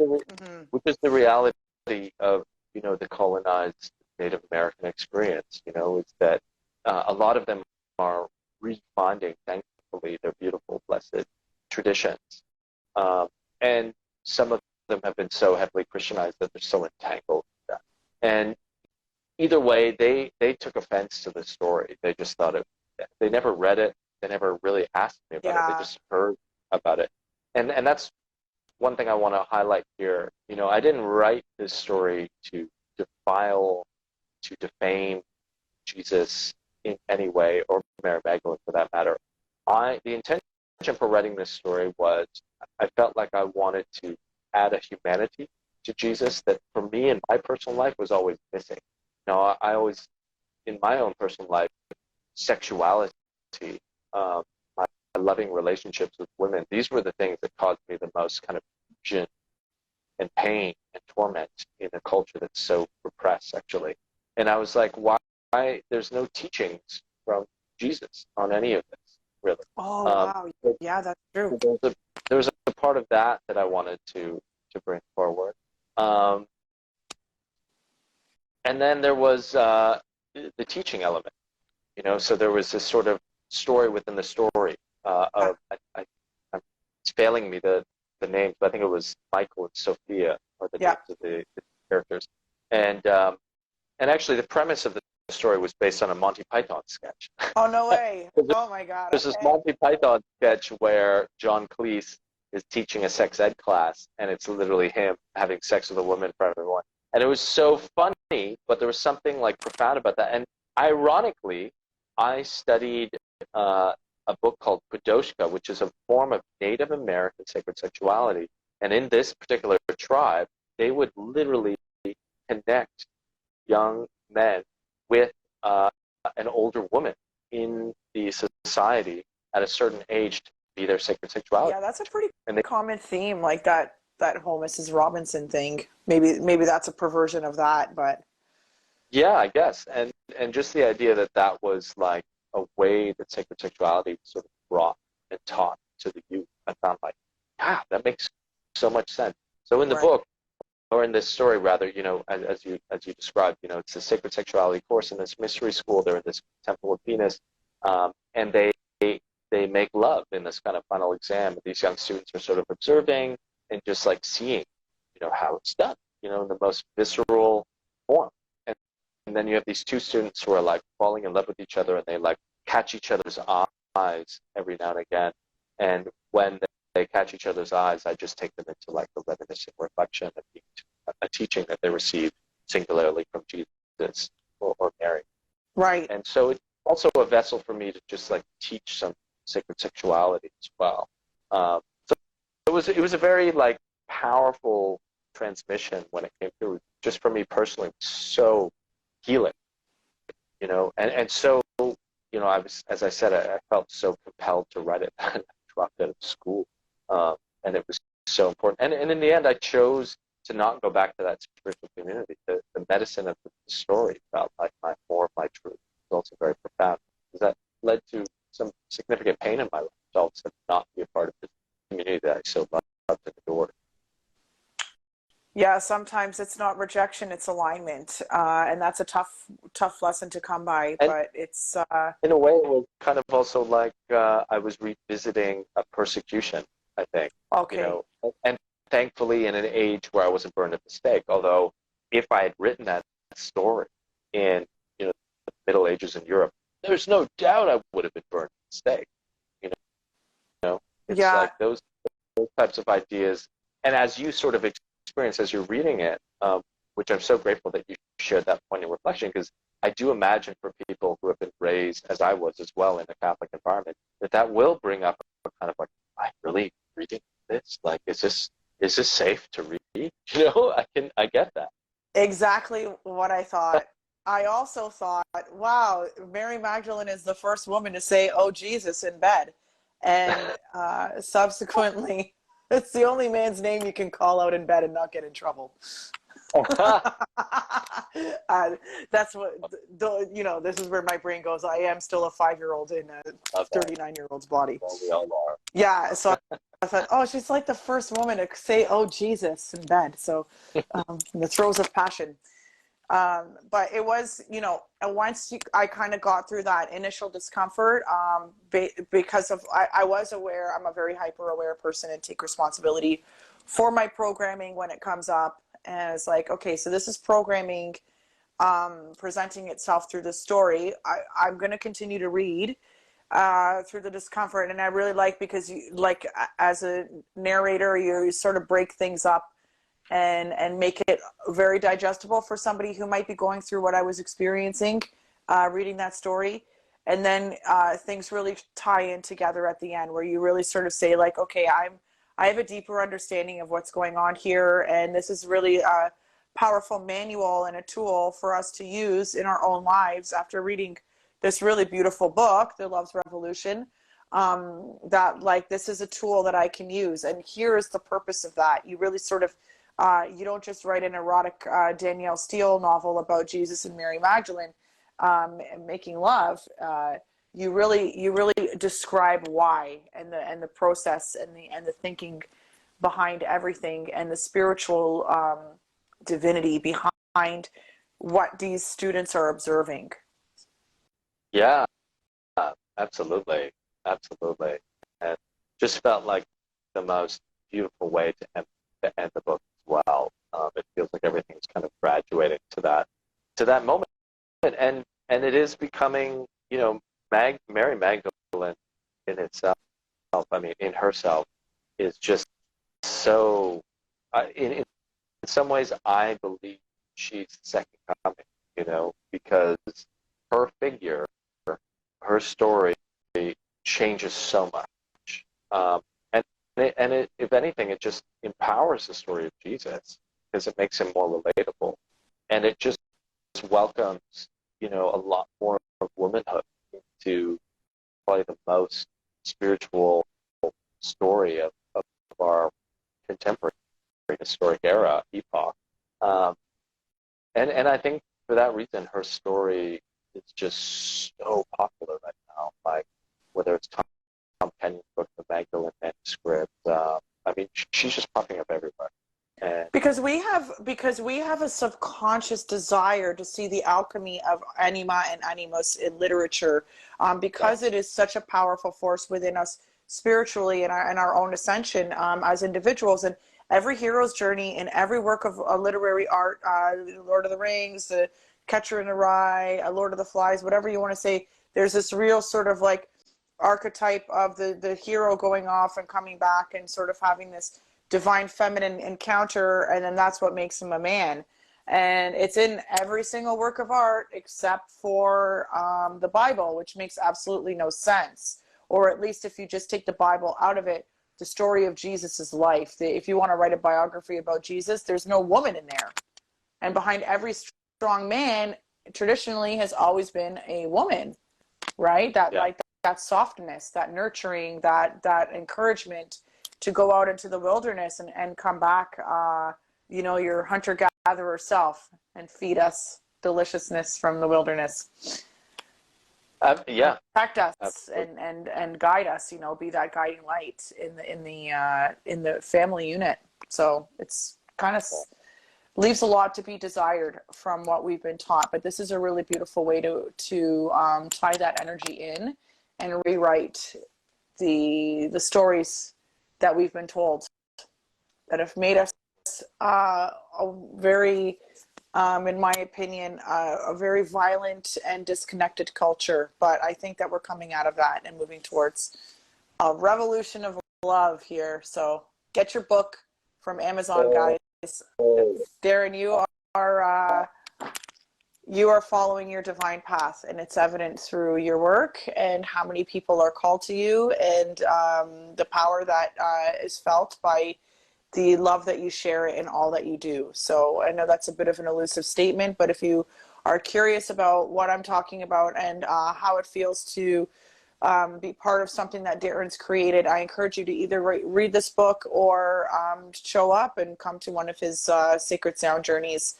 which is the reality of the colonized Native American experience. Is that a lot of them are refinding, thankfully, their beautiful, blessed traditions, and some of them have been so heavily Christianized that they're so entangled with that. And either way, they took offense to the story. They just thought they never read it. They never really asked me about it. They just heard about it. And that's one thing I want to highlight here. I didn't write this story to defile, to defame Jesus in any way, or Mary Magdalene for that matter. The intention for writing this story was I felt like I wanted to add a humanity to Jesus that for me in my personal life was always missing. I always, in my own personal life, sexuality, my loving relationships with women, these were the things that caused me the most kind of confusion and pain and torment in a culture that's so repressed sexually. And I was like, why there's no teachings from Jesus on any of this, really. Oh, wow. Yeah, that's true. There was a part of that I wanted to bring forward. And then there was the teaching element, so there was this sort of story within the story of, it's failing me the names, but I think it was Michael and Sophia are the names of the characters. And actually the premise of the story was based on a Monty Python sketch. Oh, no way. Oh, my God. There's this Monty Python sketch where John Cleese is teaching a sex ed class, and it's literally him having sex with a woman in front of everyone. And it was so funny, but there was something like profound about that. And ironically, I studied a book called Kudoshka, which is a form of Native American sacred sexuality. And in this particular tribe, they would literally connect young men with an older woman in the society at a certain age be their sacred sexuality. Yeah, that's a pretty And they, common theme, like that whole Mrs. Robinson thing. Maybe that's a perversion of that, but yeah, I guess. And just the idea that that was like a way that sacred sexuality was sort of brought and taught to the youth, I found like, yeah, that makes so much sense. So in the right. book, or in this story rather, as you described, it's a sacred sexuality course in this mystery school. They're in this temple of Venus, and they make love in this kind of final exam. These young students are sort of observing and just like seeing, how it's done, in the most visceral form. And then you have these two students who are like falling in love with each other, and they like catch each other's eyes every now and again. And when they catch each other's eyes, I just take them into like the reminiscent reflection of a teaching that they received singularly from Jesus or Mary. Right. And so it's also a vessel for me to just like teach some sacred sexuality as well. So it was a very like powerful transmission when it came through. Just for me personally, so healing, and so, I was, as I said, I felt so compelled to write it. I dropped out of school, and it was so important. And in the end, I chose to not go back to that spiritual community. The medicine of the story felt like more of my truth. It was also very profound, because that led to some significant pain in my life. So to not be a part of the community that I so loved and adored. Yeah, sometimes it's not rejection, it's alignment, and that's a tough lesson to come by. And But it's in a way, it was kind of also like I was revisiting a persecution, I think, okay. and thankfully in an age where I wasn't burned at the stake. Although if I had written that story in, the Middle Ages in Europe, there's no doubt I would have been burned at the stake. You it's Yeah, like those types of ideas. And as you sort of experience as you're reading it, which I'm so grateful that you shared that point of reflection, because I do imagine for people who have been raised, as I was as well, in a Catholic environment, that will bring up a kind of like, I really reading this? Like, is this safe to read? I get that. exactly what I thought. I also thought, wow, Mary Magdalene is the first woman to say, "Oh Jesus," in bed, and subsequently, it's the only man's name you can call out in bed and not get in trouble. uh, that's what this is where my brain goes. I am still a 5-year-old in a 39-year-old's body. Well, we all are. Yeah, so I thought, oh, she's like the first woman to say, "Oh Jesus," in bed. So in the throes of passion. But it was, once I kind of got through that initial discomfort, because I was aware, I'm a very hyper aware person and take responsibility for my programming when it comes up. And it's like, okay, so this is programming presenting itself through the story. I'm going to continue to read through the discomfort. And I really like, because you, like, as a narrator, you sort of break things up and make it very digestible for somebody who might be going through what I was experiencing reading that story. And then things really tie in together at the end, where you really sort of say, like, okay, I have a deeper understanding of what's going on here, and this is really a powerful manual and a tool for us to use in our own lives after reading this really beautiful book, The Love's Revolution. That, like, this is a tool that I can use, and here is the purpose of that. You really sort of you don't just write an erotic Danielle Steele novel about Jesus and Mary Magdalene and making love. You really describe why, and the process, and the thinking behind everything, and the spiritual divinity behind what these students are observing. Yeah, absolutely, absolutely, and just felt like the most beautiful way to end the book as well. It feels like everything's kind of graduating to that moment, and it is becoming, Mary Magdalene in itself. I mean, in herself, is just so. In some ways, I believe she's the second coming. Because her figure, her story changes so much. If anything, it just empowers the story of Jesus, because it makes him more relatable, and it just welcomes, a lot more of womanhood into probably the most spiritual story of our contemporary historic era, epoch. Um, and I think for that reason, her story is just so popular right now. Like, whether it's Tom Kenyon's book, The Magdalene Manuscript, I mean, she's just popping up everywhere. And Because we have a subconscious desire to see the alchemy of anima and animus in literature, because yes, it is such a powerful force within us spiritually and our own ascension as individuals. And every hero's journey in every work of literary art, Lord of the Rings, the Catcher in the Rye, Lord of the Flies, whatever you want to say, there's this real sort of like archetype of the hero going off and coming back and sort of having this divine feminine encounter, and then that's what makes him a man. And it's in every single work of art except for the Bible, which makes absolutely no sense. Or at least if you just take the Bible out of it, the story of Jesus's life. If you want to write a biography about Jesus, there's no woman in there. And behind every strong man, traditionally, has always been a woman, right? That yeah. like that softness, that nurturing, that encouragement to go out into the wilderness and come back, your hunter-gatherer self, and feed us deliciousness from the wilderness. Yeah, Protect us absolutely. and guide us, be that guiding light in the family unit. So it's kind of leaves a lot to be desired from what we've been taught. But this is a really beautiful way to tie that energy in and rewrite the stories that we've been told that have made us a very, in my opinion, a very violent and disconnected culture. But I think that we're coming out of that and moving towards a revolution of love here. So get your book from Amazon, guys. Darren, you are following your divine path, and it's evident through your work and how many people are called to you, and the power that is felt by the love that you share in all that you do. So I know that's a bit of an elusive statement, but if you are curious about what I'm talking about and how it feels to be part of something that Darren's created, I encourage you to either read this book or show up and come to one of his Sacred Sound journeys.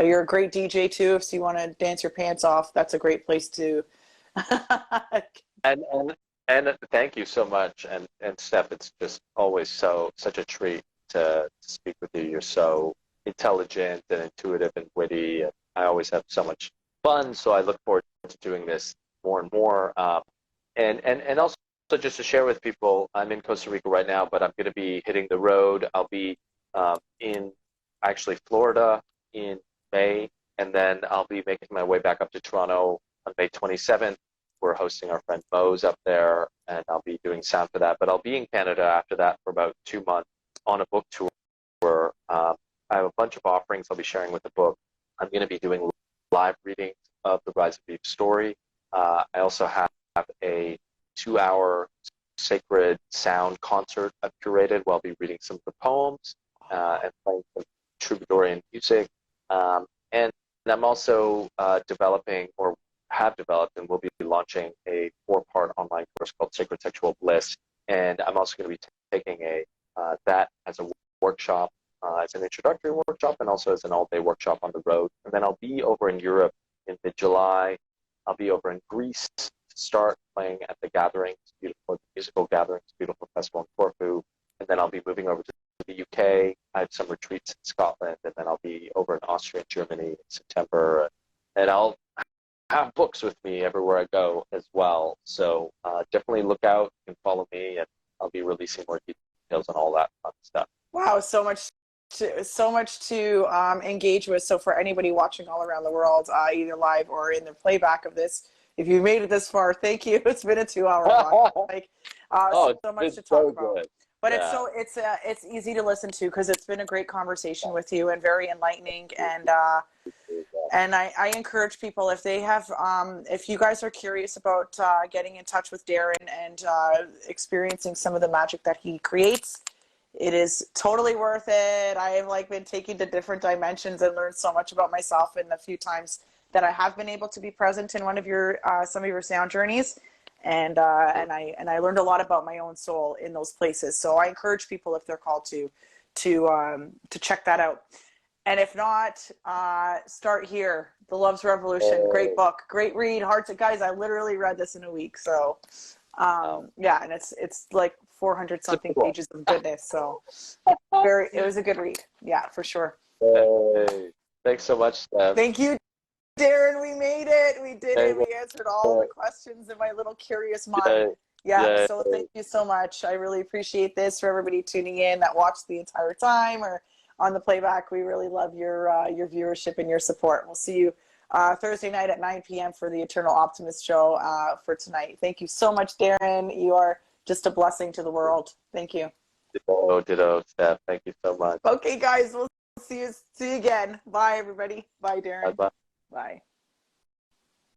You're a great DJ too, if you want to dance your pants off. That's a great place to. And and thank you so much. And Steph, it's just always such a treat to speak with you. You're so intelligent and intuitive and witty, and I always have so much fun. So I look forward to doing this more and more. And also just to share with people, I'm in Costa Rica right now, but I'm going to be hitting the road. I'll be in actually Florida in May, and then I'll be making my way back up to Toronto on May 27th. We're hosting our friend Mo's up there, and I'll be doing sound for that. But I'll be in Canada after that for about 2 months on a book tour. I have a bunch of offerings I'll be sharing with the book. I'm going to be doing live readings of The Rise of Eve story. I also have a 2-hour sacred sound concert I've curated where I'll be reading some of the poems and playing some troubadourian music. And I'm also developing, or have developed, and will be launching a 4-part online course called Sacred Sexual Bliss. And I'm also going to be taking that as a workshop, as an introductory workshop, and also as an all-day workshop on the road. And then I'll be over in Europe in mid-July. I'll be over in Greece to start playing at the Gatherings, beautiful musical gatherings, beautiful festival in Corfu. And then I'll be moving over to the UK. I have some retreats in Scotland, and then I'll be over in Austria and Germany in September. And I'll have books with me everywhere I go as well. So definitely look out and follow me, and I'll be releasing more details on all that fun stuff. Wow, so much to engage with. So for anybody watching all around the world, either live or in the playback of this, if you made it this far, thank you. It's been a 2-hour block. Like, Oh, so much it's to talk so about. good. But Yeah. it's easy to listen to because it's been a great conversation with you and very enlightening. And I encourage people, if they have, if you guys are curious about getting in touch with Darren and experiencing some of the magic that he creates, it is totally worth it. I have been taken to different dimensions and learned so much about myself in the few times that I have been able to be present in one of your some of your sound journeys. and I learned a lot about my own soul in those places. So I encourage people, if they're called to check that out. And if not, start here. The Love's Revolution, great book, great read. Hearts, guys, I literally read this in a week. So yeah, and it's like 400 something pages of goodness. So it was a good read. Yeah, for sure. Hey, thanks so much, Steph. Thank you, Darren. We made it. We did it. We answered all the questions in my little curious mind. Yeah, so thank you so much. I really appreciate this. For everybody tuning in that watched the entire time or on the playback, we really love your viewership and your support. We'll see you Thursday night at 9 p.m. for the Eternal Optimist show for tonight. Thank you so much, Darren. You are just a blessing to the world. Thank you. Ditto, Steph. Thank you so much. Okay, guys, we'll see you again. Bye, everybody. Bye, Darren. Bye-bye. Bye.